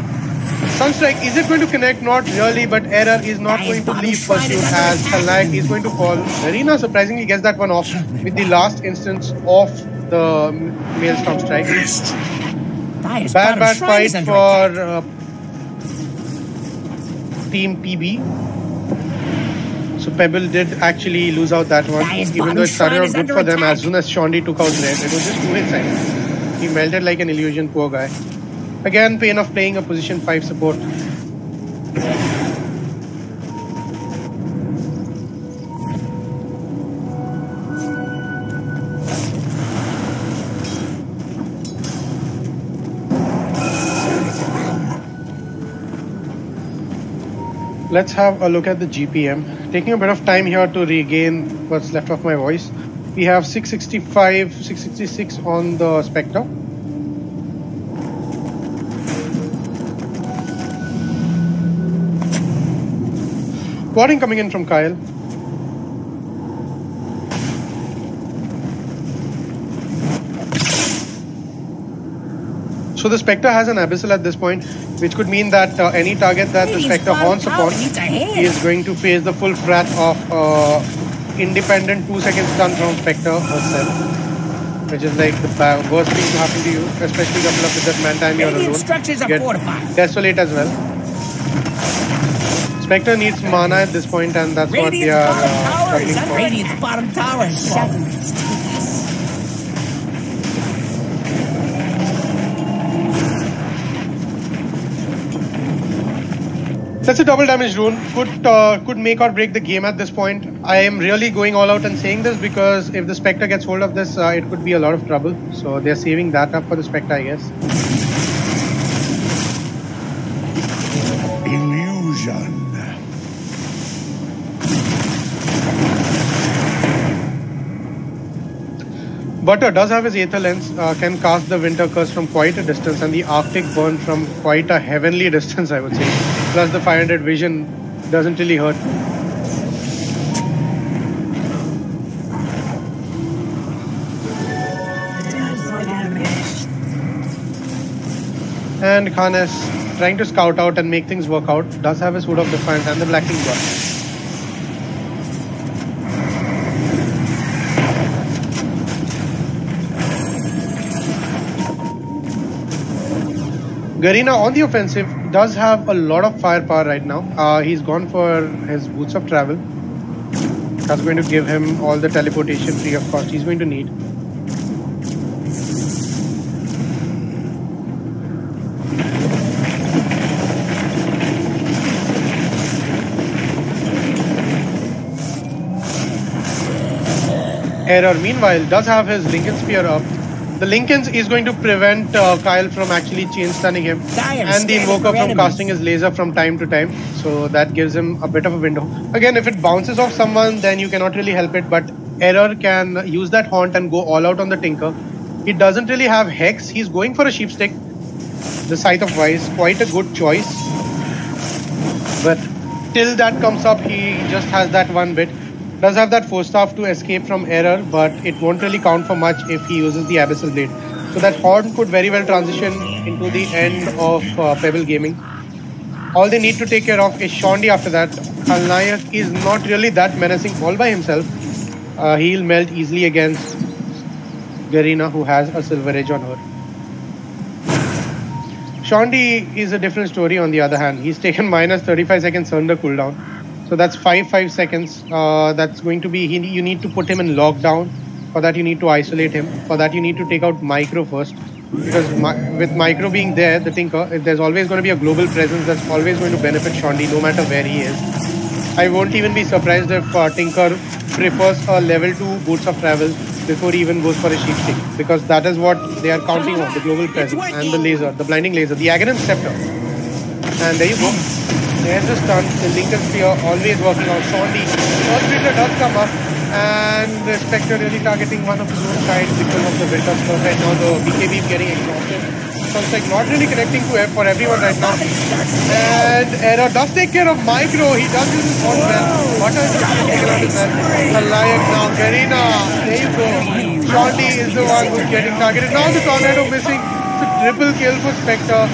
Sunstrike, is it going to connect? Not really, but Error is not going to leave pursuit as Khalnayak is going to fall. Garena surprisingly gets that one off with the last instance of the Maelstrom strike. Bad fight for Team PB. So Pebble did actually lose out that one, even though it started out good for them as soon as Shondi took out Red. It was just too inside. He melted like an illusion, poor guy. Again, pain of playing a position 5 support. Let's have a look at the GPM. Taking a bit of time here to regain what's left of my voice. We have 665, 666 on the Spectre. Warning coming in from Kyle. So the Spectre has an Abyssal at this point, which could mean that any target that the Spectre haunts upon is going to face the full frat of independent 2-second stun from Spectre herself, which is like the worst thing to happen to you, especially coupled up with that man time you're alone. Get desolate as well. Spectre needs mana at this point, and that's what they are struggling for. Radiant's bottom tower is falling. That's a double damage rune. Could make or break the game at this point. I am really going all out and saying this because if the Spectre gets hold of this, it could be a lot of trouble. So they're saving that up for the Spectre, I guess. Illusion. Butter does have his Aether Lens, can cast the Winter Curse from quite a distance and the Arctic Burn from quite a heavenly distance, I would say. Plus the 500 vision doesn't really hurt. And Khanes, trying to scout out and make things work out, does have his Hood of Defiance and the Blacking Blood. Garena on the offensive does have a lot of firepower right now. He's gone for his Boots of Travel. That's going to give him all the teleportation free of cost he's going to need. Error, meanwhile, does have his Lincoln Spear up. The Lincolns is going to prevent Kyle from actually chain stunning him, and the Invoker from casting his laser from time to time. So that gives him a bit of a window. Again, if it bounces off someone, then you cannot really help it. But Error can use that haunt and go all out on the Tinker. He doesn't really have Hex. He's going for a Sheepstick. The Scythe of Wise, quite a good choice. But till that comes up, he just has that one bit. Does have that Force Staff to escape from Error, but it won't really count for much if he uses the Abyssal Blade. So that Horn could very well transition into the end of Pebble Gaming. All they need to take care of is Shondi after that. Khalnayak is not really that menacing all by himself. He'll melt easily against Garena, who has a Silver Edge on her. Shondi is a different story on the other hand. He's taken minus 35 seconds Surrender cooldown. So that's 5 seconds. That's going to be, you need to put him in lockdown. For that you need to isolate him. For that you need to take out Micro first. Because with Micro being there, the Tinker, there's always going to be a global presence that's always going to benefit Shondi no matter where he is. I won't even be surprised if Tinker prefers a level 2 Boots of Travel before he even goes for a Sheepstick. Because that is what they are counting on, the global presence and the laser, the blinding laser, the Aghanim Scepter. And there you go. There's the stun, the Lincoln Spear always working out. Shondi, first Winter does come up, and the Spectre really targeting one of his own side because of the Winter Spur. Right now the BKB is getting exhausted. So it's like not really connecting to for everyone right now. And Error does take care of Micro. He does use his own well. Butter is taken out his well. Khalnayak now. Garena, there you go. Shondi is the one who's getting targeted. Now the Tornado missing. It's a triple kill for Spectre.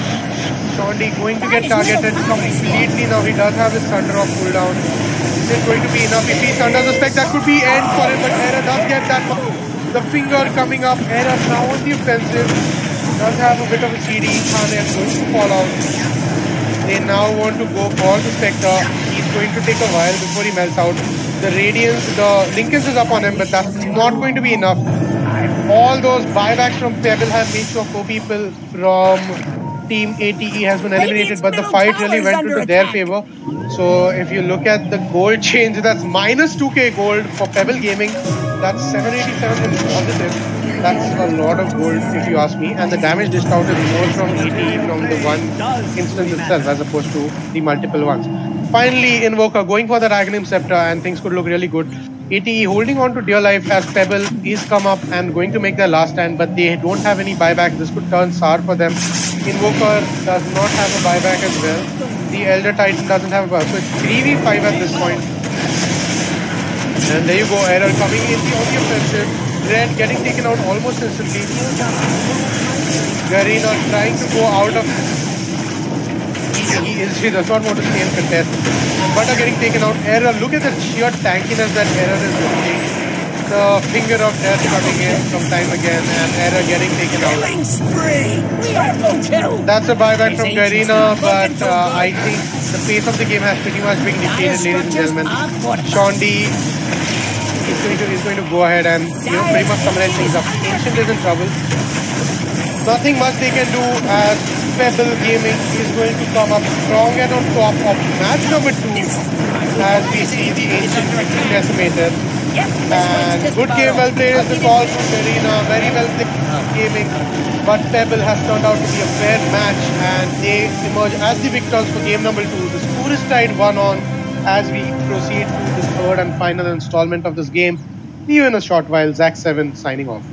Shondi going to get targeted completely now. He does have his Thunder off cooldown. Is it going to be enough? If he Thunders the Spec, that could be end for him, but Error does get that one. The finger coming up. Error now on the offensive. Does have a bit of a CD. Khanes going to fall out. They now want to go for the Spectre. He's going to take a while before he melts out. The Radiance, the Lincolns is up on him, but that's not going to be enough. All those buybacks from Pebble have made sure 4 people from Team ATE has been eliminated, but the fight really went into their favor. So if you look at the gold change, that's minus 2k gold for Pebble Gaming. That's 787 positive. That's a lot of gold if you ask me. And the damage dished out is more from ATE from the one instance itself as opposed to the multiple ones. Finally, Invoker going for the Aghanim Scepter, and things could look really good. ATE holding on to dear life as Pebble is come up and going to make their last stand, but they don't have any buyback. This could turn sour for them. Invoker does not have a buyback as well. The Elder Titan doesn't have a buyback. So it's 3v5 at this point. And there you go, Error coming in on the offensive. Red getting taken out almost instantly. Garena trying to go out of... He does not want to stay and contest. Butter getting taken out. Error, look at the sheer tankiness that Error is doing. The finger of death coming in from time again, and Error getting taken out. That's a buyback from Garena, but I think the pace of the game has pretty much been dictated, ladies and gentlemen. Shondi is going to go ahead and pretty much summarize things up. Ancient is in trouble. Nothing much they can do as Pebble Gaming is going to come up strong and on top of match number 2 as we see the Ancient decimated. And good game, well played is the call from Garena. Very well played gaming, but Pebble has turned out to be a fair match and they emerge as the victors for game number 2. The score is tied 1-1 as we proceed to the third and final installment of this game. See you in a short while. Zach7 signing off.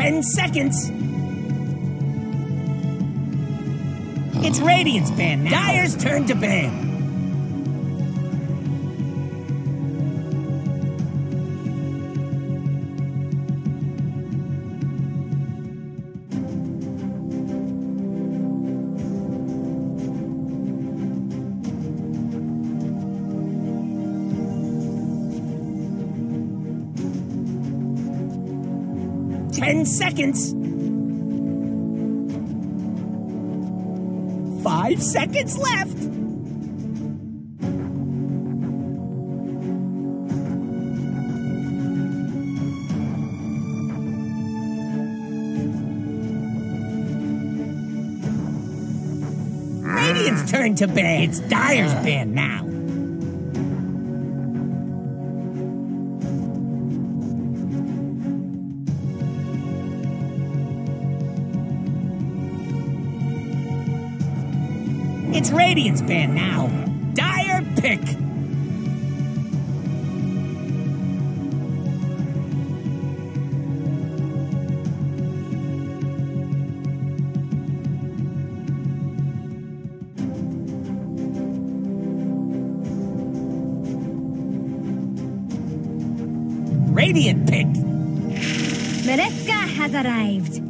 10 seconds. It's Radiant's ban now. Dire's turn to ban. Seconds. 5 seconds left. Radiant's turn to ban. It's Dire's ban now. It's Radiant's ban now. Dire pick. Radiant pick. Mereska has arrived.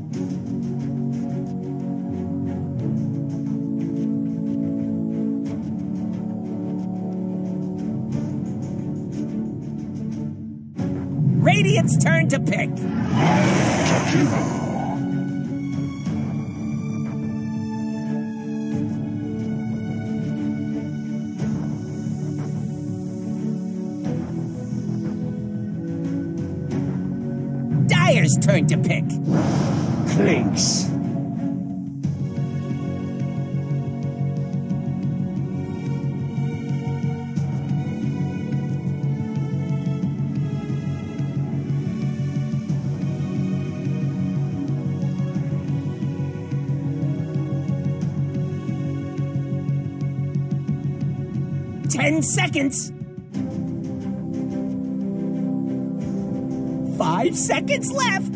Radiant's turn to pick. Dire's turn to pick. Place. Seconds. 5 seconds left.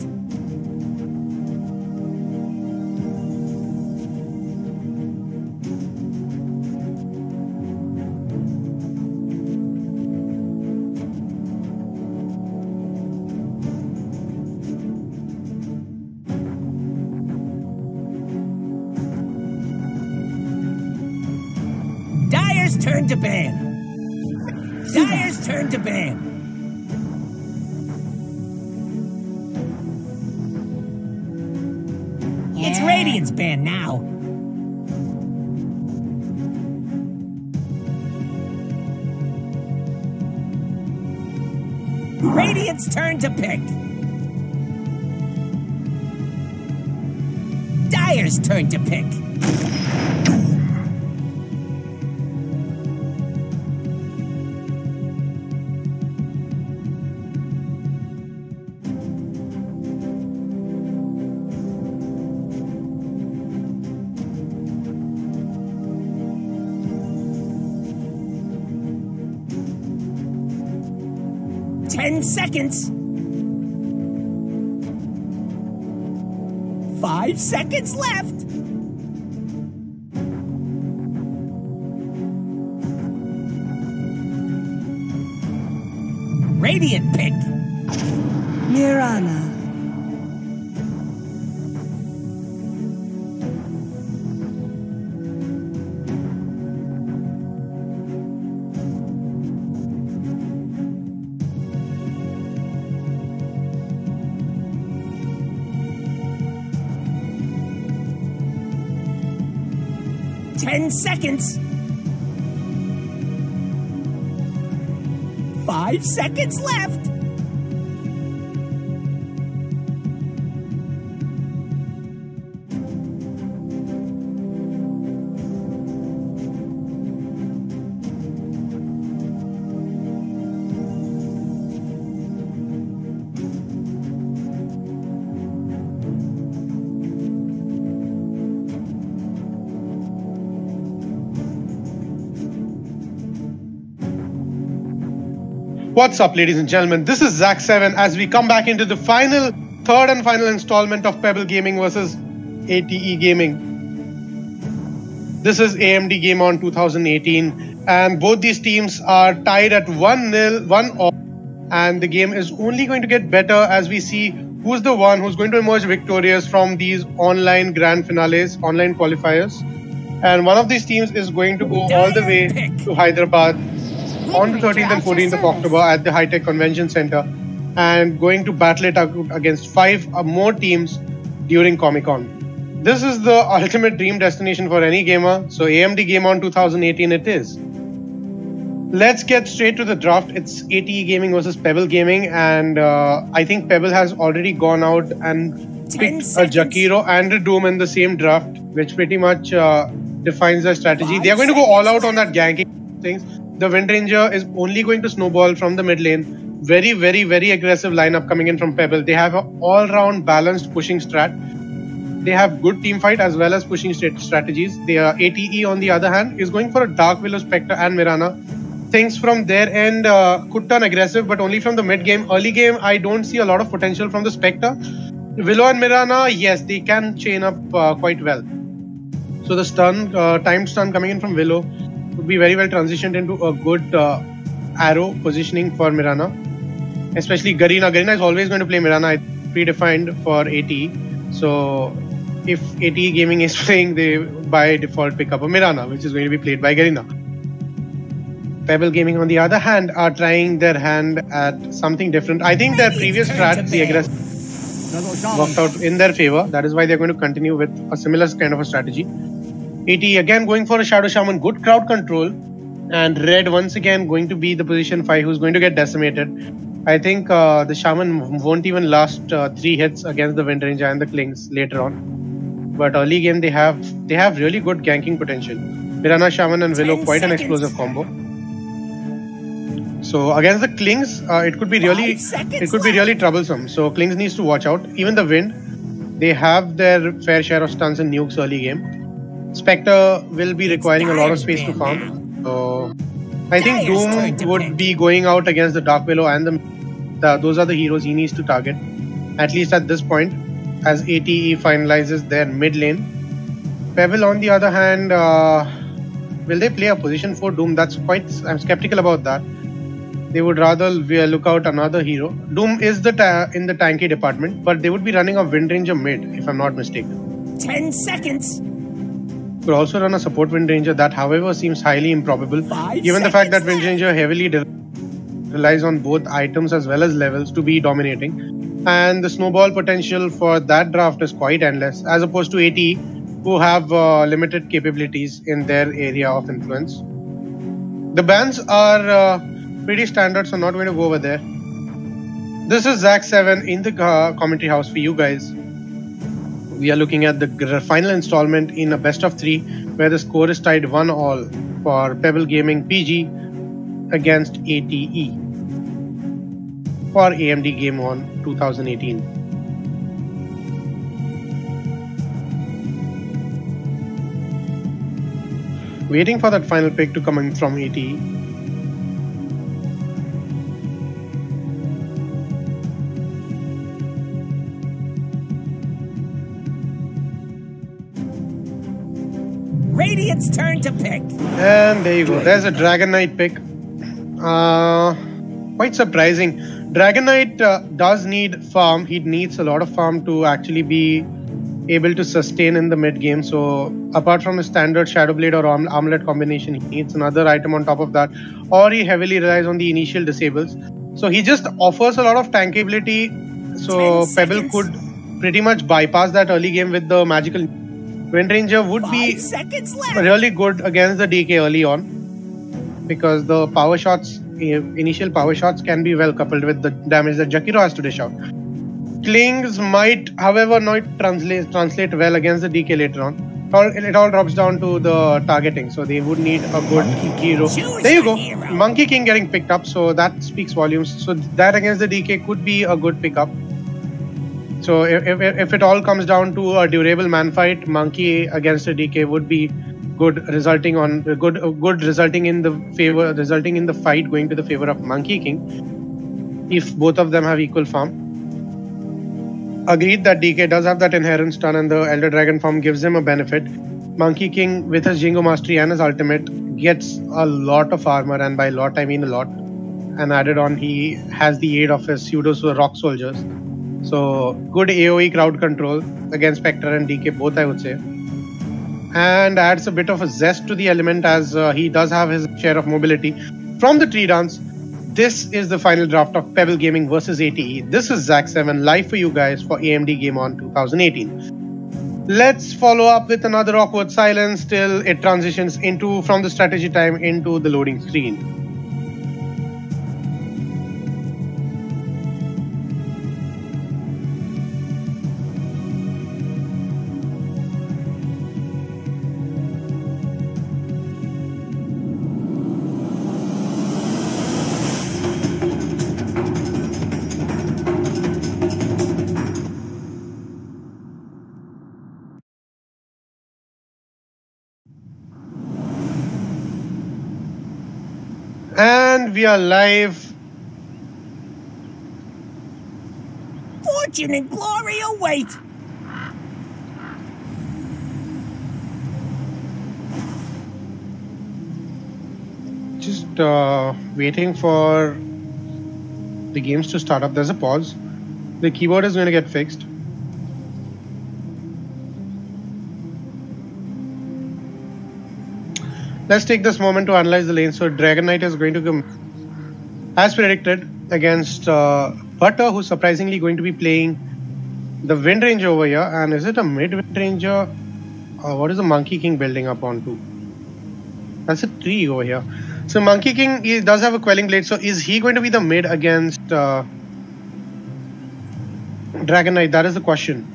Dire's turn to ban. Dire's turn to ban. It's Radiant's ban now. Radiant's turn to pick. Dire's turn to pick. Seconds. 5 seconds left. Radiant pick. Mirana. Seconds. 5 seconds left. What's up, ladies and gentlemen? This is Zach7 as we come back into the final third and final installment of Pebble Gaming versus ATE Gaming. This is AMD GameOn 2018, and both these teams are tied at 1-0, 1-all, and the game is only going to get better as we see who's the one who's going to emerge victorious from these online grand finales, online qualifiers. And one of these teams is going to go all the way to Hyderabad on the 13th and 14th of October at the High Tech Convention Center, and going to battle it out against 5 more teams during Comic-Con. This is the ultimate dream destination for any gamer, so AMD GameOn 2018 it is. Let's get straight to the draft. It's ATE Gaming versus Pebble Gaming, and I think Pebble has already gone out and picked a Jakiro and a Doom in the same draft, which pretty much defines their strategy. They are going to go all out on that ganking things. The Wind Ranger is only going to snowball from the mid lane. Very, very, very aggressive lineup coming in from Pebble. They have an all-round balanced pushing strat. They have good team fight as well as pushing strategies. ATE on the other hand is going for a Dark Willow, Spectre and Mirana. Things from their end could turn aggressive, but only from the mid game. Early game, I don't see a lot of potential from the Spectre. Willow and Mirana, yes, they can chain up quite well. So the stun, timed stun coming in from Willow would be very well transitioned into a good arrow positioning for Mirana. Especially Garena. Garena is always going to play Mirana, predefined for ATE. So if ATE Gaming is playing, they by default pick up a Mirana, which is going to be played by Garena. Pebble Gaming, on the other hand, are trying their hand at something different. I think their previous strat, the aggressive, worked out in their favor. That is why they're going to continue with a similar kind of a strategy. ATE again going for a Shadow Shaman, good crowd control, and Red once again going to be the position 5 who's going to get decimated. I think the Shaman won't even last 3 hits against the Wind Ranger and the Klings later on. But early game they have really good ganking potential. Mirana, Shaman and Willow, quite an explosive combo. So against the Klings, it could be really troublesome. So Klings needs to watch out. Even the Wind, they have their fair share of stuns and nukes early game. Spectre will be requiring a lot of space to farm. So I think Doom would be going out against the Dark Willow and those are the heroes he needs to target, at least at this point, as ATE finalizes their mid lane. Pebble on the other hand, will they play a position 4 Doom? I'm skeptical about that. They would rather look out another hero. Doom is in the tanky department, but they would be running a Wind Ranger mid, if I'm not mistaken. 10 seconds. Could also run a support Wind Ranger. That, however, seems highly improbable, given the fact that Wind Ranger heavily relies on both items as well as levels to be dominating. And the snowball potential for that draft is quite endless, as opposed to ATE, who have limited capabilities in their area of influence. The bans are pretty standard, so not going to go over there. This is Zach7 in the commentary house for you guys. We are looking at the final installment in a best of 3, where the score is tied 1-all for Pebble Gaming PG against ATE for AMD GameOn 2018. Waiting for that final pick to come in from ATE. Radiant's turn to pick. And there you go. There's a Dragon Knight pick. Quite surprising. Dragon Knight does need farm. He needs a lot of farm to actually be able to sustain in the mid game. So apart from his standard Shadow Blade or Armlet combination, he needs another item on top of that, or he heavily relies on the initial disables. So he just offers a lot of tankability. So Pebble could pretty much bypass that early game with the magical. Wind Ranger would be really good against the DK early on, because the power shots, initial power shots, can be well coupled with the damage that Jakiro has to dish out. Klings might, however, not translate well against the DK later on. It all drops down to the targeting, so they would need a good hero. There you go, Monkey King getting picked up, so that speaks volumes. So that against the DK could be a good pickup. So if it all comes down to a durable man fight, Monkey against a DK would be good, resulting in the fight going to the favor of Monkey King, if both of them have equal farm. Agreed that DK does have that inherent stun and the Elder Dragon form gives him a benefit. Monkey King with his Jingo Mastery and his ultimate gets a lot of armor, and by lot I mean a lot. And added on, he has the aid of his pseudos who are rock soldiers. So good AoE crowd control against Spectre and DK both, I would say. And adds a bit of a zest to the element as he does have his share of mobility. From the tree dance, this is the final draft of Pebble Gaming versus ATE. This is Zack7 live for you guys for AMD GameOn 2018. Let's follow up with another awkward silence till it transitions from the strategy time into the loading screen. And we are live. Fortune and glory await. Just waiting for the games to start up. There's a pause. The keyboard is going to get fixed. Let's take this moment to analyze the lane. So Dragon Knight is going to come as predicted against Butter, who's surprisingly going to be playing the Wind Ranger over here. And is it a mid Wind Ranger? What is the Monkey King building up onto? That's a tree over here. So Monkey King, he does have a Quelling Blade. So is he going to be the mid against Dragon Knight? That is the question.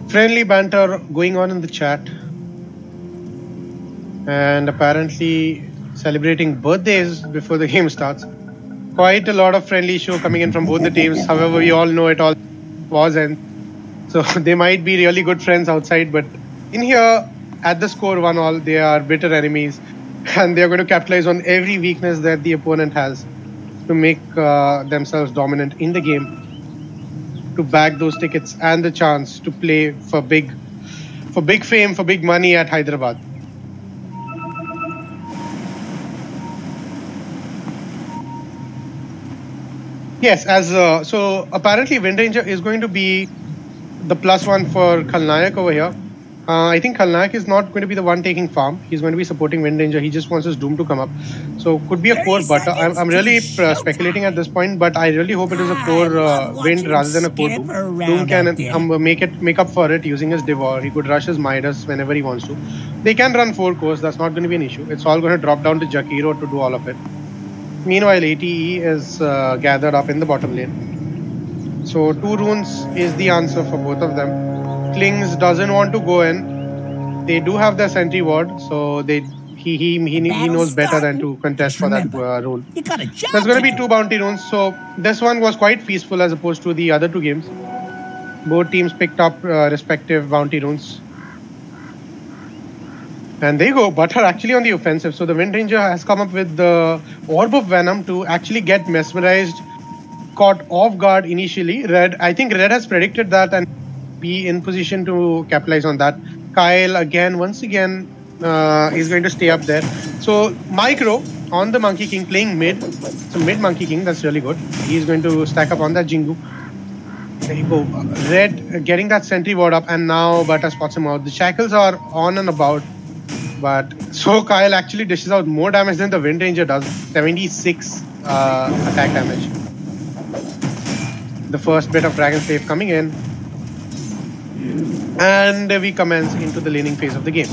Friendly banter going on in the chat, and apparently celebrating birthdays before the game starts. Quite a lot of friendly show coming in from both the teams. However, we all know it all wasn't. So they might be really good friends outside, but in here at the score 1-1, they are bitter enemies, and they are going to capitalize on every weakness that the opponent has to make themselves dominant in the game, to bag those tickets and the chance to play for big fame, for big money at Hyderabad. Yes, so apparently Wind Ranger is going to be the +1 for Khalnayak over here. I think Khalnayak is not going to be the one taking farm. He's going to be supporting Wind Ranger. He just wants his Doom to come up. So could be a core Butter. I'm really speculating at this point, but I really hope it is a core Wind rather than a core Doom. Doom can make up for it using his Devour. He could rush his Midas whenever he wants to. They can run 4 cores. That's not going to be an issue. It's all going to drop down to Jakiro to do all of it. Meanwhile, ATE is gathered up in the bottom lane. So 2 runes is the answer for both of them. Klings doesn't want to go in. They do have their sentry ward, so he knows better than to contest for that rune. There's going to be 2 bounty runes, so this one was quite peaceful as opposed to the other 2 games. Both teams picked up respective bounty runes. And there you go, Butter actually on the offensive. So the Wind Ranger has come up with the Orb of Venom to actually get mesmerized, caught off guard initially. I think Red has predicted that and be in position to capitalize on that. Kyle once again is going to stay up there. So Micro on the Monkey King playing mid. So mid Monkey King, that's really good. He's going to stack up on that Jingu. There you go. Red getting that sentry ward up, and now Butter spots him out. The shackles are on and about, but so Kyle actually dishes out more damage than the Wind Ranger does. 76 attack damage. The first bit of Dragon Slave coming in. And we commence into the laning phase of the game.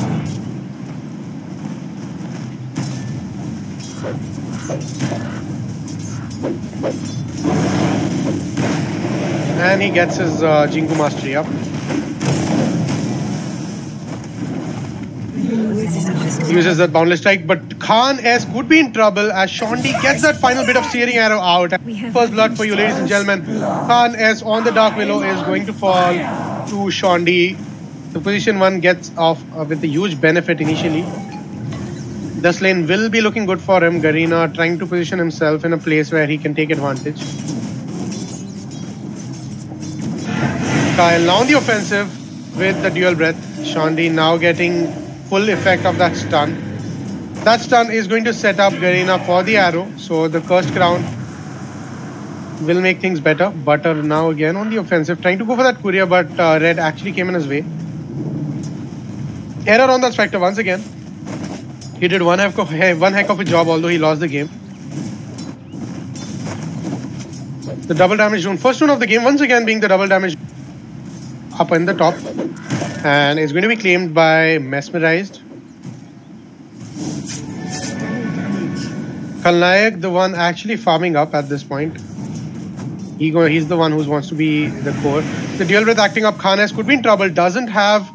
And he gets his Jingu Mastery up. Uses that boundless strike, but Khan S could be in trouble as Shondi gets that final bit of searing arrow out. First blood for you, ladies and gentlemen. Khan S on the Dark Willow is going to fall to Shondi. The position 1 gets off with a huge benefit initially. This lane will be looking good for him. Garena trying to position himself in a place where he can take advantage. Kyle now on the offensive with the dual breath. Shondi now getting full effect of that stun. That stun is going to set up Garena for the arrow. So the cursed crown will make things better. Butter now again on the offensive, trying to go for that courier, but Red actually came in his way. Error on that Spectre once again. He did one heck of a job, although he lost the game. The double damage rune, first rune of the game, once again being the double damage up in the top. And it's going to be claimed by Mesmerized. Khalnayak, the one actually farming up at this point. He's the one who wants to be the core. The dual breath acting up, Khan S could be in trouble, doesn't have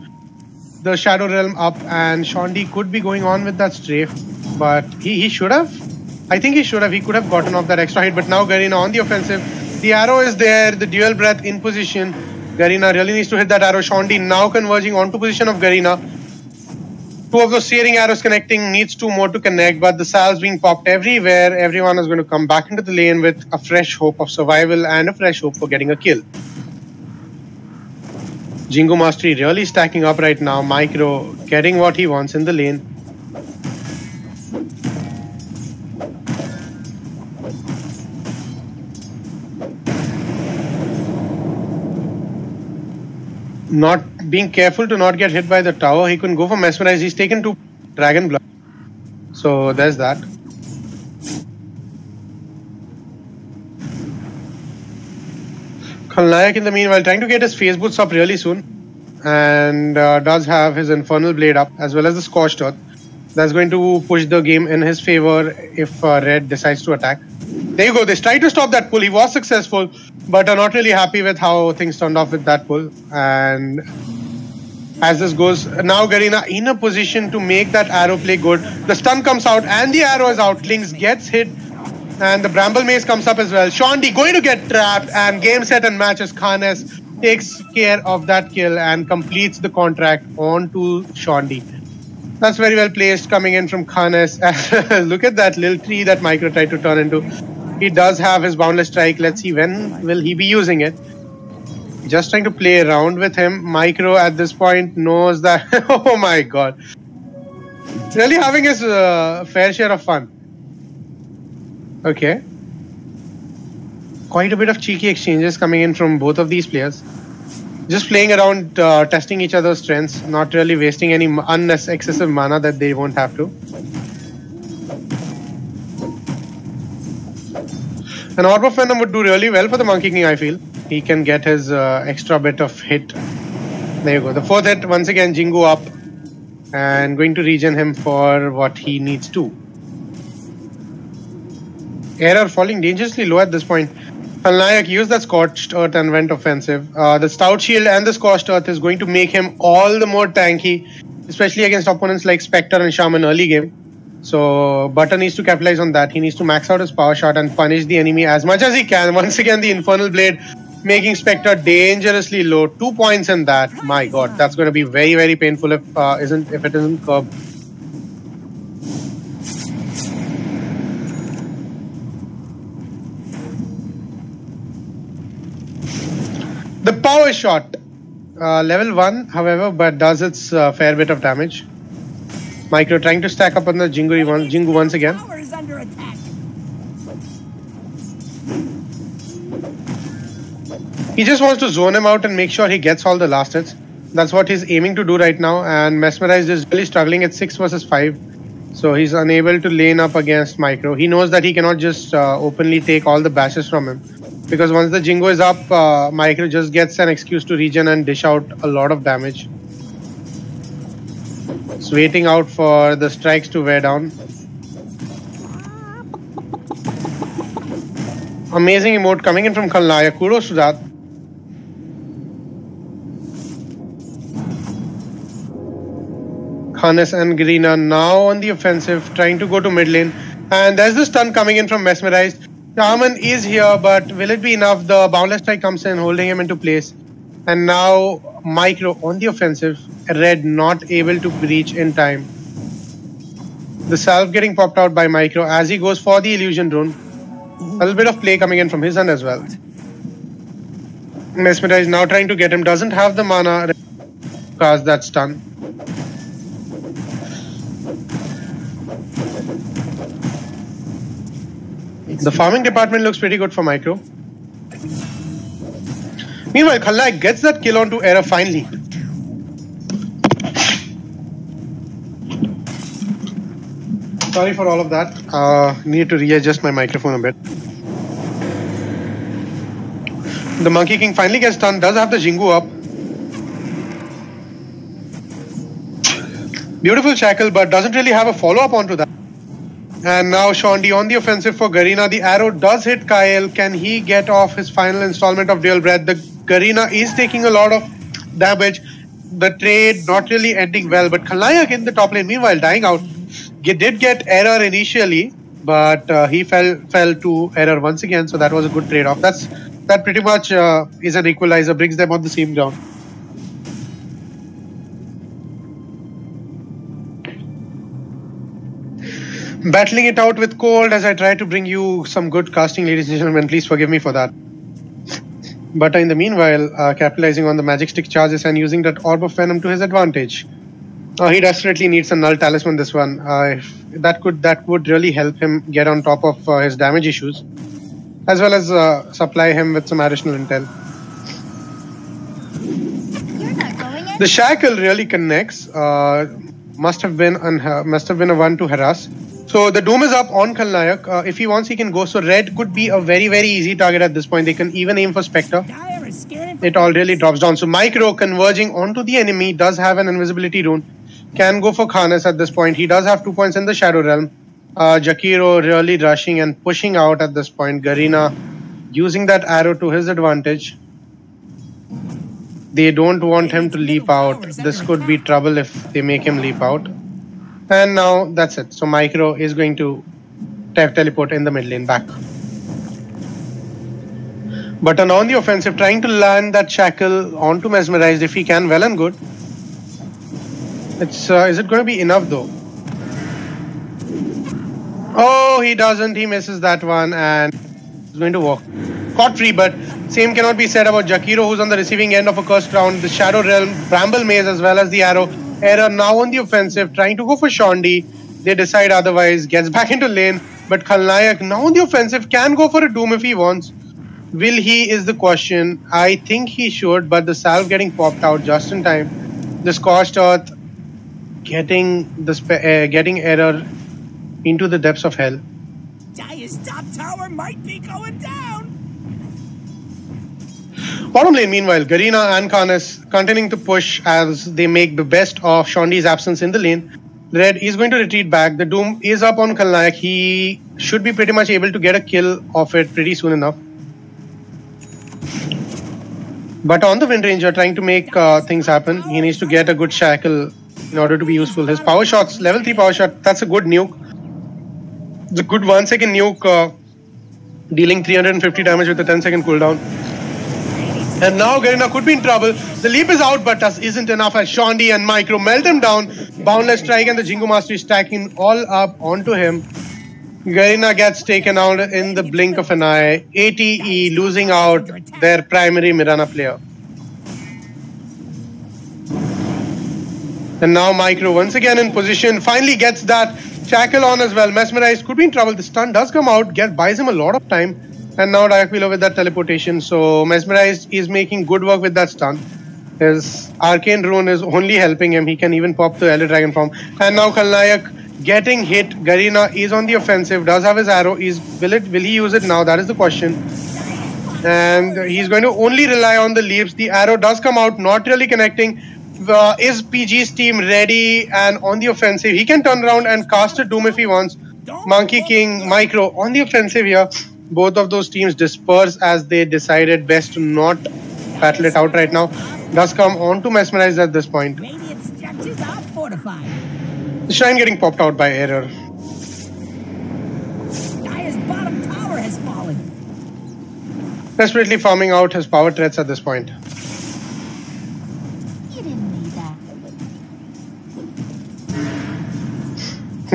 the Shadow Realm up, and Shondi could be going on with that strafe, but he should have. I think he should have. He could have gotten off that extra hit, but now Garena on the offensive. The arrow is there, the dual breath in position. Garena really needs to hit that arrow. Shondi now converging onto position of Garena. 2 of those searing arrows connecting, needs 2 more to connect, but the salves being popped everywhere. Everyone is going to come back into the lane with a fresh hope of survival and a fresh hope for getting a kill. Jingo Mastery really stacking up right now. Micro getting what he wants in the lane. Not being careful to not get hit by the tower. He couldn't go for Mesmerize. He's taken 2 Dragon Blood. So there's that. Khalnayak in the meanwhile trying to get his phase boots up really soon, and does have his Infernal Blade up as well as the Scorched Earth. That's going to push the game in his favor if Red decides to attack. There you go. They tried to stop that pull. He was successful, but are not really happy with how things turned off with that pull. And as this goes, now Garena in a position to make that arrow play good. The stun comes out and the arrow is out. Lynx gets hit. And the Bramble Maze comes up as well. Shondi going to get trapped, and game, set and matches. Khan S takes care of that kill and completes the contract onto Shondi. That's very well placed coming in from Khan S. Look at that little tree that Micro tried to turn into. He does have his Boundless Strike. Let's see when will he be using it. Just trying to play around with him. Micro at this point knows that... oh my god. Really having his fair share of fun. Okay. Quite a bit of cheeky exchanges coming in from both of these players. Just playing around, testing each other's strengths, not really wasting any excessive mana that they won't have to. An Orb of Venom would do really well for the Monkey King, I feel. He can get his extra bit of hit. There you go. The 4th hit, once again, Jingo up. And going to regen him for what he needs to. Error falling dangerously low at this point. Khalnayak used that Scorched Earth and went offensive. The Stout Shield and the Scorched Earth is going to make him all the more tanky, especially against opponents like Spectre and Shaman early game. So Butter needs to capitalize on that. He needs to max out his power shot and punish the enemy as much as he can. Once again, the Infernal Blade making Spectre dangerously low. 2 points in that. My god, that's going to be very, very painful if it isn't curbed. The power shot, level 1, however, but does its fair bit of damage. Micro trying to stack up on the Jingo once again. He just wants to zone him out and make sure he gets all the last hits. That's what he's aiming to do right now, and Mesmerized is really struggling at 6 versus 5. So he's unable to lane up against Micro. He knows that he cannot just openly take all the bashes from him. Because once the Jingo is up, Micro just gets an excuse to regen and dish out a lot of damage. It's waiting out for the strikes to wear down. Amazing emote coming in from Khalnayak. Kudos to that. Harness and Garena now on the offensive, trying to go to mid lane. And there's the stun coming in from Mesmerized. Shaman is here, but will it be enough? The Boundless Strike comes in, holding him into place. And now Micro on the offensive. Red not able to breach in time. The salve getting popped out by Micro as he goes for the illusion drone. A little bit of play coming in from his end as well. Mesmerized now trying to get him. Doesn't have the mana to cast that stun. The farming department looks pretty good for Micro. Meanwhile, Khalnaik gets that kill onto Error finally. Sorry for all of that. Need to readjust my microphone a bit. The Monkey King finally gets stunned. Does have the Jingu up. Beautiful shackle, but doesn't really have a follow-up onto that. And now Shondi on the offensive for Garena. The arrow does hit Kyle. Can he get off his final installment of Dual Breath? The Garena is taking a lot of damage. The trade not really ending well, but Khalnaik in the top lane meanwhile dying out. He did get Error initially, but he fell to Error once again, so that was a good trade-off. That pretty much is an equalizer, brings them on the same ground. Battling it out with cold as I try to bring you some good casting, ladies and gentlemen. Please forgive me for that. But in the meanwhile, capitalizing on the magic stick charges and using that orb of venom to his advantage. He desperately needs a null talisman this one. That would really help him get on top of his damage issues, as well as supply him with some additional intel. The shackle really connects. Must have been a one to harass. So the Doom is up on Khalnaik. If he wants, he can go. So Red could be a very, very easy target at this point. They can even aim for Spectre. It all really drops down. So Micro converging onto the enemy does have an invisibility rune. Can go for Khanes at this point. He does have 2 points in the Shadow Realm. Jakiro really rushing and pushing out at this point. Garena using that arrow to his advantage. They don't want him to leap out. This could be trouble if they make him leap out. And now that's it. So Micro is going to teleport in the mid lane back. Button on the offensive, trying to land that shackle onto Mesmerized if he can, well and good. Is it going to be enough though? Oh, he doesn't. He misses that one and he's going to walk. Caught free, but same cannot be said about Jakiro, who's on the receiving end of a cursed round. The Shadow Realm, Bramble Maze as well as the arrow. Error now on the offensive, trying to go for Shondi. They decide otherwise, gets back into lane. But Khalnaik now on the offensive can go for a Doom if he wants. Will he is the question. I think he should, but the salve getting popped out just in time. The Scorched Earth getting Error into the depths of hell. Dire's top tower might be going down. Bottom lane, meanwhile, Garena and Khanes continuing to push as they make the best of Shondi's absence in the lane. Red is going to retreat back. The Doom is up on Khalnaik. He should be pretty much able to get a kill off it pretty soon enough. But on the Wind Ranger, trying to make things happen, he needs to get a good shackle in order to be useful. His power shots, level 3 power shot, that's a good nuke. It's a good 1 second nuke, dealing 350 damage with a 10-second cooldown. And now Garena could be in trouble. The leap is out, but that isn't enough as Shondi and Micro melt him down. Boundless Strike and the Jingu Mastery stacking all up onto him. Garena gets taken out in the blink of an eye. ATE losing out their primary Mirana player. And now Micro once again in position. Finally gets that shackle on as well. Mesmerized could be in trouble. The stun does come out. Buys him a lot of time. And now Diakvilo with that teleportation. So Mesmerized is making good work with that stun. His Arcane Rune is only helping him. He can even pop the Elder Dragon form. And now Khalnaik getting hit. Garena is on the offensive. Does have his arrow. Will he use it now? That is the question. And he's going to only rely on the leaps. The arrow does come out. Not really connecting. Is PG's team ready and on the offensive? He can turn around and cast a Doom if he wants. Monkey King, Micro on the offensive here. Both of those teams disperse as they decided best to not battle it out right now. Does come on to Mesmerize at this point. Radiant stretches off fortified. The shrine getting popped out by error. Dire's bottom tower has fallen. Desperately farming out his power threats at this point. You didn't need that.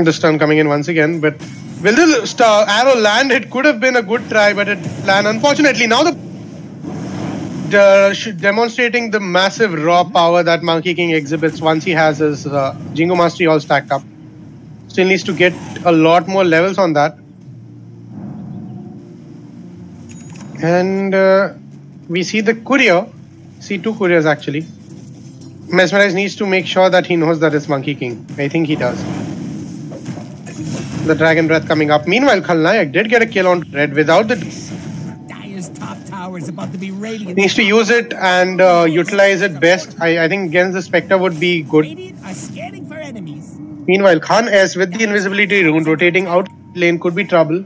The stun coming in once again, but will the arrow land? It could have been a good try, but it landed. Unfortunately, now demonstrating the massive raw power that Monkey King exhibits once he has his Jingo Mastery all stacked up. Still needs to get a lot more levels on that. And we see the courier, see two couriers actually. Mesmerize needs to make sure that he knows that it's Monkey King. I think he does. The Dragon Breath coming up. Meanwhile, Khalnayak did get a kill on Red without the... Dire's top tower is about to be radiant. Needs to use it and utilize it best. I think against the Spectre would be good. Radiant are scanning for enemies. Meanwhile, Khan S with the invisibility rune rotating out lane could be trouble.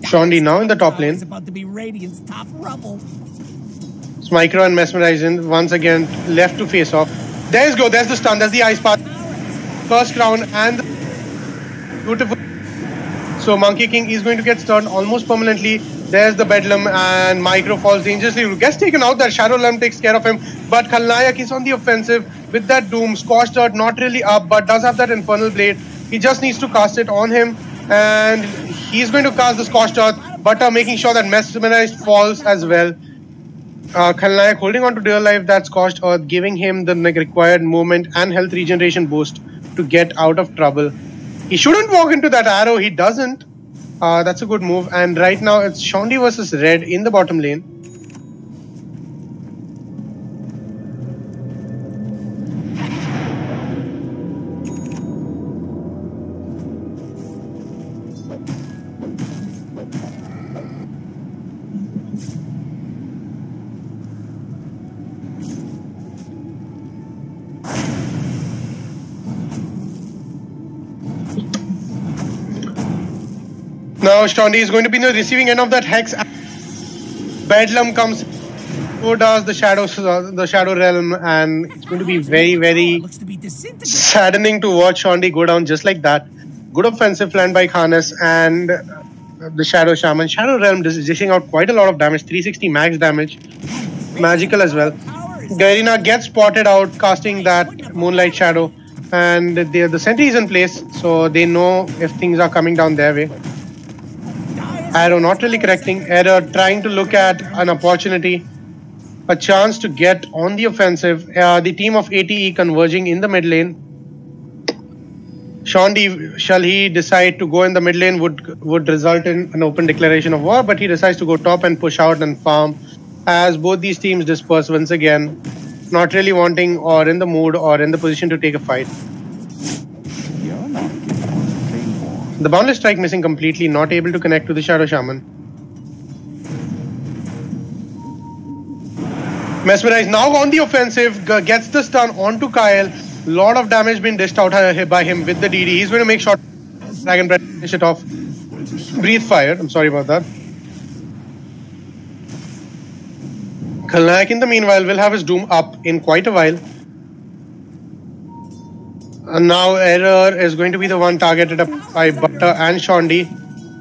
Shondi now in the top lane. It's about to be Radiant's top rubble. Micro and Mesmerize in once again left to face off. There's go, there's the stun, there's the ice path. First round and beautiful. So Monkey King is going to get stunned almost permanently. There's the Bedlam and Micro falls dangerously. Gets taken out, that Shadow Realm takes care of him. But Khalnayak is on the offensive with that Doom. Scorched Earth not really up, but does have that Infernal Blade. He just needs to cast it on him. And he's going to cast the Scorched Earth, but making sure that Mesmerized falls as well. Khalnayak holding on to dear life, that Scorched Earth, giving him the required movement and health regeneration boost to get out of trouble. He shouldn't walk into that arrow, he doesn't. That's a good move. And right now it's Shondi versus Red in the bottom lane. Now Shondi is going to be in the receiving end of that Hex. Bedlam comes, so does the Shadow Realm, and it's going to be very, very saddening to watch Shondi go down just like that. Good offensive plan by Khanes and the Shadow Shaman. Shadow Realm dishing out quite a lot of damage, 360 max damage. Magical as well. Garina gets spotted out casting that Moonlight Shadow, and the sentry is in place, so they know if things are coming down their way. Arrow not really correcting. Error trying to look at an opportunity, a chance to get on the offensive. The team of ATE converging in the mid lane. Shondi, shall he decide to go in the mid lane would result in an open declaration of war, but he decides to go top and push out and farm as both these teams disperse once again, not really wanting or in the mood or in the position to take a fight. The Boundless Strike missing completely, not able to connect to the Shadow Shaman. Mesmerize now on the offensive, gets the stun onto Kyle. Lot of damage being dished out by him with the DD. He's going to make short Dragon Breath, finish it off. Breathe Fire, I'm sorry about that. Khalnayak in the meanwhile will have his Doom up in quite a while. And now Error is going to be the one targeted up by Butter and Shondi.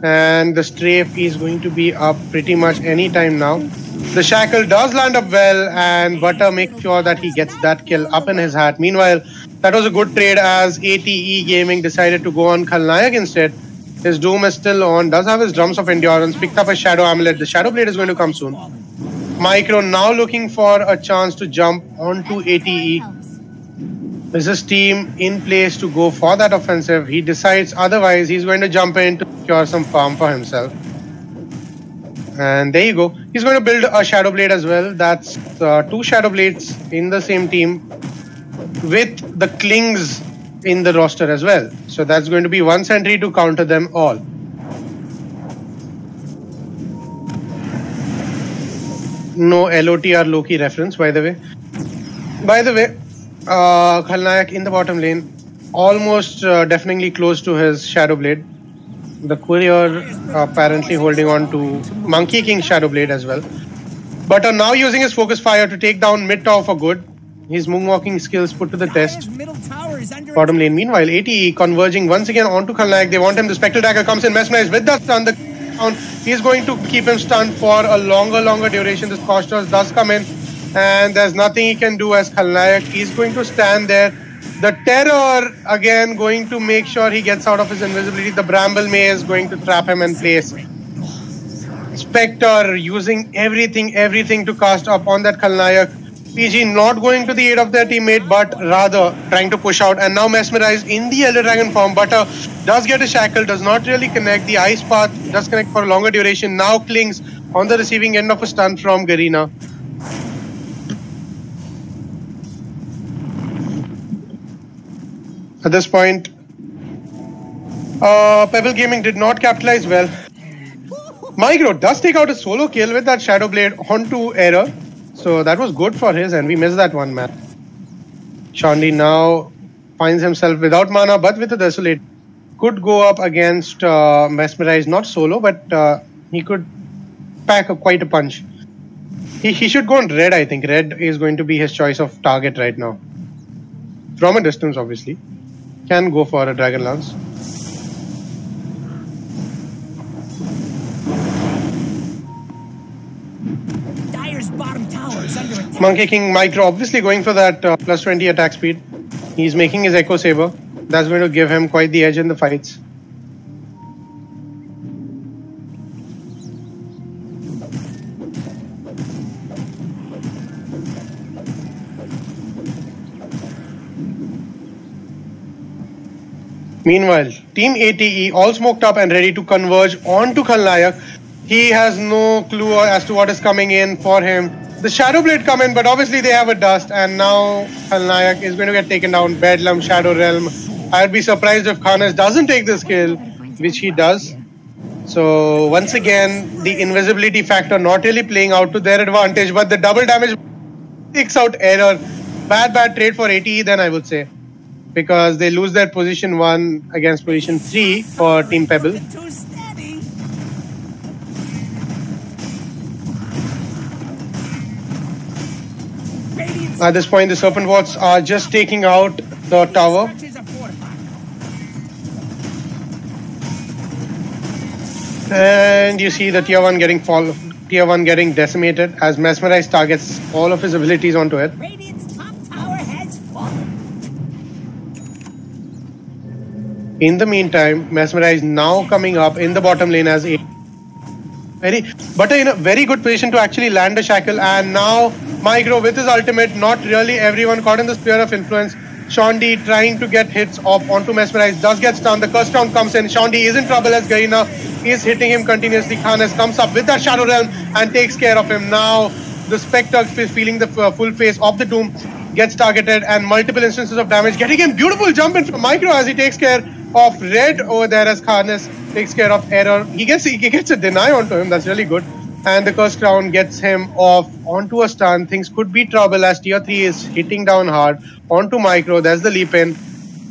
And the strafe is going to be up pretty much any time now. The Shackle does land up well, and Butter makes sure that he gets that kill up in his hat. Meanwhile, that was a good trade as ATE Gaming decided to go on Khalnayak instead. His Doom is still on, does have his Drums of Endurance, picked up a Shadow Amulet. The Shadow Blade is going to come soon. Micro now looking for a chance to jump onto ATE. There's his team in place to go for that offensive. He decides otherwise, he's going to jump in to secure some farm for himself. And there you go. He's going to build a Shadow Blade as well. That's two Shadow Blades in the same team with the Klings in the roster as well. So that's going to be one sentry to counter them all. No LOT or Loki reference, by the way. Khalnayak in the bottom lane, almost deafeningly close to his Shadow Blade. The Courier apparently holding on to Monkey King Shadow Blade as well. But now using his focus fire to take down mid tower for good. His moonwalking skills put to the test. Bottom lane. Meanwhile, ATE converging once again onto Khalnayak. They want him. The Spectral Dagger comes in. Mesmerized with that stun. He's going to keep him stunned for a longer duration. This Costos does come in. And there's nothing he can do as Khalnayak. He's going to stand there. The Terror again going to make sure he gets out of his invisibility. The Bramble Maze is going to trap him in place. Spectre using everything to cast up on that Khalnayak. PG not going to the aid of their teammate, but rather trying to push out. And now Mesmerized in the Elder Dragon form. Butter does get a shackle, does not really connect. The Ice Path does connect for a longer duration. Now clings on the receiving end of a stun from Garena. At this point, Pebble Gaming did not capitalize well. Micro does take out a solo kill with that Shadow Blade onto Error. So that was good for his, and we missed that one, man. Shondi now finds himself without mana, but with a Desolate. Could go up against Mesmerize, not solo, but he could pack quite a punch. He should go on red, I think. Red is going to be his choice of target right now. From a distance, obviously. Can go for a Dragon Lance. Bottom tower is under attack. Monkey King Micro obviously going for that plus 20 attack speed. He's making his Echo Saber. That's going to give him quite the edge in the fights. Meanwhile, Team ATE all smoked up and ready to converge onto Khalnayak. He has no clue as to what is coming in for him. The Shadow Blade come in, but obviously they have a dust, and now Khalnayak is going to get taken down. Bedlam, Shadow Realm. I'd be surprised if Khanes doesn't take this kill, which he does. So once again, the invisibility factor not really playing out to their advantage, but the double damage takes out Error. Bad trade for ATE then, I would say, because they lose their position 1 against position 3 for Team Pebble. At this point, the Serpent Wards are just taking out the tower. And you see the tier 1 getting decimated as Mesmerize targets all of his abilities onto it. In the meantime, Mesmerize now coming up in the bottom lane as a Butter in a very good position to actually land a shackle, and now Micro with his ultimate, not really everyone caught in the sphere of influence. Shondi trying to get hits off onto Mesmerize, does get stunned, the curse round comes in, Shondi is in trouble as Garena is hitting him continuously. Khanes comes up with that Shadow Realm and takes care of him. Now the Spectre is feeling the full face of the Doom, gets targeted and multiple instances of damage, getting him beautiful jump in from Micro as he takes care of Red over there as Khanes takes care of Error. He gets a deny onto him, that's really good. And the Cursed Crown gets him off onto a stun. Things could be trouble as tier 3 is hitting down hard onto Micro. There's the leap in.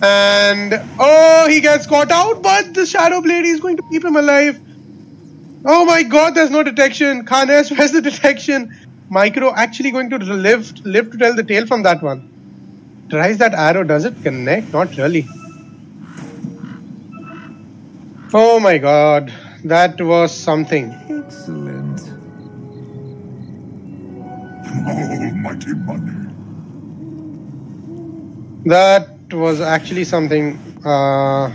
And oh, he gets caught out, but the Shadow Blade is going to keep him alive. Oh my god, there's no detection. Khanes, where's the detection? Micro actually going to live to tell the tale from that one. Tries that arrow, does it connect? Not really. Oh my god, that was something. Excellent. Almighty money. That was actually something. I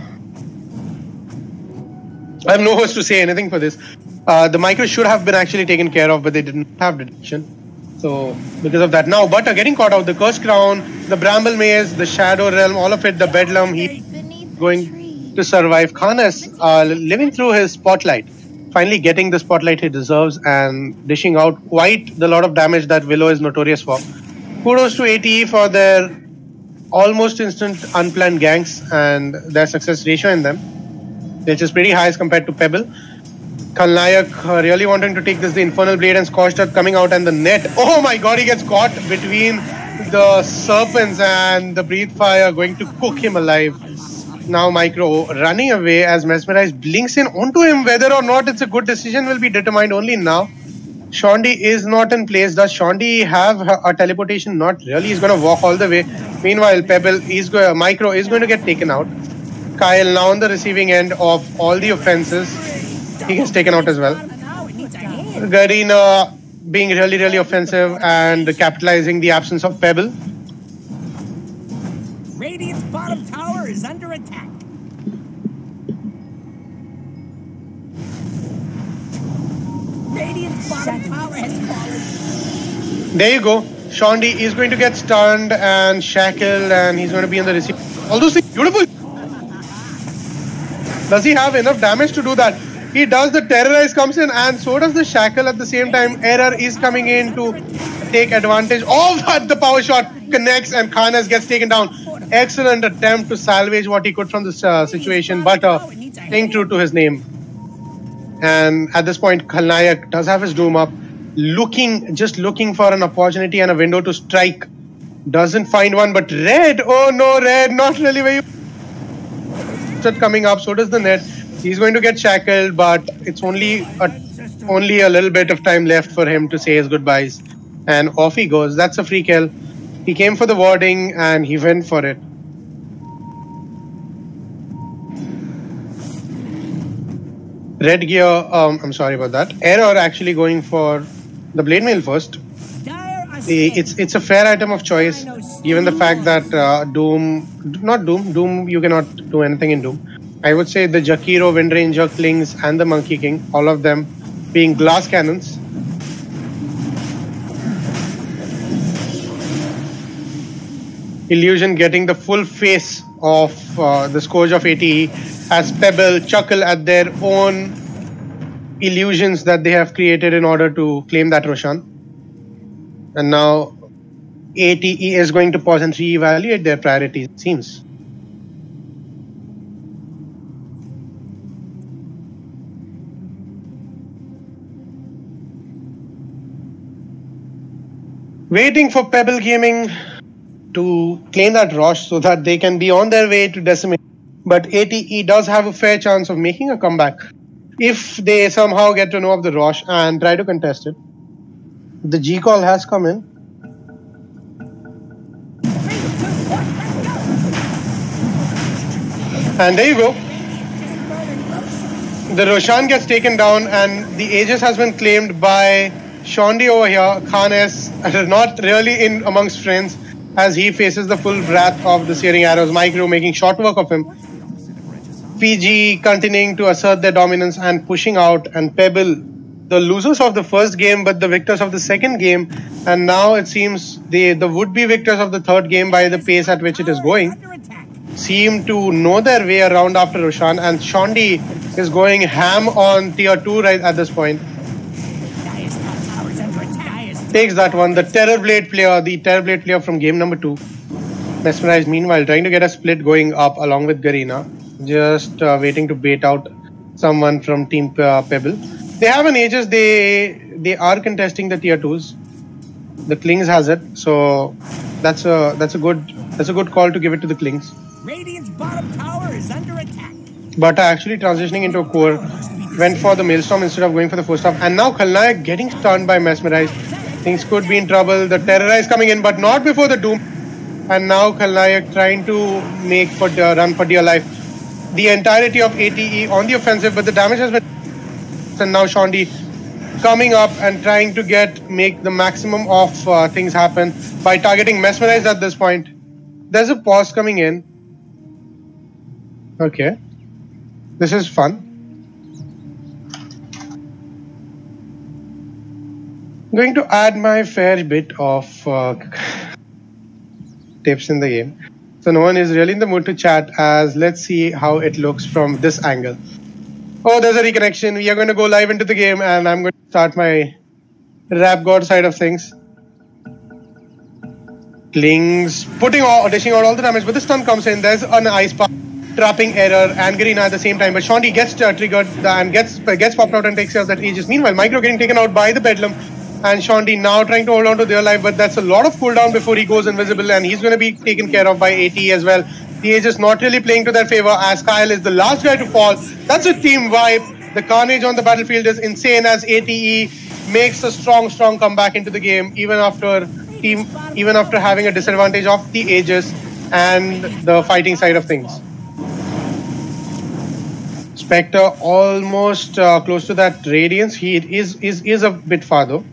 have no words to say anything for this. The Micro should have been actually taken care of, but they didn't have detection. So because of that, now Butter getting caught out. The Cursed Crown, the Bramble Maze, the Shadow Realm, all of it. The Bedlam. He going to survive. Khanes living through his spotlight, finally getting the spotlight he deserves and dishing out quite the lot of damage that Willow is notorious for. Kudos to ATE for their almost instant unplanned ganks and their success ratio in them, which is pretty high as compared to Pebble. Khalnayak really wanting to take this, the Infernal Blade and Scorched Earth coming out, and the net. Oh my god, he gets caught between the Serpents and the Breathe Fire, going to cook him alive. Now Micro running away as Mesmerize blinks in onto him. Whether or not it's a good decision will be determined only now. Shondi is not in place. Does Shondi have a teleportation? Not really. He's going to walk all the way. Meanwhile, Pebble, Micro is going to get taken out. Kyle now on the receiving end of all the offenses. He gets taken out as well. Garina being really offensive and capitalizing the absence of Pebble. Radiant's bottom tower is under attack. Radiant's bottom tower has fallen. There you go. Shondi is going to get stunned and shackled, and he's going to be on the receive. All those things, beautiful. Does he have enough damage to do that? He does. The terrorize comes in, and so does the shackle at the same time. Error is coming in to take advantage of that. The power shot connects, and Khanes gets taken down. Excellent attempt to salvage what he could from this situation, but staying true to his name. And at this point, Khalnayak does have his doom up, just looking for an opportunity and a window to strike. Doesn't find one, but Red, oh no, Red, not really where you coming up. So does the net. He's going to get shackled, but it's only a little bit of time left for him to say his goodbyes. And off he goes. That's a free kill. He came for the warding and he went for it. Red gear, I'm sorry about that. Error actually going for the blade mail first. It's a fair item of choice, given the fact that Doom, you cannot do anything in Doom. I would say the Jakiro, Wind Ranger, Klings, and the Monkey King, all of them being glass cannons. Illusion getting the full face of the Scourge of ATE as Pebble chuckle at their own illusions that they have created in order to claim that Roshan. And now ATE is going to pause and reevaluate their priorities, it seems. Waiting for Pebble Gaming to claim that Rosh so that they can be on their way to decimate. But ATE does have a fair chance of making a comeback if they somehow get to know of the Rosh and try to contest it. The G call has come in. And there you go. The Roshan gets taken down and the Aegis has been claimed by Shondi over here. Khanes not really in amongst friends as he faces the full wrath of the Searing Arrows. Micro making short work of him. PG continuing to assert their dominance and pushing out, and Pebble, the losers of the first game but the victors of the second game, and now it seems the would-be victors of the third game by the pace at which it is going, seem to know their way around after Roshan, and Shondi is going ham on tier 2 right at this point. Takes that one. The Terrorblade player from game number 2. Mesmerized meanwhile trying to get a split going up along with Garina. Just waiting to bait out someone from team Pebble. They have an Aegis. They are contesting the tier 2s. The Klings has it, so that's a good call to give it to the Klings. Radiant's bottom tower is under attack. But actually transitioning into a core, went for the Maelstrom instead of going for the first half. And now Khalnayak getting stunned by Mesmerized. Things could be in trouble. The Terrorize coming in, but not before the Doom. And now Khalnayak trying to run for dear life. The entirety of ATE on the offensive, but the damage has been. And now Shondi coming up and trying to make the maximum of things happen by targeting Mesmerized at this point. There's a pause coming in. Okay. This is fun. I'm going to add my fair bit of tips in the game. So no one is really in the mood to chat, as let's see how it looks from this angle. Oh, there's a reconnection. We are going to go live into the game and I'm going to start my Rap God side of things. Klings dishing out all the damage, but the stun comes in. There's an ice path, trapping Error and Garina at the same time, but Shondi gets triggered and gets popped out and takes care of that Aegis. Meanwhile, Micro getting taken out by the Bedlam, and Shondi now trying to hold on to their life, but that's a lot of cooldown before he goes invisible, and he's going to be taken care of by AT as well. The Aegis not really playing to their favor as Kyle is the last guy to fall. That's a team wipe. The carnage on the battlefield is insane as ATE makes a strong comeback into the game, even after having a disadvantage of the ages and the fighting side of things. Spectre almost close to that radiance. He is a bit far though.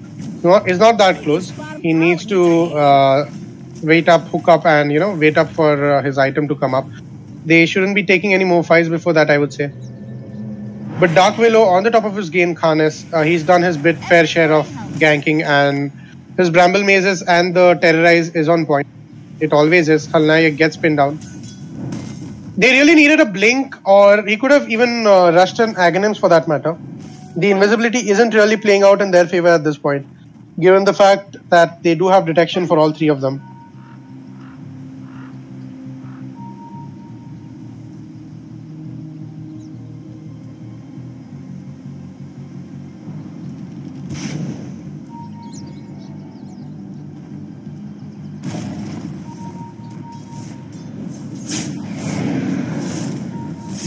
It's not that close. He needs to wait up, hook up, and wait up for his item to come up. They shouldn't be taking any more fights before that, I would say. But Dark Willow on the top of his game, Khanes, he's done his fair share of ganking, and his Bramble Mazes and the Terrorize is on point. It always is. Khalnayak gets pinned down. They really needed a blink, or he could have even rushed an Aghanims for that matter. The invisibility isn't really playing out in their favor at this point, given the fact that they do have detection for all three of them.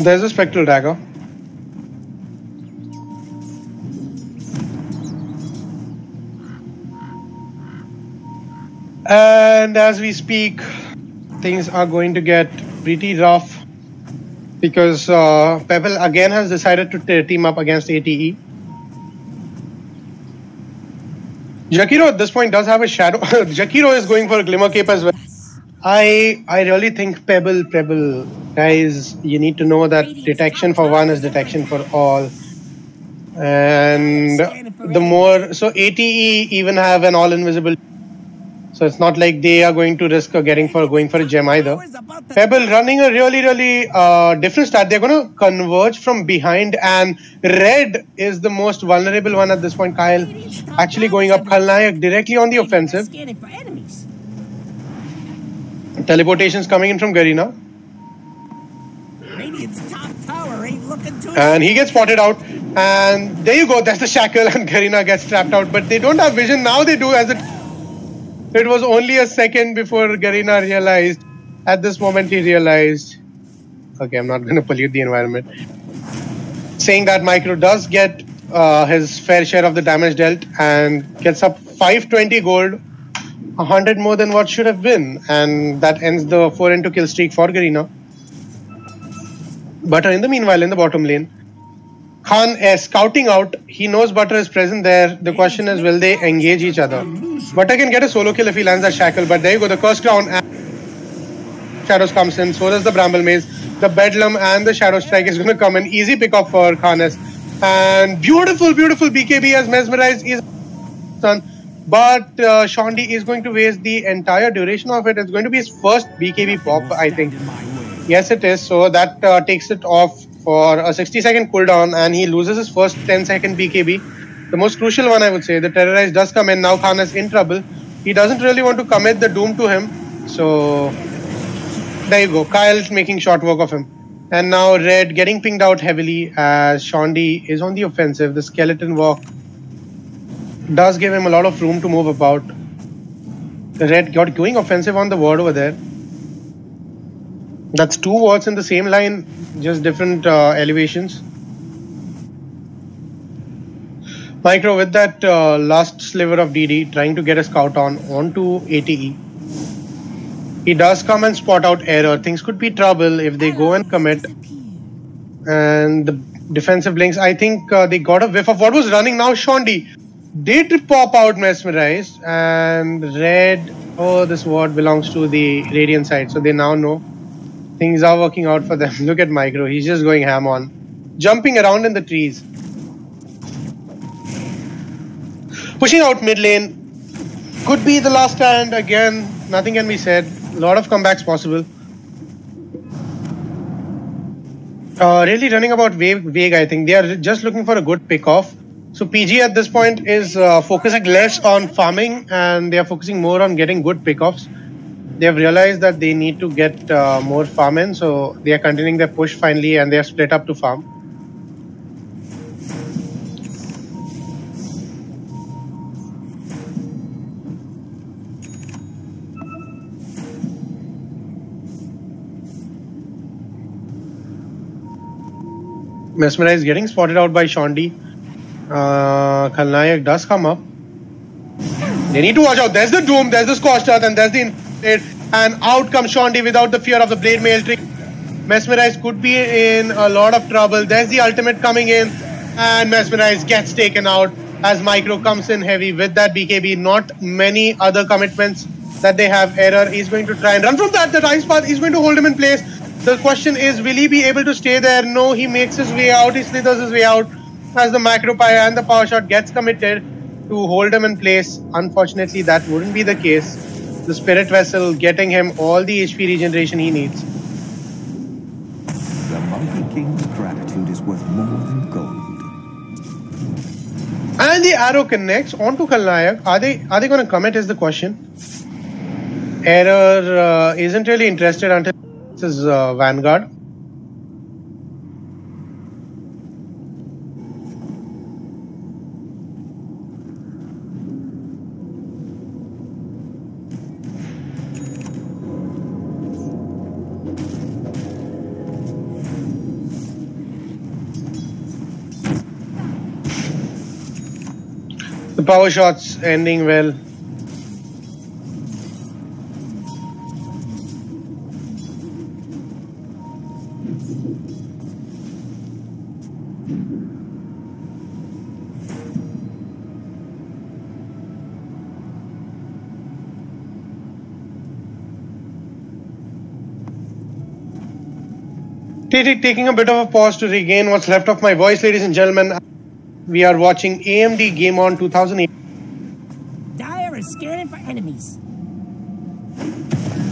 There's a Spectral Dagger. And as we speak, things are going to get pretty rough because Pebble again has decided to team up against ATE. Jakiro at this point does have a shadow. Jakiro is going for a Glimmer Cape as well. I really think Pebble, guys, you need to know that detection for one is detection for all. And the more, so ATE even have an all invisible. So it's not like they are going to risk going for a gem either. Pebble running a really different strat. They're going to converge from behind, and Red is the most vulnerable one at this point. Kyle actually going up. Khalnayak directly on the offensive. Teleportations coming in from Garena. And he gets spotted out. And there you go. That's the shackle, and Garena gets trapped out. But they don't have vision. Now they do, as it was only a second before Garena realized. At this moment, he realized. Okay, I'm not going to pollute the environment. Saying that Micro does get his fair share of the damage dealt and gets up 520 gold, 100 more than what should have been, and that ends the 4-2 kill streak for Garena. Butter in the meanwhile in the bottom lane. Khan is scouting out. He knows Butter is present there. The question is, will they engage each other? Butter can get a solo kill if he lands that shackle, but there you go. The Curse Crown and Shadows comes in. So does the Bramble Maze. The Bedlam and the Shadow Strike is going to come in. Easy pick up for Khanes. And beautiful BKB has mesmerized his son. But Shondi is going to waste the entire duration of it. It's going to be his first BKB pop, I think. Yes, it is. So that takes it off for a 60-second cooldown, and he loses his first 10-second BKB. The most crucial one, I would say. The Terrorize does come in. Now Khan is in trouble. He doesn't really want to commit the doom to him. So there you go. Kyle's making short work of him. And now Red getting pinged out heavily as Shondi is on the offensive. The Skeleton Walk does give him a lot of room to move about. The Red got going offensive on the ward over there. That's two wards in the same line, just different elevations. Micro with that last sliver of DD trying to get a scout onto ATE. He does come and spot out Error. Things could be trouble if they go and commit. And the defensive links, I think they got a whiff of what was running now. Shondi did pop out Mesmerized, and Red, oh, this ward belongs to the Radiant side, so they now know things are working out for them. Look at Micro, he's just going ham on, jumping around in the trees. Pushing out mid lane, could be the last stand. Again, nothing can be said. A lot of comebacks possible. Really running about vague, I think. They are just looking for a good pick off. So PG at this point is focusing less on farming, and they are focusing more on getting good pickoffs. They have realized that they need to get more farm in, so they are continuing their push finally, and they are split up to farm. Mesmerize getting spotted out by Shondi. Khalnayak does come up. They need to watch out. There's the Doom, there's the Scorched Earth, and there's the Inflated. And out comes Shondi without the fear of the Blade Mail Tree. Mesmerize could be in a lot of trouble. There's the ultimate coming in, and Mesmerize gets taken out as Micro comes in heavy with that BKB. Not many other commitments that they have. Error is going to try and run from that. The Ice Path is going to hold him in place. The question is, will he be able to stay there? No, he makes his way out. He slithers his way out as the Macro Pyre and the Power Shot gets committed to hold him in place. Unfortunately, that wouldn't be the case. The Spirit Vessel getting him all the HP regeneration he needs. The Monkey King's gratitude is worth more than gold. And the arrow connects onto Khalnayak. Are they going to commit is the question. Error isn't really interested until this is Vanguard. The power shots ending well. Taking a bit of a pause to regain what's left of my voice, ladies and gentlemen. We are watching AMD GameOn 2008. Dire is scanning for enemies.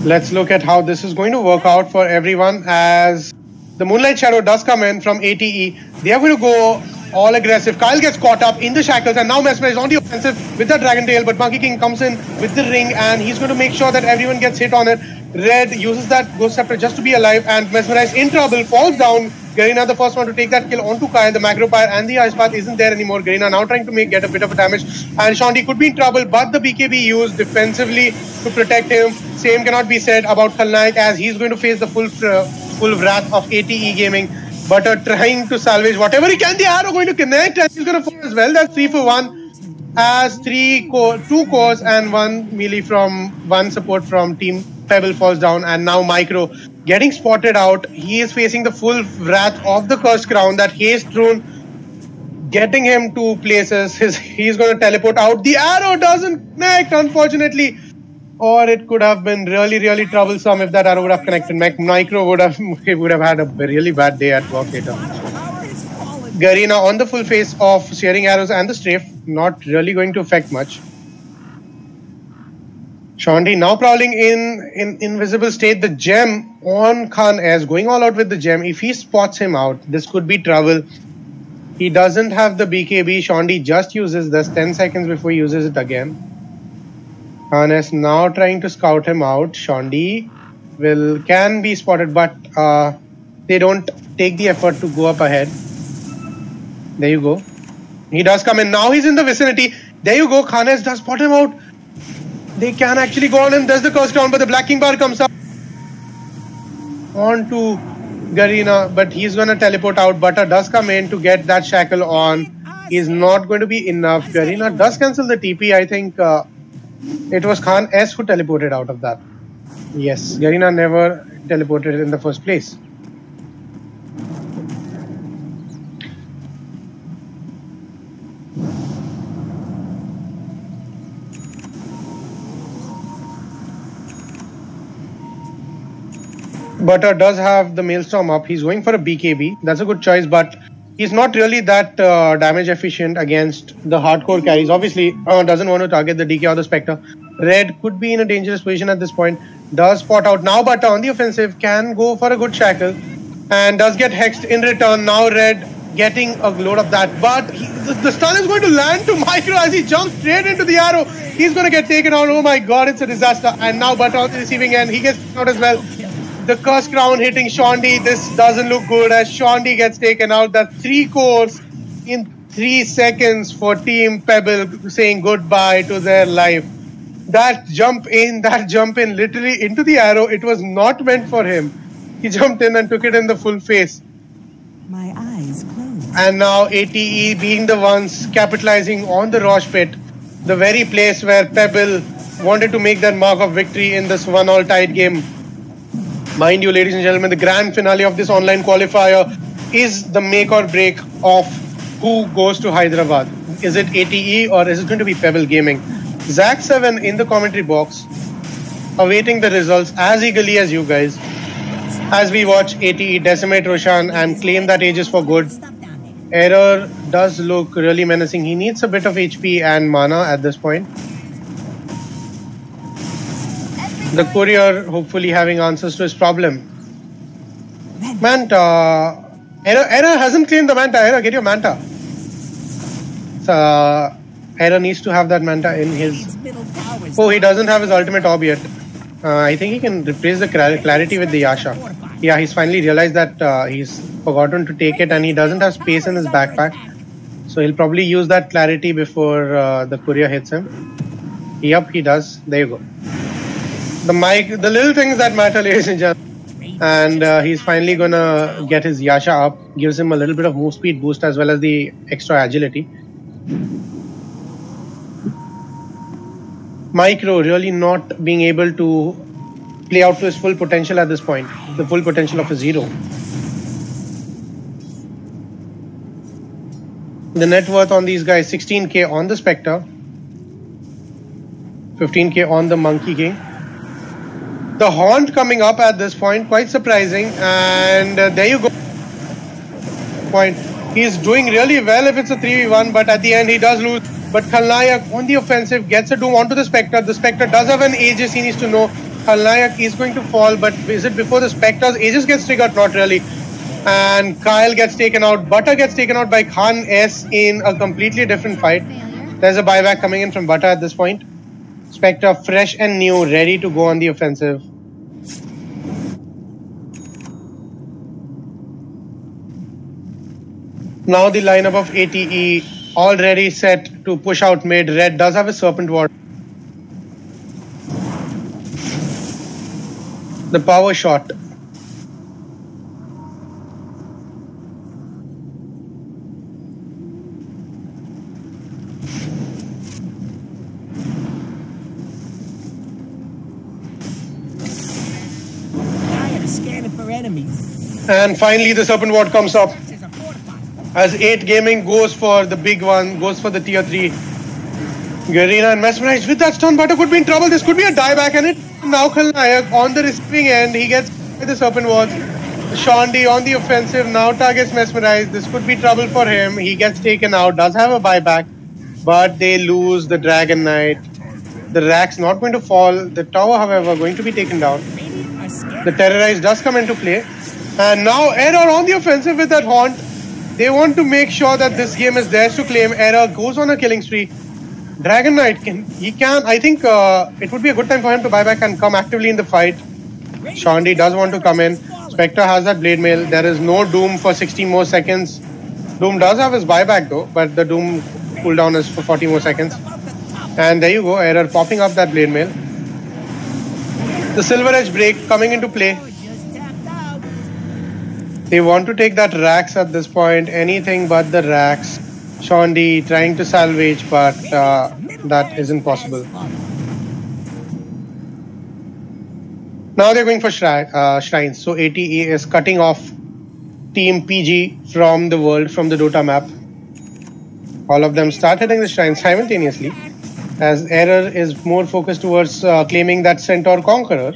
Let's look at how this is going to work out for everyone as the Moonlight Shadow does come in from ATE. They are going to go all aggressive. Kyle gets caught up in the shackles and now Mesmerize on the offensive with the Dragon Tail, but Monkey King comes in with the ring and he's going to make sure that everyone gets hit on it. Red uses that Ghost Scepter just to be alive and Mesmerize in trouble, falls down. Garena the first one to take that kill onto Kyle. The Macro Pyre and the Ice Path isn't there anymore. Garena now trying to get a bit of a damage. And Shondi could be in trouble, but the BKB used defensively to protect him. Same cannot be said about Khalnayak as he's going to face the full wrath of ATE Gaming. But trying to salvage whatever he can. The arrow going to connect and he's going to fall as well. That's 3 for 1 as 2 cores and 1 melee from 1 support from Team Pebble falls down. And now Micro getting spotted out. He is facing the full wrath of the Cursed Crown. That Haste Rune getting him to places. He's going to teleport out. The arrow doesn't connect, unfortunately. Or it could have been really, really troublesome if that arrow would have connected. Micro would have had a really bad day at work later. Garena on the full face of Searing Arrows and the Strafe. Not really going to affect much. Shondi now prowling in invisible state. The gem on Khan S, going all out with the gem. If he spots him out, this could be trouble. He doesn't have the BKB. Shondi just uses this 10 seconds before he uses it again. Khan S now trying to scout him out. Shondi can be spotted, but they don't take the effort to go up ahead. There you go. He does come in. Now he's in the vicinity. There you go. Khan S does spot him out. They can actually go on him. There's the Curse Crown, but the Black King Bar comes up on to Garena, but he's going to teleport out. Butter does come in to get that shackle on. He's not going to be enough. Garena does cancel the TP. I think it was Khan S who teleported out of that. Yes, Garena never teleported in the first place. Butter does have the Maelstrom up. He's going for a BKB. That's a good choice, but he's not really that damage efficient against the hardcore carries. Obviously, doesn't want to target the DK or the Spectre. Red could be in a dangerous position at this point. Does spot out. Now Butter on the offensive can go for a good shackle and does get hexed in return. Now Red getting a load of that, but the stun is going to land to Micro as he jumps straight into the arrow. He's going to get taken out. Oh my god, it's a disaster. And now Butter on the receiving end. He gets out as well. The Curse Crown hitting Shondi. This doesn't look good as Shondi gets taken out. That's 3 cores in 3 seconds for Team Pebble saying goodbye to their life. That jump in literally into the arrow. It was not meant for him. He jumped in and took it in the full face. My eyes closed. And now ATE being the ones capitalizing on the Rosh pit, the very place where Pebble wanted to make that mark of victory in this 1-all tied game. Mind you, ladies and gentlemen, the grand finale of this online qualifier is the make or break of who goes to Hyderabad. Is it ATE or is it going to be Pebble Gaming? Zack7 in the commentary box, awaiting the results as eagerly as you guys, as we watch ATE decimate Roshan and claim that Aegis for good. Error does look really menacing. He needs a bit of HP and mana at this point. The courier hopefully having answers to his problem. Manta. Error hasn't claimed the Manta. Error, get your Manta. Error needs to have that Manta in his... Oh, he doesn't have his ultimate orb yet. I think he can replace the clarity with the Yasha. Yeah, he's finally realized that he's forgotten to take it and he doesn't have space in his backpack. So he'll probably use that clarity before the courier hits him. Yep, he does. There you go. The little things that matter, ladies and gentlemen. And he's finally gonna get his Yasha up. Gives him a little bit of move speed boost as well as the extra agility. Micro really not being able to play out to his full potential at this point. The full potential of his hero. The net worth on these guys, 16k on the Spectre, 15k on the Monkey King. The Haunt coming up at this point, quite surprising. And there you go. Point. He's doing really well if it's a 3v1, but at the end he does lose. But Khalnayak on the offensive gets a doom onto the Spectre. The Spectre does have an Aegis, he needs to know. Khalnayak is going to fall, but is it before the Spectre's Aegis gets triggered? Not really. And Kyle gets taken out. Butter gets taken out by Khan S in a completely different fight. There's a buyback coming in from Butter at this point. Spectre fresh and new, ready to go on the offensive. Now the lineup of ATE already set to push out mid. Red does have a Serpent Ward. The power shot. And finally the Serpent Ward comes up. As 8 Gaming goes for the big one, goes for the tier 3. Garena and Mesmerized with that stun. Butter could be in trouble. This could be a dieback, and it now Khalnayak on the receiving end. He gets the Serpent Wards. Shaundi on the offensive now targets Mesmerized. This could be trouble for him. He gets taken out. Does have a buyback, but they lose the Dragon Knight. The Rack's not going to fall. The tower, however, going to be taken down. The Terrorize does come into play, and now Error on the offensive with that Haunt. They want to make sure that this game is theirs to claim. Error goes on a killing spree. Dragon Knight I think it would be a good time for him to buy back and come actively in the fight. Shaundi does want to come in. Spectre has that blade mail. There is no Doom for 60 more seconds. Doom does have his buyback though, but the Doom cooldown is for 40 more seconds. And there you go, Error popping up that blade mail. The Silver Edge break coming into play. They want to take that Rax at this point, anything but the Rax. Shaundi trying to salvage, but that isn't possible. Now they're going for shrines. So ATE is cutting off Team PG from the world, from the Dota map. All of them start hitting the shrines simultaneously, as Error is more focused towards claiming that Centaur Conqueror.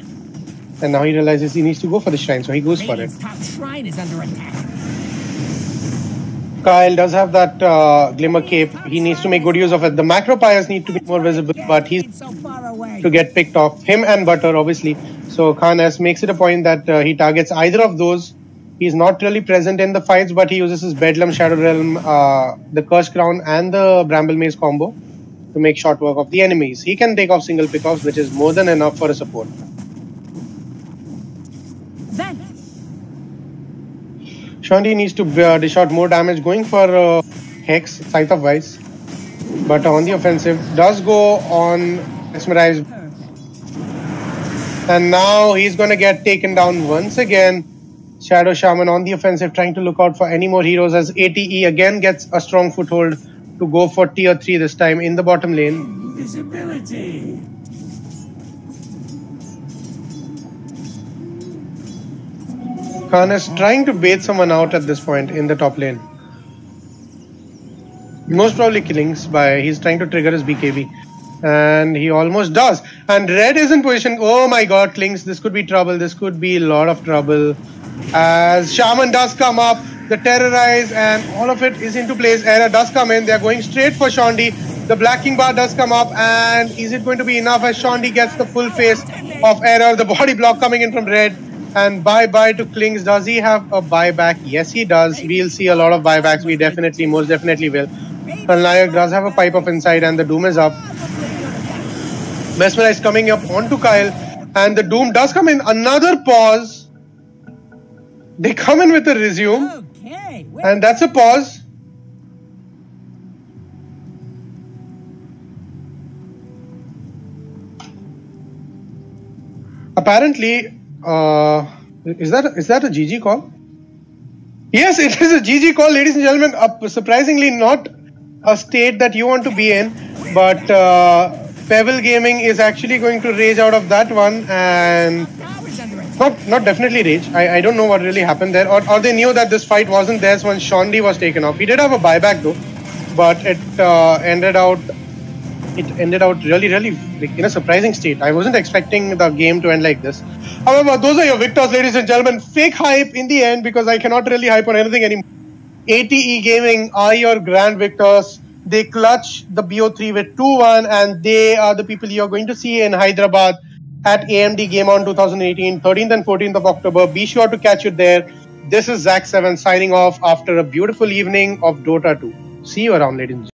And now he realizes he needs to go for the shrine, so he goes for it. Top shrine is under attack. Kyle does have that Glimmer Cape. He needs to make good use of it. The Macro Pyres need to be more visible, but he's So far away. to get picked off. Him and Butter, obviously. So Khan S makes it a point that he targets either of those. He's not really present in the fights, but he uses his Bedlam, Shadow Realm, the Curse Crown, and the Bramble Maze combo to make short work of the enemies. He can take off single pickoffs, which is more than enough for a support. Shaundi needs to dish out more damage, going for Hex, Scythe of Vice. But on the offensive, does go on Mesmerized. And now he's going to get taken down once again. Shadow Shaman on the offensive, trying to look out for any more heroes as ATE again gets a strong foothold to go for tier 3 this time in the bottom lane. Visibility. Khan is trying to bait someone out at this point in the top lane. Most probably Killings by he's trying to trigger his BKB. And he almost does. And Red is in position. Oh my god, Klings, this could be trouble. This could be a lot of trouble. As Shaman does come up, the Terrorize and all of it is into place. Error does come in. They are going straight for Shondi. The Black King bar does come up. And is it going to be enough as Shondi gets the full face of Error? The body block coming in from Red. And bye-bye to Klings. Does he have a buyback? Yes, he does. We'll see a lot of buybacks. We definitely, most definitely will. Nayak does have a pipe up inside and the Doom is up. Mesmerize coming up onto Kyle and the Doom does come in. Another pause. They come in with a resume and that's a pause. Apparently, is that a GG call? Yes, it is a GG call, ladies and gentlemen. Surprisingly, not a state that you want to be in, but Pebble Gaming is actually going to rage out of that one, and not definitely rage. I don't know what really happened there, or they knew that this fight wasn't theirs when Shondi was taken off. He did have a buyback though, but it ended out really like, in a surprising state. I wasn't expecting the game to end like this. However, those are your victors, ladies and gentlemen. Fake hype in the end because I cannot really hype on anything anymore. ATE Gaming are your grand victors. They clutch the BO3 with 2-1 and they are the people you're going to see in Hyderabad at AMD GameOn 2018, 13th and 14th of October. Be sure to catch it there. This is Zach7 signing off after a beautiful evening of Dota 2. See you around, ladies and gentlemen.